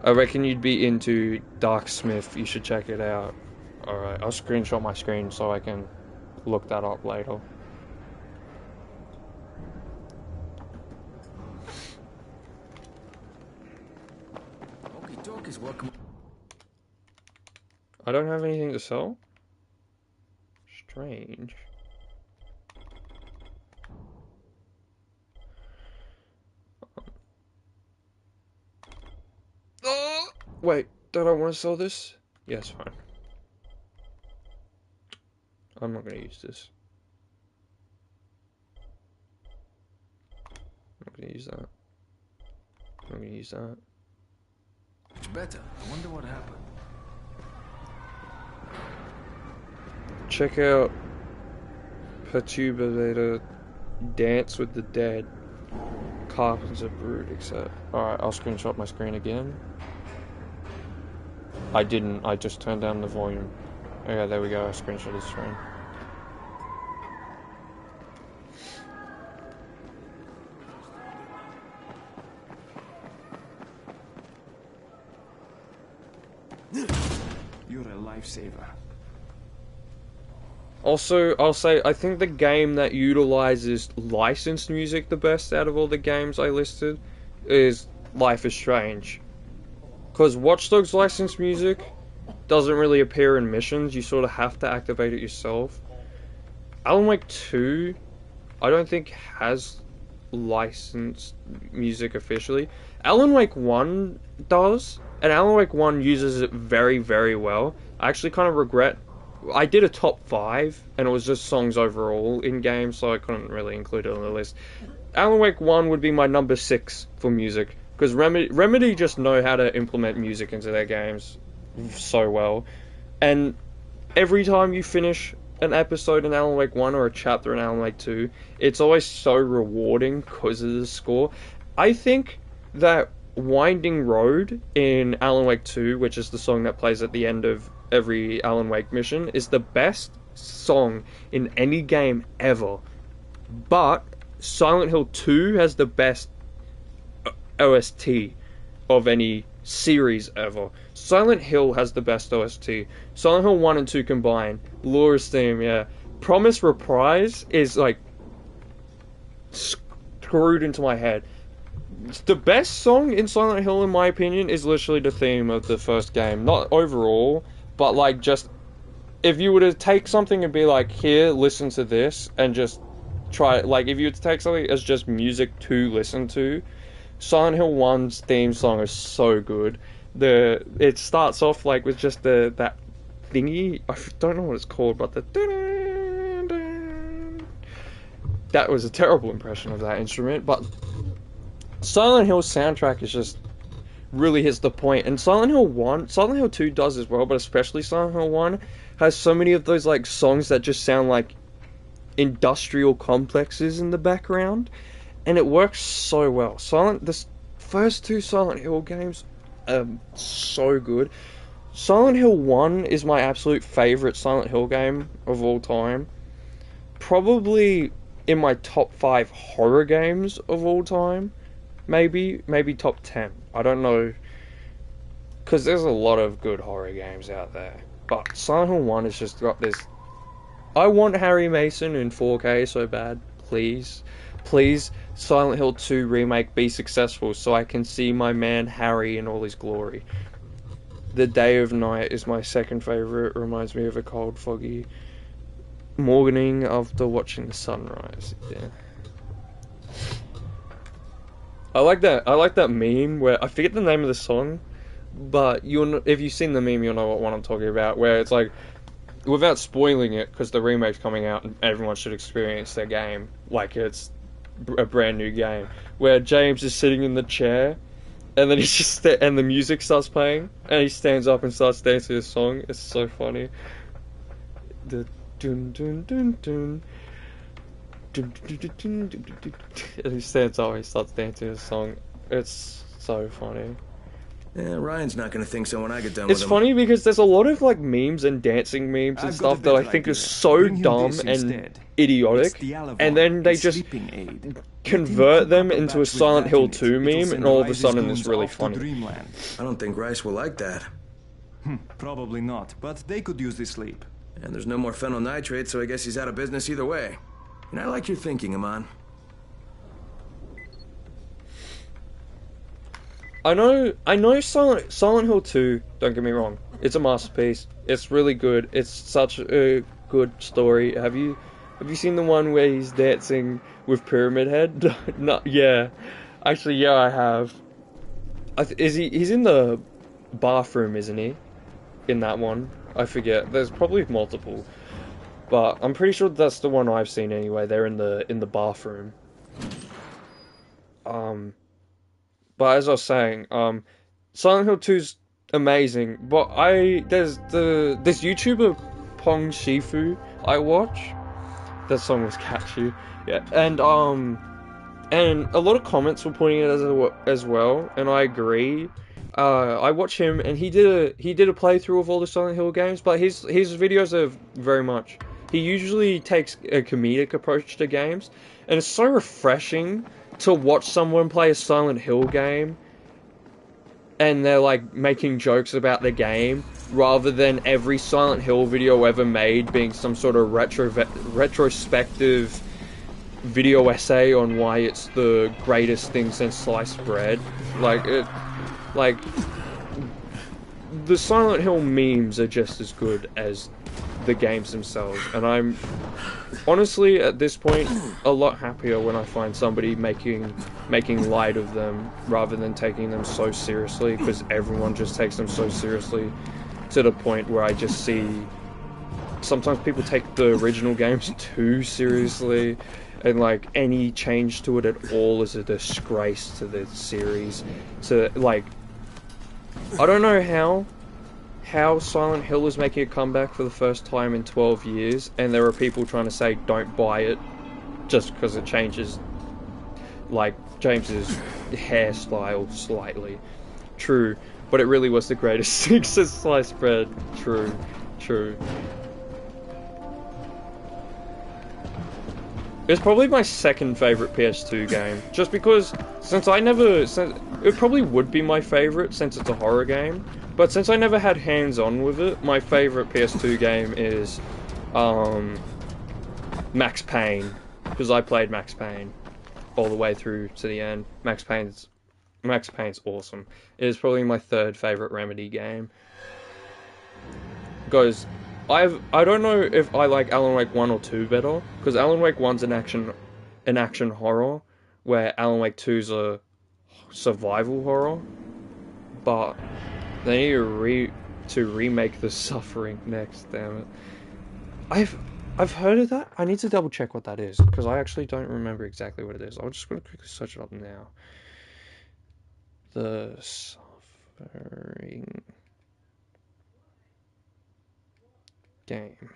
I reckon you'd be into Darksmith. You should check it out. Alright, I'll screenshot my screen so I can look that up later. Okay, Doc is welcome. I don't have anything to sell? Strange. Wait, don't I want to sell this? Yes, fine. I'm not going to use this. I'm not going to use that. I'm not going to use that. It's better. I wonder what happened. Check out Perturbator, Dance with the Dead, Carpenter Brood, etc. Alright, I'll screenshot my screen again. I didn't, I just turned down the volume. Okay, there we go, I screenshot the screen. You're a lifesaver. Also, I'll say, I think the game that utilizes licensed music the best out of all the games I listed is Life is Strange. Because Watch Dogs licensed music doesn't really appear in missions, you sort of have to activate it yourself. Alan Wake 2, I don't think has licensed music officially. Alan Wake 1 does, and Alan Wake 1 uses it very, very well. I actually kind of regret... I did a top 5, and it was just songs overall in games, so I couldn't really include it on the list. Alan Wake 1 would be my number 6 for music, because Remedy just know how to implement music into their games so well. And every time you finish an episode in Alan Wake 1 or a chapter in Alan Wake 2, it's always so rewarding because of the score. I think that Winding Road in Alan Wake 2, which is the song that plays at the end of every Alan Wake mission, is the best song in any game ever. But Silent Hill 2 has the best OST of any series ever. Silent Hill has the best OST. Silent Hill 1 and 2 combined. Laura's theme, yeah. Promise Reprise is like screwed into my head. The best song in Silent Hill, in my opinion, is literally the theme of the first game. Not overall, but like just if you were to take something and be like, here, listen to this, and just try it. Like if you were to take something as just music to listen to, Silent Hill 1's theme song is so good. It starts off like with just that thingy. I don't know what it's called, but that was a terrible impression of that instrument. But Silent Hill's soundtrack is just really hits the point. And Silent Hill 2 does as well, but especially Silent Hill 1 has so many of those like songs that just sound like industrial complexes in the background. And it works so well. The first 2 Silent Hill games are so good. Silent Hill 1 is my absolute favourite Silent Hill game of all time. Probably in my top 5 horror games of all time. Maybe top 10. I don't know. Because there's a lot of good horror games out there. But Silent Hill 1 has just got this... I want Harry Mason in 4K so bad. Please. Please, Silent Hill 2 remake be successful so I can see my man Harry in all his glory. The Day of Night is my second favourite. Reminds me of a cold, foggy morning after watching the sunrise. Yeah. I like that meme where I forget the name of the song, but if you've seen the meme, you'll know what one I'm talking about. Where it's like, without spoiling it, because the remake's coming out and everyone should experience their game like it's a brand new game. Where James is sitting in the chair, and then and the music starts playing, and he stands up and starts dancing his song. It's so funny. The dun dun dun dun. And he stands up and he starts dancing his song. It's so funny. Yeah, Ryan's not gonna think so when I get done with him. It's funny because there's a lot of like memes and dancing memes and stuff that I think is so dumb and idiotic, and then they just convert them into a Silent Hill 2 meme, and all of a sudden it's really funny. I don't think Rice will like that. Probably not, but they could use the sleep. And there's no more phenyl nitrate, so I guess he's out of business either way. And I like your thinking, Amon. I know Silent Hill 2, don't get me wrong, it's a masterpiece. It's really good. It's such a good story. Have you seen the one where he's dancing with Pyramid Head? No, yeah. Actually, yeah, I have. He's in the bathroom, isn't he? In that one. I forget. There's probably multiple. But I'm pretty sure that's the one I've seen anyway. They're in the bathroom. But as I was saying, Silent Hill 2's amazing. But there's this YouTuber Pong Shifu I watch. That song was catchy. Yeah, and a lot of comments were pointing it as well, and I agree. I watch him, and he did a playthrough of all the Silent Hill games, but his videos are very much. He usually takes a comedic approach to games, and it's so refreshing to watch someone play a Silent Hill game, and they're like making jokes about the game, rather than every Silent Hill video ever made being some sort of retrospective video essay on why it's the greatest thing since sliced bread. Like the Silent Hill memes are just as good as the games themselves, and I'm honestly at this point a lot happier when I find somebody making light of them rather than taking them so seriously, because everyone just takes them so seriously to the point where I just see sometimes people take the original games too seriously, and like any change to it at all is a disgrace to the series. To like, I don't know how Silent Hill is making a comeback for the first time in 12 years, and there are people trying to say don't buy it just because it changes, like, James's hairstyle slightly. True, but it really was the greatest sliced bread. True. It's probably my second favorite PS2 game, just because it probably would be my favorite since it's a horror game, but since I never had hands-on with it, my favorite PS2 game is Max Payne, because I played Max Payne all the way through to the end. Max Payne's awesome. It is probably my third favorite Remedy game. Because I don't know if I like Alan Wake 1 or 2 better, because Alan Wake 1's an action horror, where Alan Wake 2's a survival horror, but they need to remake The Suffering next, damn it. I've heard of that. I need to double check what that is, because I actually don't remember exactly what it is. I'm just going to quickly search it up now. The Suffering game.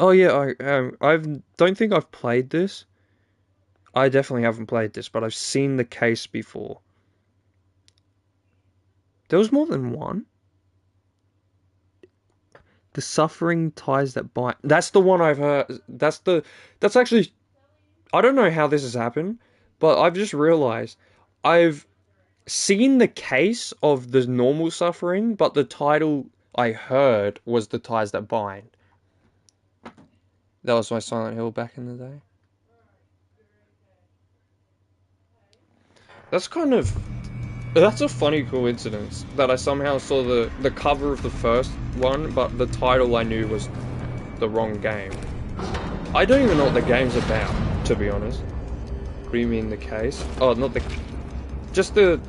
Oh yeah, I don't think I've played this. I definitely haven't played this, but I've seen the case before. There was more than one. The Suffering Ties That Bind. That's the one I've heard. That's actually, I don't know how this has happened, but I've just realized I've seen the case of the normal Suffering, but the title I heard was The Ties That Bind. That was my Silent Hill back in the day. That's a funny coincidence that I somehow saw the cover of the first one, but the title I knew was the wrong game. I don't even know what the game's about, to be honest. What do you mean the case? Oh, not just the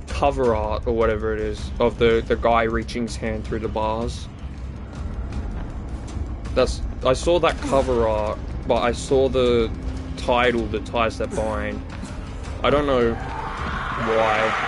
cover art or whatever it is of the guy reaching his hand through the bars. I saw that cover art, but I saw the title, The Ties That Bind. I don't know why.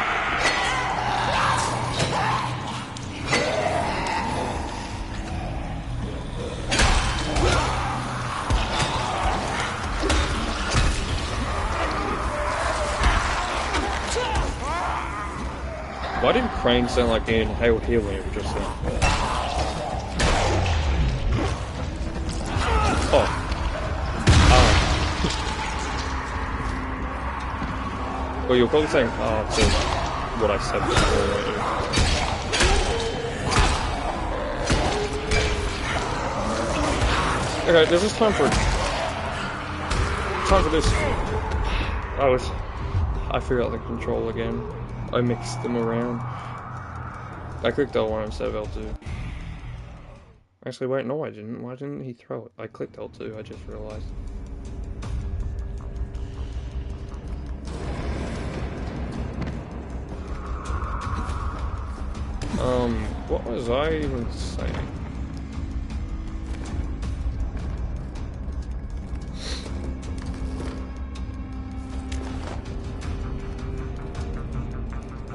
Why did Crane sound like he inhaled helium just then? Oh. Well, you're probably saying to what I said before. Okay, this is time for this. I figured out the control again. I mixed them around. I clicked L1 instead of L2. Actually, wait, no I didn't. Why didn't he throw it? I clicked L2, I just realized. What was I even saying?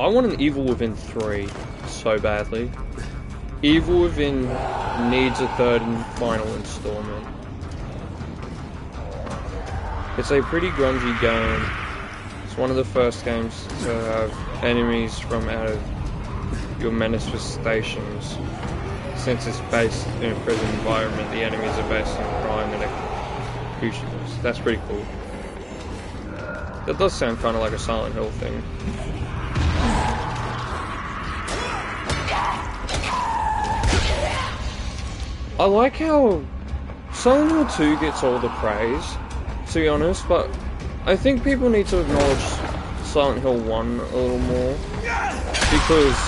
I want an Evil Within 3 so badly. Evil Within needs a third and final installment. It's a pretty grungy game. It's one of the first games to have enemies from out of your manifestations. Since it's based in a prison environment, the enemies are based on crime and executions. That's pretty cool. That does sound kind of like a Silent Hill thing. I like how Silent Hill 2 gets all the praise, to be honest, but I think people need to acknowledge Silent Hill 1 a little more, because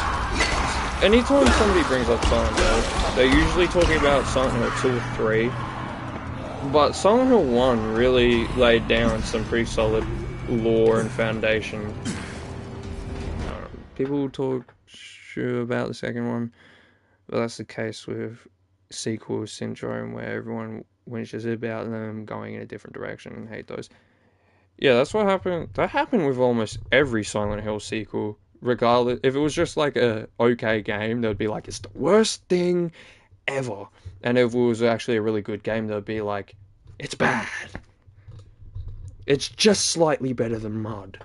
anytime somebody brings up Silent Hill, they're usually talking about Silent Hill 2 or 3. But Silent Hill 1 really laid down some pretty solid lore and foundation. People talk sure about the second one, but that's the case with sequel syndrome, where everyone whinges about them going in a different direction and hate those. Yeah, that's what happened. That happened with almost every Silent Hill sequel. Regardless, if it was just like a okay game, they'd be like, it's the worst thing ever. And if it was actually a really good game, they'd be like, it's bad. It's just slightly better than Mud.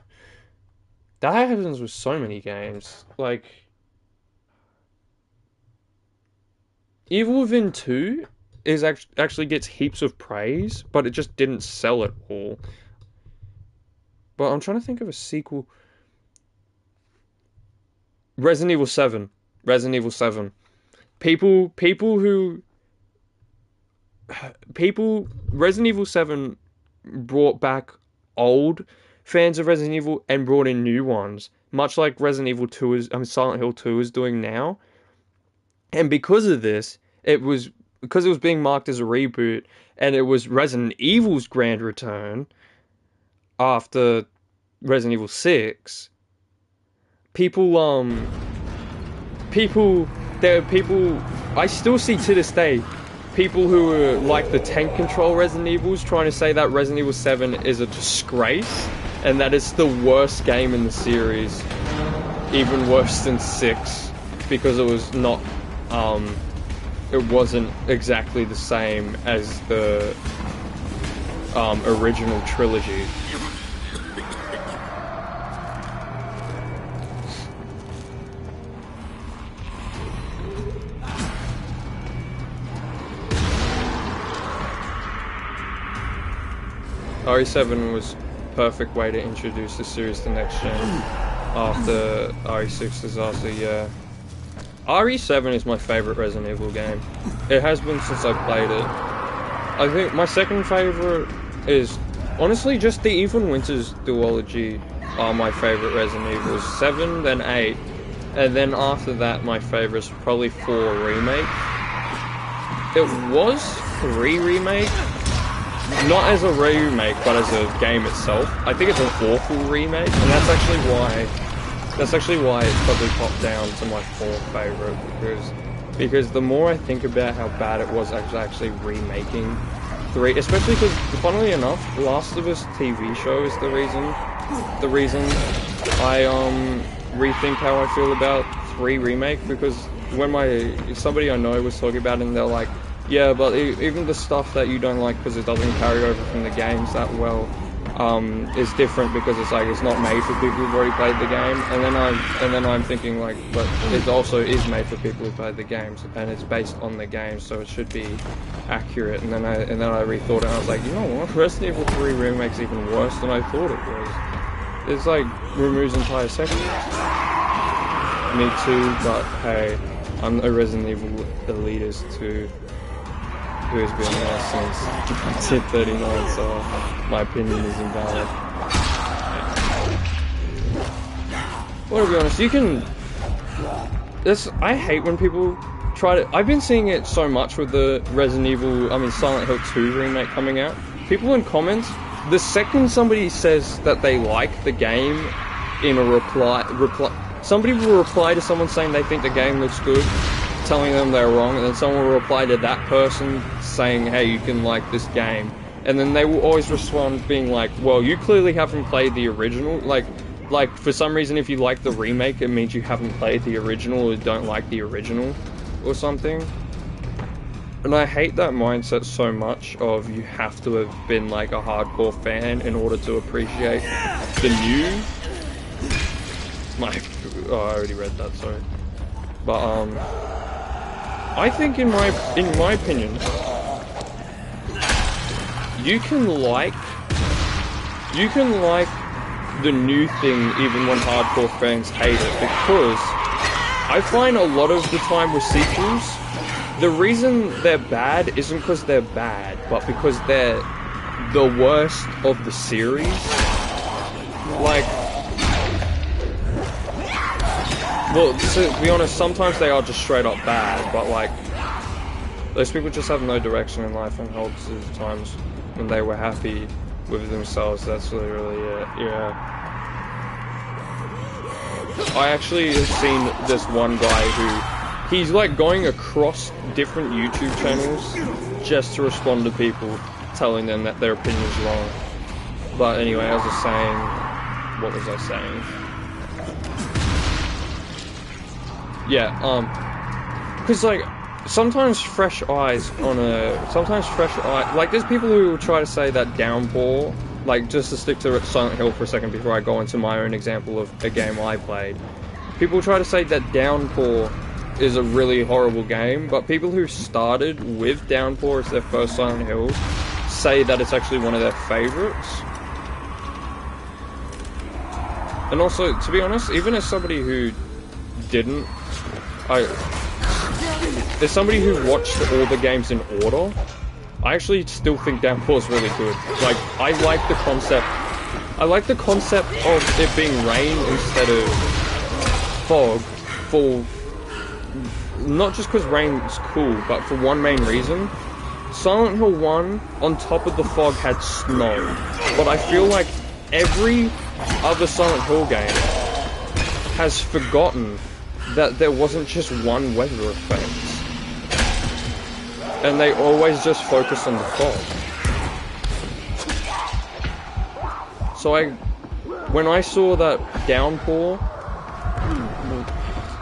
That happens with so many games. Like, Evil Within 2 is actually gets heaps of praise, but it just didn't sell it all. But I'm trying to think of a sequel. Resident Evil 7. Resident Evil 7. Resident Evil 7 brought back old fans of Resident Evil and brought in new ones, much like Resident Evil 2 Silent Hill 2 is doing now. And because of this, because it was being marked as a reboot, and it was Resident Evil's grand return after Resident Evil 6, I still see to this day people who are like the tank control Resident Evils trying to say that Resident Evil 7 is a disgrace and that it's the worst game in the series, even worse than 6, because it was not, it wasn't exactly the same as the original trilogy. RE7 was perfect way to introduce the series to next gen after RE6 disaster. Yeah, RE7 is my favorite Resident Evil game. It has been since I played it. I think my second favorite is honestly just the Even Winters duology are my favorite Resident Evils. 7, then 8, and then after that my favorite is probably 4 remake. It was 3 remake. Not as a remake, but as a game itself. I think it's an awful remake, and that's actually why it's probably popped down to my 4th favorite, because the more I think about how bad it was actually remaking 3, especially because, funnily enough, Last of Us TV show is the reason I rethink how I feel about 3 remake, because when somebody I know was talking about it, and they're like, yeah, but even the stuff that you don't like because it doesn't carry over from the games that well is different, because it's like it's not made for people who've already played the game. And then I'm thinking like, but it also is made for people who played the games, and it's based on the games, so it should be accurate. And then I rethought it, and I was like, you know what? Resident Evil 3 remake's even worse than I thought it was. It's like removes entire sections. Me too, but hey, I'm a Resident Evil elitist too, who has been there since 1939, so my opinion is invalid. Well, to be honest, I hate when people try to... I've been seeing it so much with the Silent Hill 2 remake coming out. People in comments, the second somebody says that they like the game in a reply, somebody will reply to someone saying they think the game looks good, telling them they're wrong, and then someone will reply to that person saying, hey, you can like this game, and then they will always respond being like, well, you clearly haven't played the original. Like for some reason, if you like the remake, it means you haven't played the original or don't like the original or something. And I hate that mindset so much of you have to have been like a hardcore fan in order to appreciate the new. I already read that, sorry. But I think in my opinion, you can like the new thing even when hardcore fans hate it, because I find a lot of the time with sequels, the reason they're bad isn't because they're bad, but because they're the worst of the series. Like, Well, to be honest, sometimes they are just straight up bad, but like, those people just have no direction in life and hold to the times when they were happy with themselves. That's really it, yeah. I actually have seen this one guy who, he's like going across different YouTube channels just to respond to people telling them that their opinion is wrong. But anyway, as I was saying, what was I saying? Yeah, because like, sometimes fresh eyes, like there's people who will try to say that Downpour, like just to stick to Silent Hill for a second before I go into my own example of a game I played. People try to say that Downpour is a really horrible game, but people who started with Downpour as their first Silent Hill say that it's actually one of their favorites. And also, to be honest, even as somebody who didn't, as somebody who watched all the games in order, I actually still think Downpour's really good. Like, I like the concept of it being rain instead of fog, for not just because rain's cool, but for one main reason. Silent Hill 1, on top of the fog, had snow, but I feel like every other Silent Hill game has forgotten that there wasn't just one weather effect, and they always just focus on the fog. So when I saw that Downpour,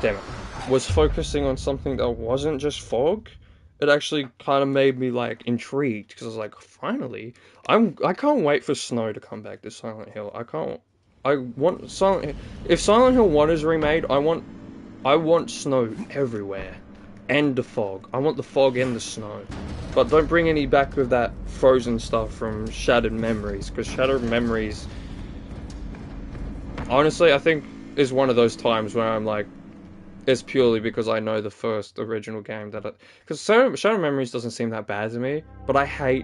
damn it, was focusing on something that wasn't just fog, it actually kind of made me like intrigued, because I was like, finally, I can't wait for snow to come back to Silent Hill. I want if Silent Hill 1 is remade, I want snow everywhere, and the fog. I want the fog and the snow, but don't bring any back with that frozen stuff from Shattered Memories, because Shattered Memories, honestly, I think is one of those times where I'm like, it's purely because I know the first original game that because Shattered Memories doesn't seem that bad to me, but I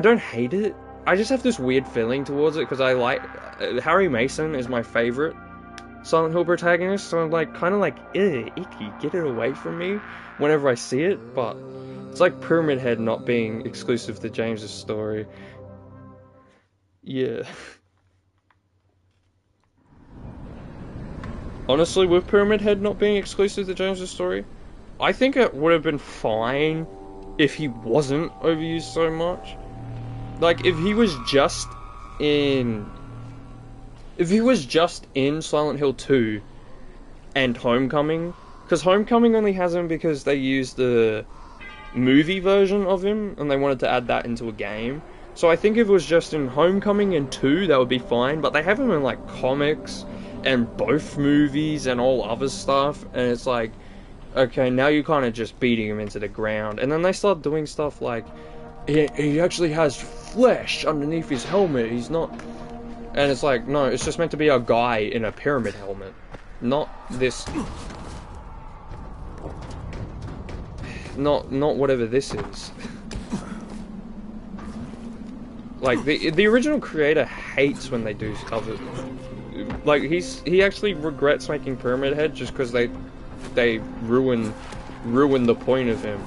don't hate it. I just have this weird feeling towards it, because I like Harry Mason is my favorite Silent Hill protagonist, so I'm like kind of like, ew, icky, get it away from me whenever I see it. But it's like Pyramid Head not being exclusive to James's story. Yeah. Honestly, with Pyramid Head not being exclusive to James's story, I think it would have been fine if he wasn't overused so much. Like, if he was just in Silent Hill 2 and Homecoming, because Homecoming only has him because they used the movie version of him and they wanted to add that into a game. So I think if it was just in Homecoming and 2, that would be fine, but they have him in like comics and both movies and all other stuff, and it's like, okay, now you're kind of just beating him into the ground. And then they start doing stuff like, he actually has flesh underneath his helmet, he's not... And it's like, no, it's just meant to be a guy in a pyramid helmet, not this... Not whatever this is. Like, the original creator hates when they do other... Like, he actually regrets making Pyramid Head just because they ruin the point of him.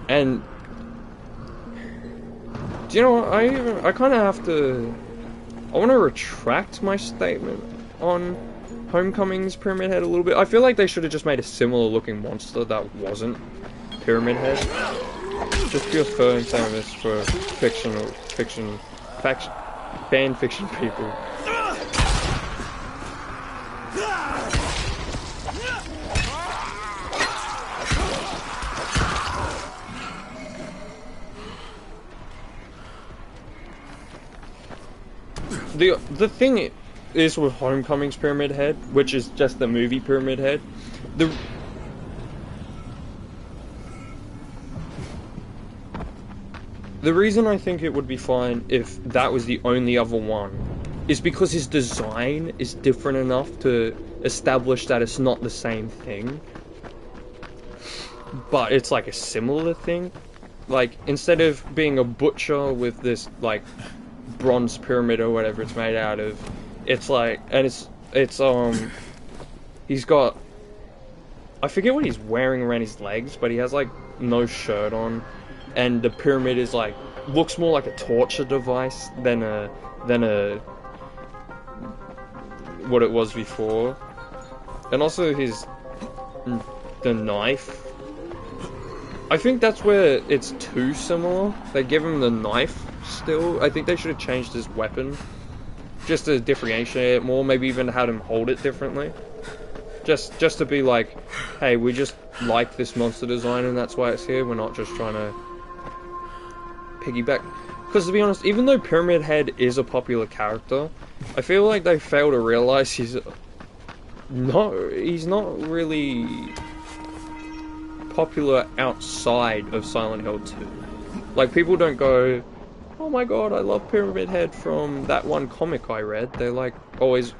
And do you know what? I kind of have to. I want to retract my statement on Homecoming's Pyramid Head a little bit. I feel like they should have just made a similar looking monster that wasn't Pyramid Head. Just pure fan service for fan fiction people. The thing is with Homecoming's Pyramid Head, which is just the movie Pyramid Head, the reason I think it would be fine if that was the only other one is because his design is different enough to establish that it's not the same thing, but it's like a similar thing. Like, instead of being a butcher with this like bronze pyramid or whatever it's made out of, it's like, and it's It's he's got, I forget what he's wearing around his legs, but he has like no shirt on, and the pyramid is like looks more like a torture device than a what it was before. And also the knife. I think that's where it's too similar. They give him the knife still. I think they should have changed his weapon just to differentiate it more. Maybe even had him hold it differently. Just to be like, hey, we just like this monster design and that's why it's here. We're not just trying to piggyback. Because to be honest, even though Pyramid Head is a popular character, I feel like they fail to realize he's not really popular outside of Silent Hill 2. Like, people don't go, oh my god, I love Pyramid Head from that one comic I read. They like always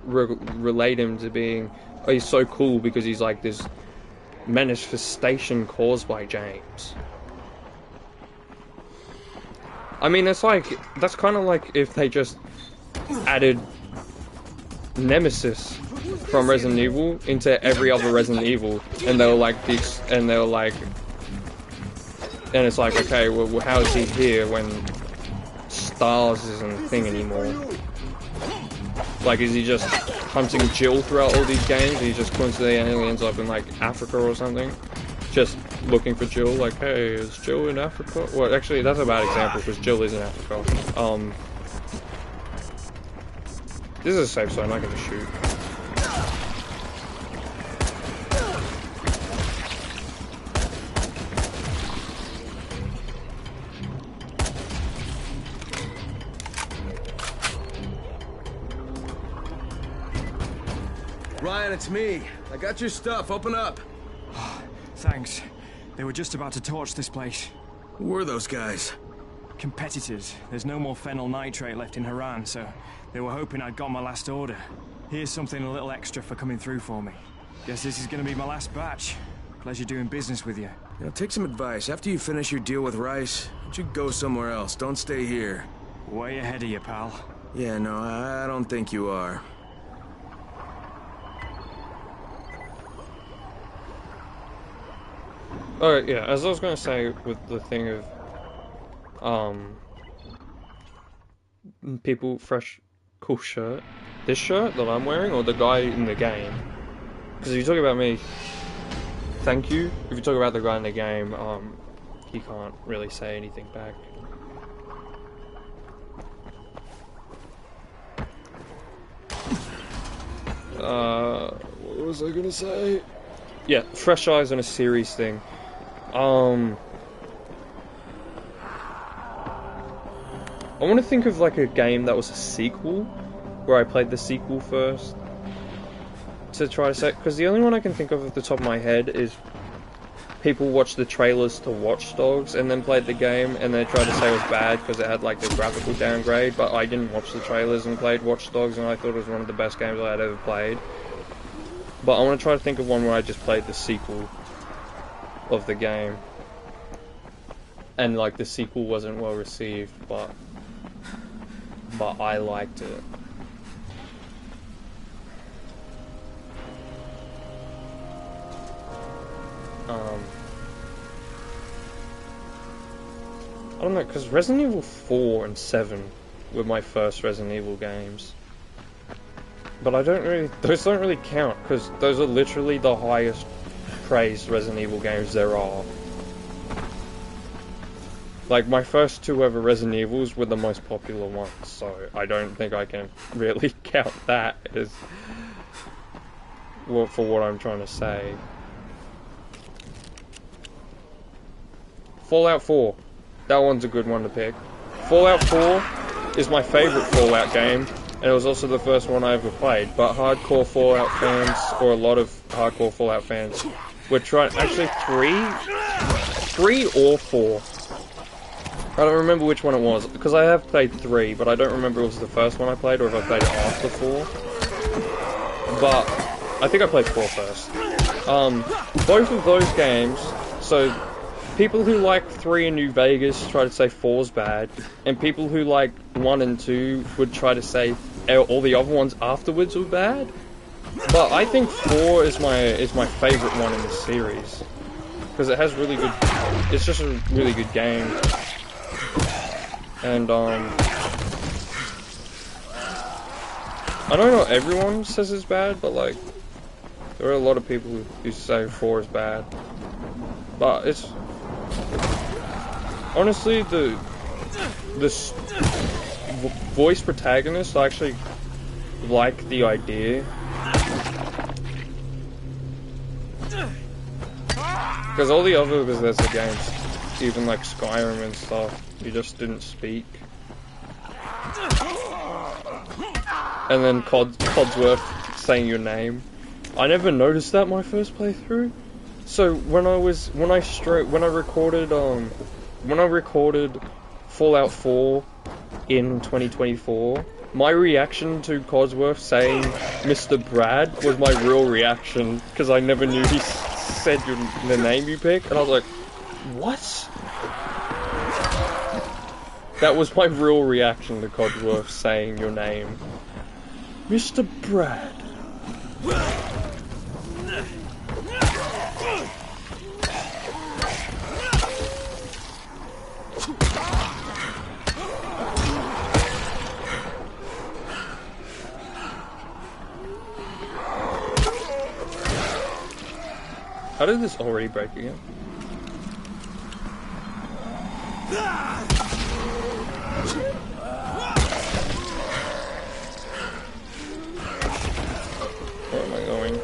relate him to being, oh, he's so cool because he's like this manifestation caused by James. I mean, it's like, that's kind of like if they just added Nemesis from Resident Evil into every other Resident Evil, and they were like, and it's like, okay, well, how is he here when Stars isn't a thing anymore? Like, is he just hunting Jill throughout all these games? He just coincidentally ends up in like Africa or something, just looking for Jill. Like, hey, is Jill in Africa? Well, actually, that's a bad example because Jill is in Africa. This is a safe zone. I'm not gonna shoot. Ryan, it's me. I got your stuff. Open up. Thanks. They were just about to torch this place. Who were those guys? Competitors. There's no more phenyl nitrate left in Haran, so they were hoping I'd got my last order. Here's something a little extra for coming through for me. Guess this is gonna be my last batch. Pleasure doing business with you. You know, take some advice. After you finish your deal with Rice, you should go somewhere else. Don't stay here. Way ahead of you, pal. Yeah, no, I don't think you are. Alright, yeah, as I was gonna say with the thing of, people, fresh, cool shirt. This shirt that I'm wearing, or the guy in the game? Because if you talk about me, thank you. If you talk about the guy in the game, he can't really say anything back. What was I gonna say? Yeah, fresh eyes on a series thing. I want to think of like a game that was a sequel, where I played the sequel first, to try to say, because the only one I can think of at the top of my head is people watched the trailers to Watch Dogs and then played the game and they tried to say it was bad because it had like the graphical downgrade, but I didn't watch the trailers and played Watch Dogs and I thought it was one of the best games I had ever played. But I want to try to think of one where I just played the sequel of the game. And like the sequel wasn't well received, but I liked it. I don't know, because Resident Evil 4 and 7 were my first Resident Evil games. But those don't really count, because those are literally the highest praised Resident Evil games there are. Like, my first two ever Resident Evils were the most popular ones, so I don't think I can really count that as, well, for what I'm trying to say. Fallout 4. That one's a good one to pick. Fallout 4 is my favourite Fallout game, and it was also the first one I ever played, but hardcore Fallout fans, or a lot of hardcore Fallout fans, were trying, actually 3 or 4. I don't remember which one it was, because I have played 3, but I don't remember if it was the first one I played, or if I played it after 4. But, I think I played 4 first. Both of those games, so people who like 3 in New Vegas try to say 4's bad, and people who like 1 and 2 would try to say all the other ones afterwards were bad. But I think 4 is my favorite one in the series, because it has really good. It's just a really good game, and I don't know, everyone says it's bad, but like, there are a lot of people who say 4 is bad. But it's... honestly, the voice protagonist, I actually like the idea. Because all the other Bethesda games, even like Skyrim and stuff, you just didn't speak. And then Codsworth saying your name. I never noticed that my first playthrough. So when I recorded Fallout 4 in 2024, my reaction to Codsworth saying Mr. Brad was my real reaction, because I never knew he said the name you pick, and I was like, what? That was my real reaction to Codsworth saying your name. Mr. Brad. How did this already break again? Where am I going?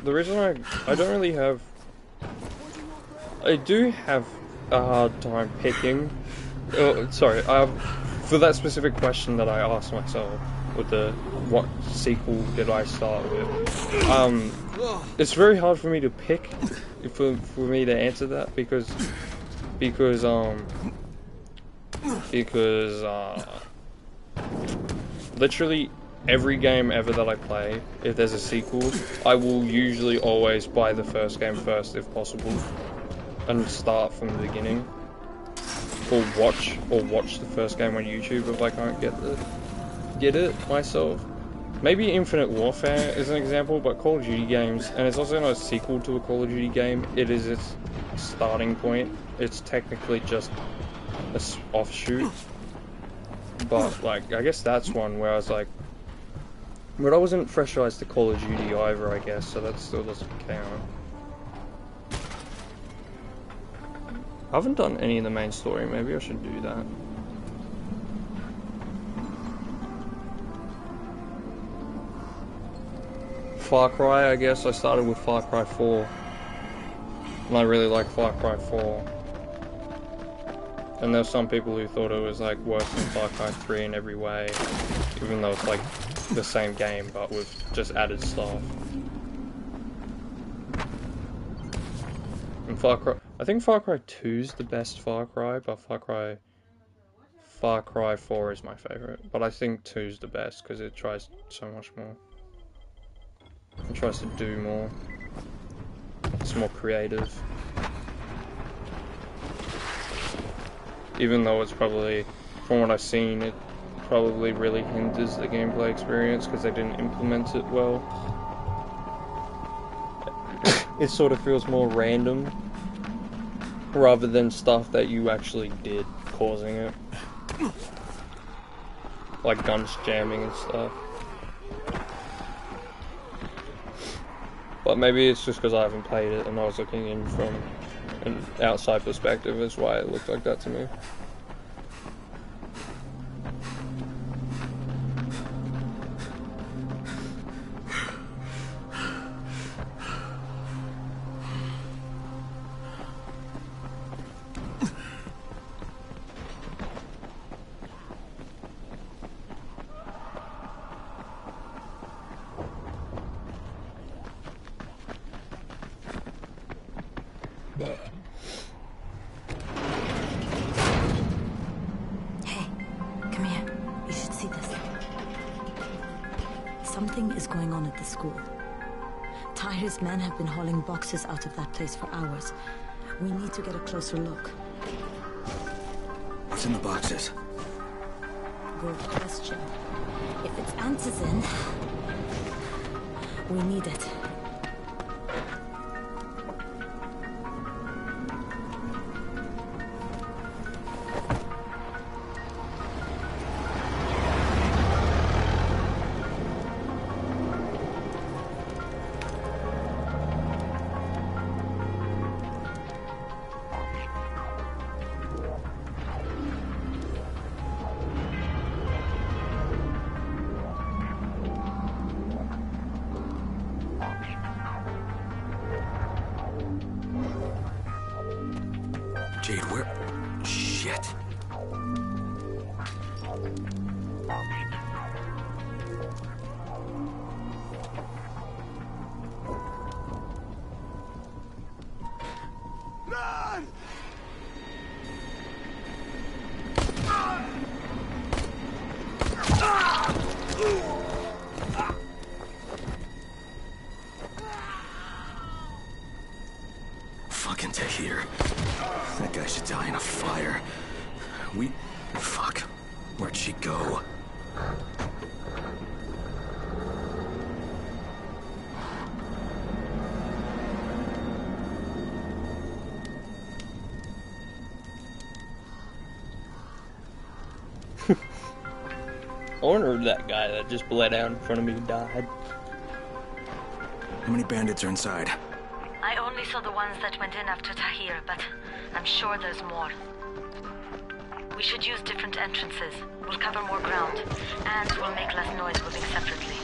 The reason I don't really have... I do have a hard time picking... sorry, for that specific question that I asked myself, with the what sequel did I start with, it's very hard for me to pick, for me to answer that, because literally every game ever that I play, if there's a sequel, I will usually always buy the first game first if possible, and start from the beginning, or watch the first game on YouTube if I can't get it myself. Maybe Infinite Warfare is an example, but Call of Duty games, and it's also not a sequel to a Call of Duty game, it is its starting point. It's technically just an offshoot, but like, I guess that's one where I was like, but I wasn't pressurized to Call of Duty either, I guess, so that still doesn't count. I haven't done any of the main story, maybe I should do that. Far Cry, I guess I started with Far Cry 4. And I really like Far Cry 4. And there's some people who thought it was like worse than Far Cry 3 in every way, even though it's like the same game but with just added stuff. And I think Far Cry 2's the best Far Cry, but Far Cry 4 is my favorite. But I think 2's the best because it tries so much more. It tries to do more. It's more creative. Even though it's probably, from what I've seen, it probably really hinders the gameplay experience because they didn't implement it well. It sort of feels more random rather than stuff that you actually did causing it. Like guns jamming and stuff. But maybe it's just because I haven't played it and I was looking in from an outside perspective is why it looked like that to me. is going on at the school. Tahir's men have been hauling boxes out of that place for hours. We need to get a closer look. What's in the boxes? Good question. If it's antizin, we need it. Jade, where? Shit. Run! Fucking Tahir. That guy should die in a fire. Fuck. Where'd she go? I wonder if that guy that just bled out in front of me died. How many bandits are inside? I only saw the ones that went in after Tahir, but I'm sure there's more. We should use different entrances. We'll cover more ground, and we'll make less noise moving separately.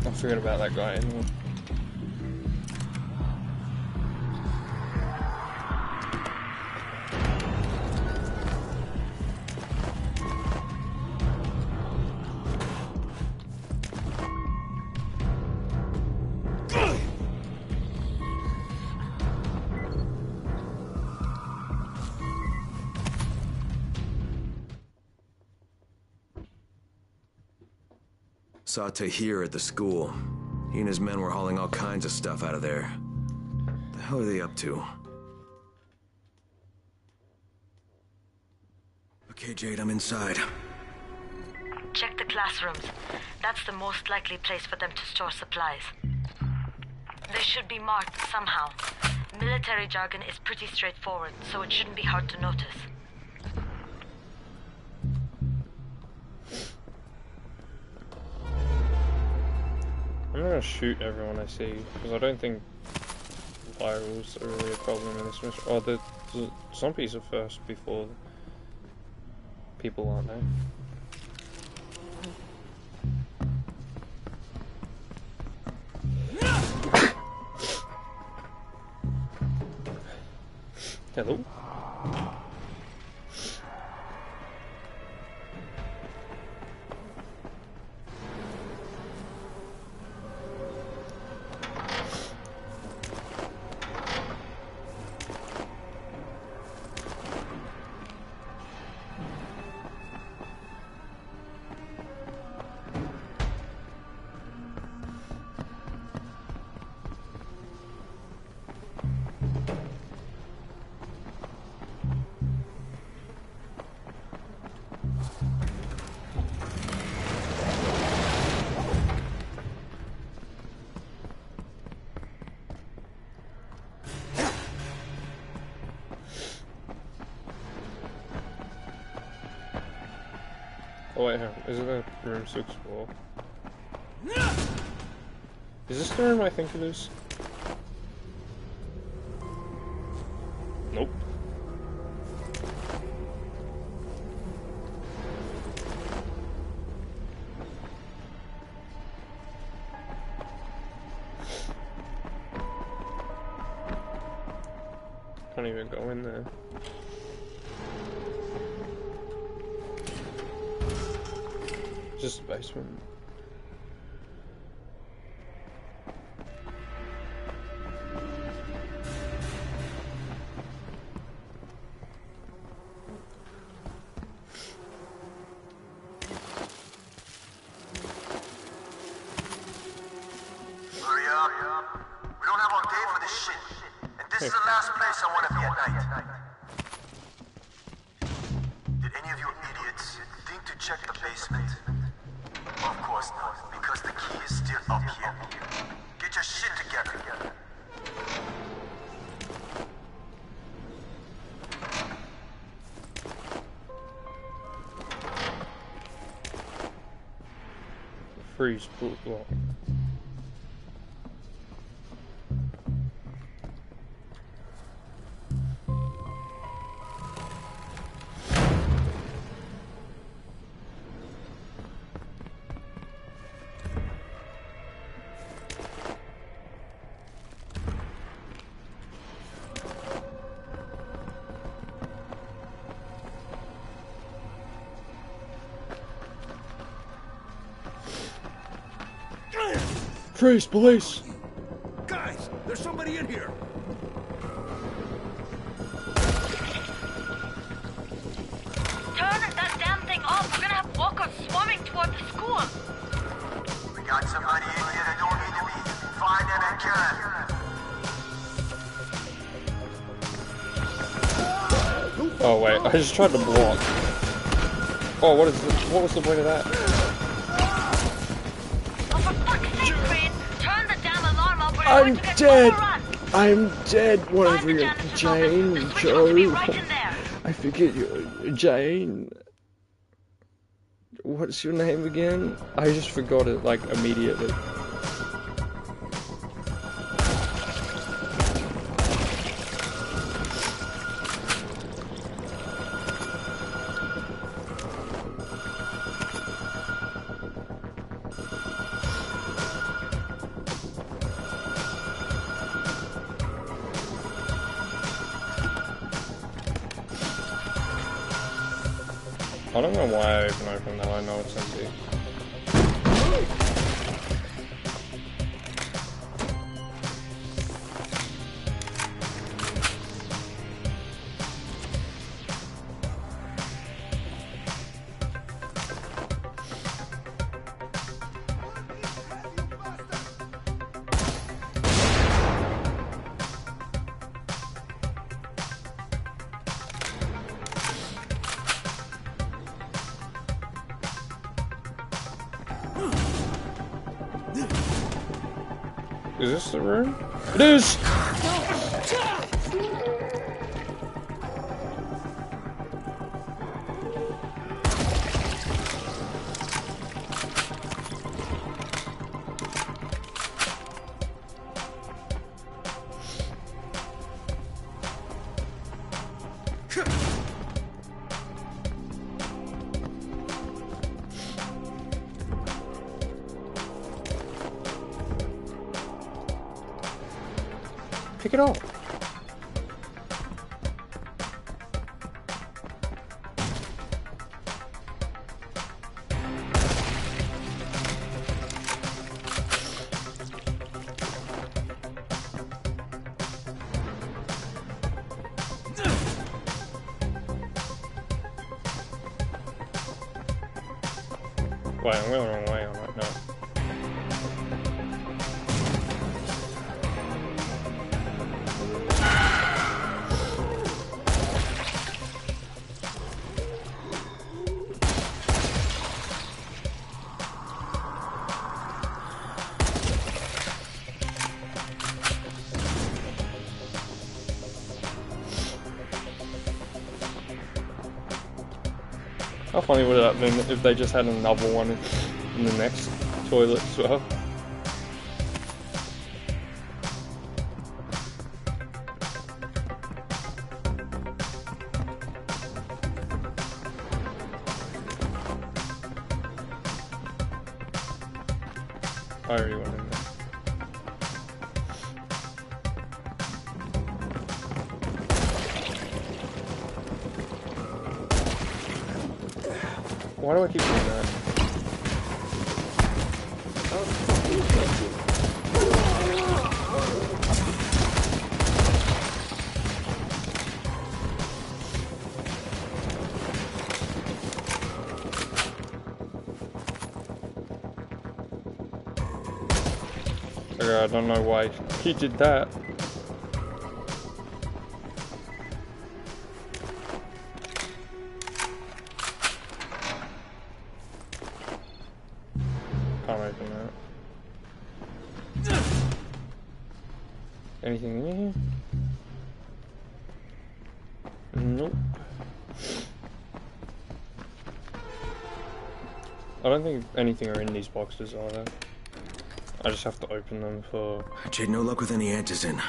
I forgot about that guy anyway. Saw Tahir at the school. He and his men were hauling all kinds of stuff out of there. The hell are they up to? Okay, Jade, I'm inside. Check the classrooms. That's the most likely place for them to store supplies. They should be marked somehow. Military jargon is pretty straightforward, so it shouldn't be hard to notice. I'm gonna shoot everyone I see, because I don't think virals are really a problem in this mission. Oh, the zombies are first before people, aren't they? Hello? Oh wait, hang on. Is it a room to explore? Is this the room I think it is? Nope. Can't even go in there. Just a basement. Hurry up. We don't have all day for this shit. And this is the last place I want to be at night. Did any of you idiots think to check the basement? Of course not, because the key is still up here. Get your shit together. Freeze block. Freeze, police! Guys, there's somebody in here. Turn that damn thing off. We're gonna have walkers swarming toward the school. We got somebody in here that don't need to be. Find them and kill them. Oh wait, I just tried to block. Oh, what is this? What was the point of that? I'm dead! I'm dead, whatever you're Jane, Joe. I forget you, Jane. What's your name again? I just forgot it, like, immediately. I don't know why I even opened that, I know it's empty. Is this the room? It is! Pick it up. Wait, I'm going the wrong way on that, no. How funny would it have been if they just had another one in the next toilet as well? I already went in there. Why do I keep doing that? Okay, I don't know why he did that. Can't open that. Anything in here? Nope. I don't think anything are in these boxes either. I just have to open them for... Jade, no luck with any antizin.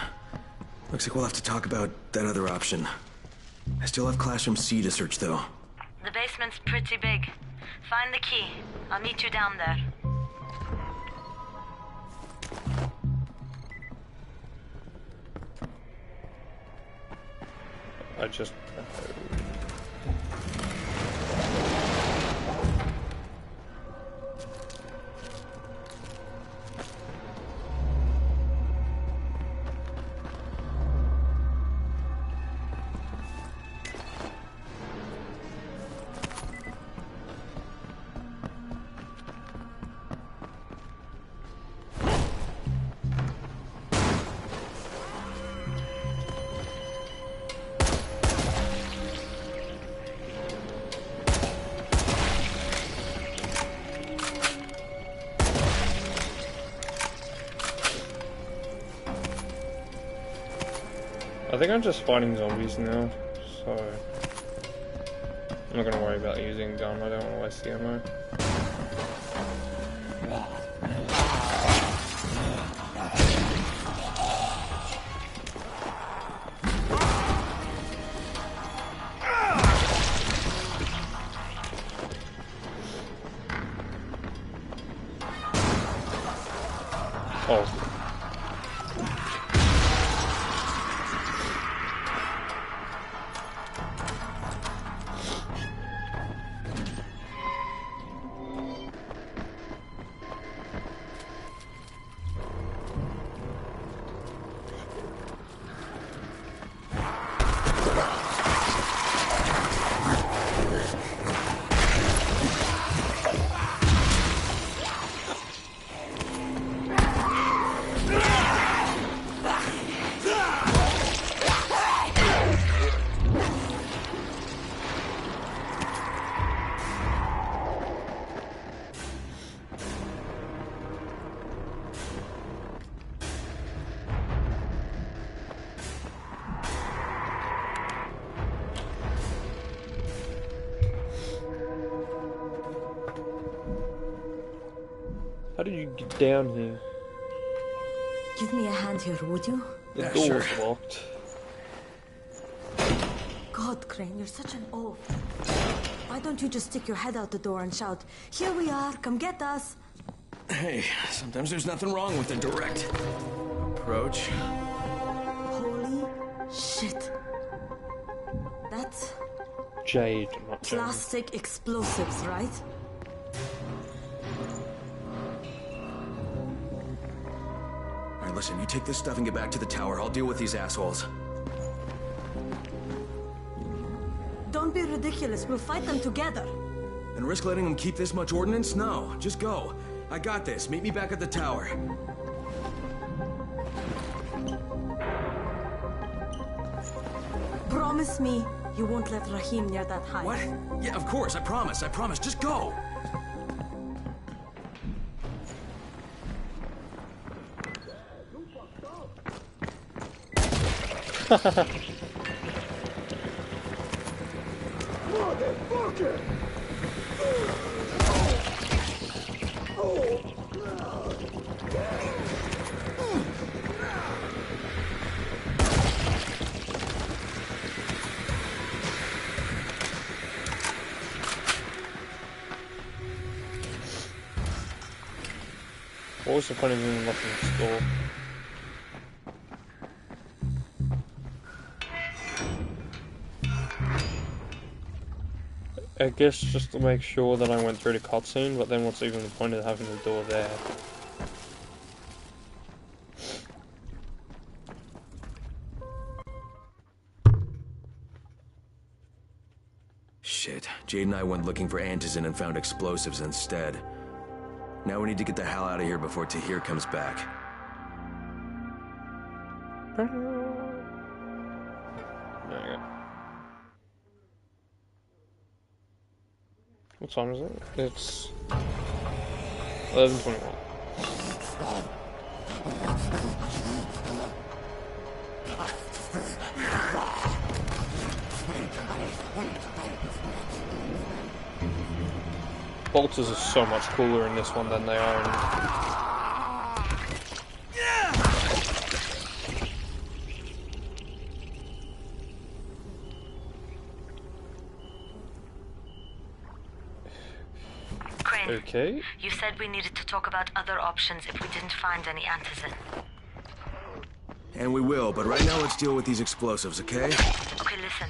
Looks like we'll have to talk about that other option. I still have Classroom C to search, though. The basement's pretty big. Find the key. I'll meet you down there. I just... I think I'm just fighting zombies now, so I'm not gonna worry about using a gun. I don't want to waste the ammo. Oh. How did you get down here? Give me a hand here, would you? The door's locked. God, Crane, you're such an oaf. Why don't you just stick your head out the door and shout, "Here we are, come get us"? Hey, sometimes there's nothing wrong with the direct approach. Holy shit. That's Jade, not Jade. plastic explosives, right? Alright, listen, you take this stuff and get back to the tower. I'll deal with these assholes. Don't be ridiculous, we'll fight them together. And risk letting them keep this much ordnance? No, just go. I got this. Meet me back at the tower. Promise me you won't let Rahim near that hive. What? Yeah, of course, I promise, just go! Motherfucker! What was the point of even locking the store? I guess just to make sure that I went through the cutscene, but then what's even the point of having the door there? Shit, Jade and I went looking for antizin and found explosives instead. Now we need to get the hell out of here before Tahir comes back. There you go. What time is it? It's 11:21. Bolters are so much cooler in this one than they are in... Crane, Okay. you said we needed to talk about other options if we didn't find any antizin. And we will, but right now let's deal with these explosives, okay? Okay, listen.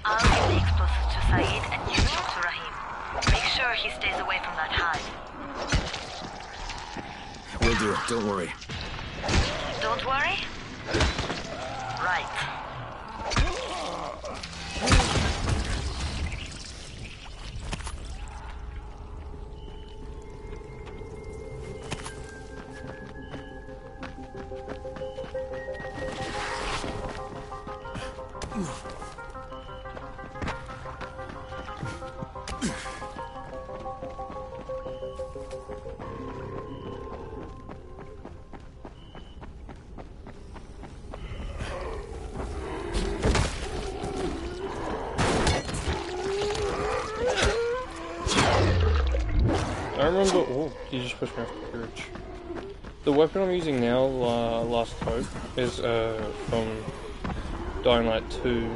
I'll give the explosives to Saeed and you talk to Rahim. Make sure he stays away from that hive. Will do, don't worry. Don't worry? Right. I remember... Oh, you just pushed me off the bridge. The weapon I'm using now, Last Hope, is from Dying Light 2.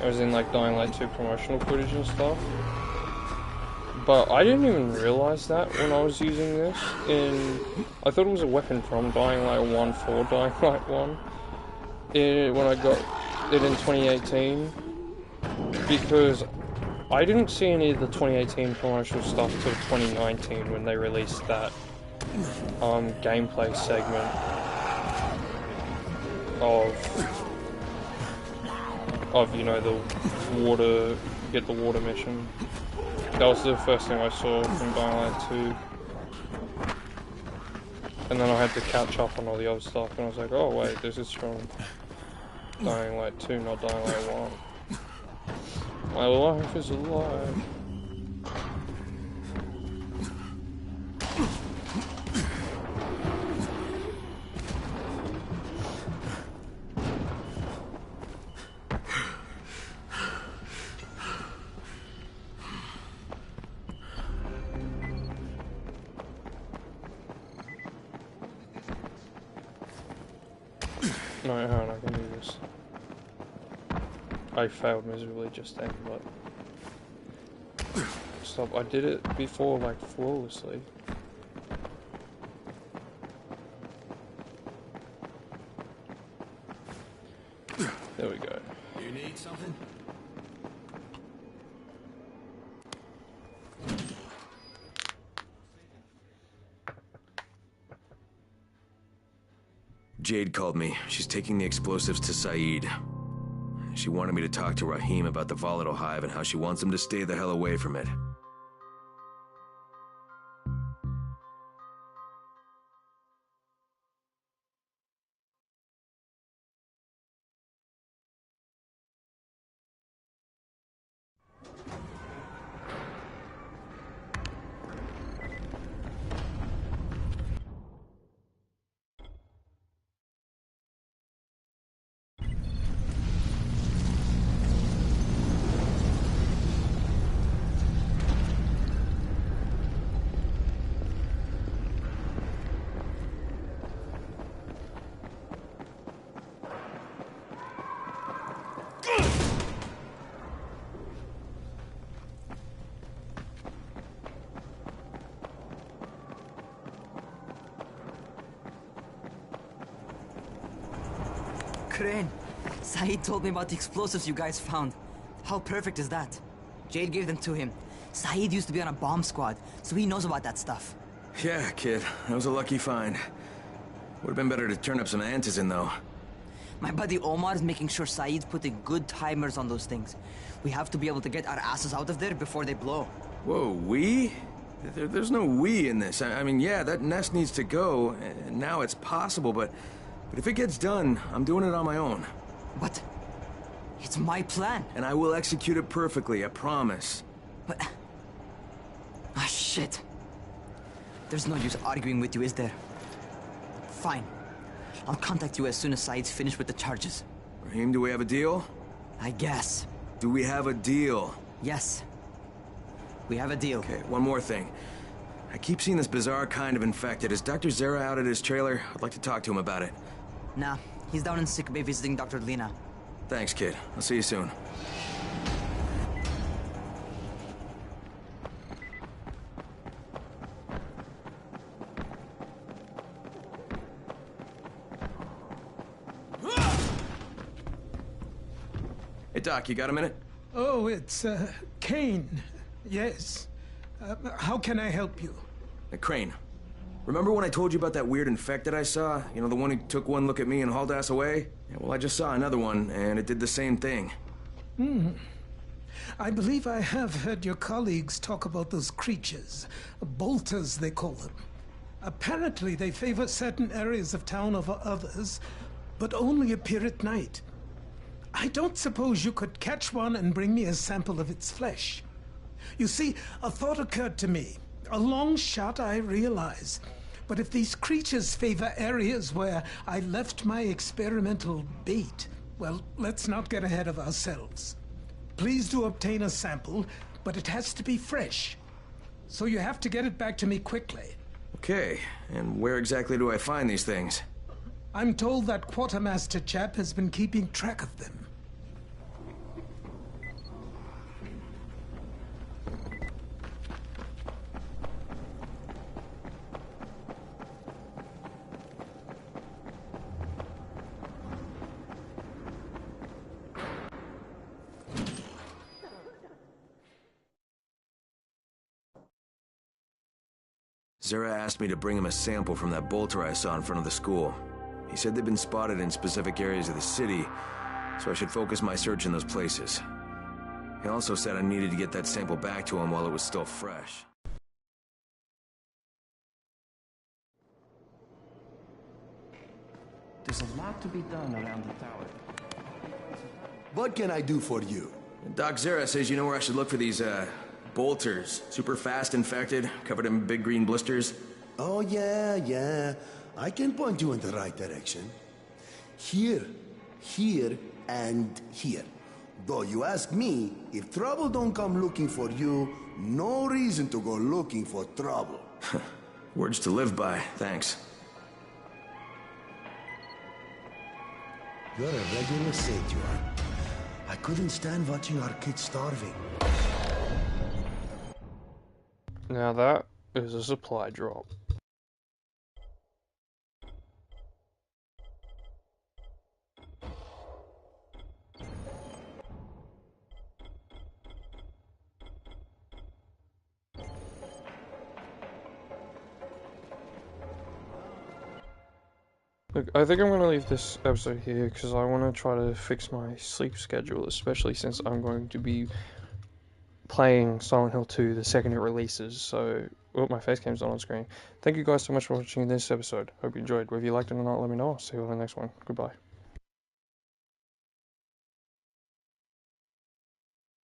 I was in like Dying Light 2 promotional footage and stuff. But I didn't even realise that when I was using this. I thought it was a weapon from Dying Light 1 for Dying Light 1. When I got it in 2018. Because I didn't see any of the 2018 promotional stuff till 2019 when they released that gameplay segment of you know, the water, get the water mission. That was the first thing I saw from Dying Light 2. And then I had to catch up on all the other stuff and I was like, oh wait, this is from Dying Light 2, not Dying Light 1. My life is a lie. No, hang on, I can do this. I failed miserably just then, but... Stop, I did it before, like, flawlessly. There we go. You need something? Jade called me. She's taking the explosives to Saeed. She wanted me to talk to Rahim about the volatile hive and how she wants him to stay the hell away from it. Crane, Saeed told me about the explosives you guys found. How perfect is that? Jade gave them to him. Saeed used to be on a bomb squad, so he knows about that stuff. Yeah, kid. That was a lucky find. Would've been better to turn up some antizin, though. My buddy Omar is making sure Saeed's putting good timers on those things. We have to be able to get our asses out of there before they blow. Whoa, we? There's no we in this. I mean, yeah, that nest needs to go, and now it's possible, but if it gets done, I'm doing it on my own. But it's my plan. And I will execute it perfectly, I promise. But... ah, shit. There's no use arguing with you, is there? Fine. I'll contact you as soon as Saeed's finished with the charges. Raheem, do we have a deal? I guess. Do we have a deal? Yes. We have a deal. Okay, one more thing. I keep seeing this bizarre kind of infected. Is Dr. Zera out at his trailer? I'd like to talk to him about it. Nah, he's down in sickbay visiting Dr. Lena. Thanks, kid. I'll see you soon. Hey, Doc, you got a minute? Oh, it's, Kane. Yes. How can I help you? Crane. Remember when I told you about that weird infected I saw? You know, the one who took one look at me and hauled ass away? Yeah, well, I just saw another one, and it did the same thing. I believe I have heard your colleagues talk about those creatures. Bolters, they call them. Apparently, they favor certain areas of town over others, but only appear at night. I don't suppose you could catch one and bring me a sample of its flesh. You see, a thought occurred to me. A long shot, I realize. But if these creatures favor areas where I left my experimental bait, well, let's not get ahead of ourselves. Please do obtain a sample, but it has to be fresh. So you have to get it back to me quickly. Okay, and where exactly do I find these things? I'm told that quartermaster chap has been keeping track of them. Zera asked me to bring him a sample from that bolter I saw in front of the school. He said they'd been spotted in specific areas of the city, so I should focus my search in those places. He also said I needed to get that sample back to him while it was still fresh. There's a lot to be done around the tower. What can I do for you? Doc Zera says you know where I should look for these, bolters. Super fast infected, covered in big green blisters. Oh, yeah. I can point you in the right direction. Here, here, and here. Though you ask me, if trouble don't come looking for you, no reason to go looking for trouble. Words to live by, thanks. You're a regular saint, you are. I couldn't stand watching our kids starving. Now that is a supply drop. Look, I think I'm going to leave this episode here because I want to try to fix my sleep schedule, especially since I'm going to be playing Silent Hill 2 the second it releases, so my face cam's not on screen. Thank you guys so much for watching this episode. Hope you enjoyed. Whether you liked it or not, let me know. I'll see you on the next one. Goodbye.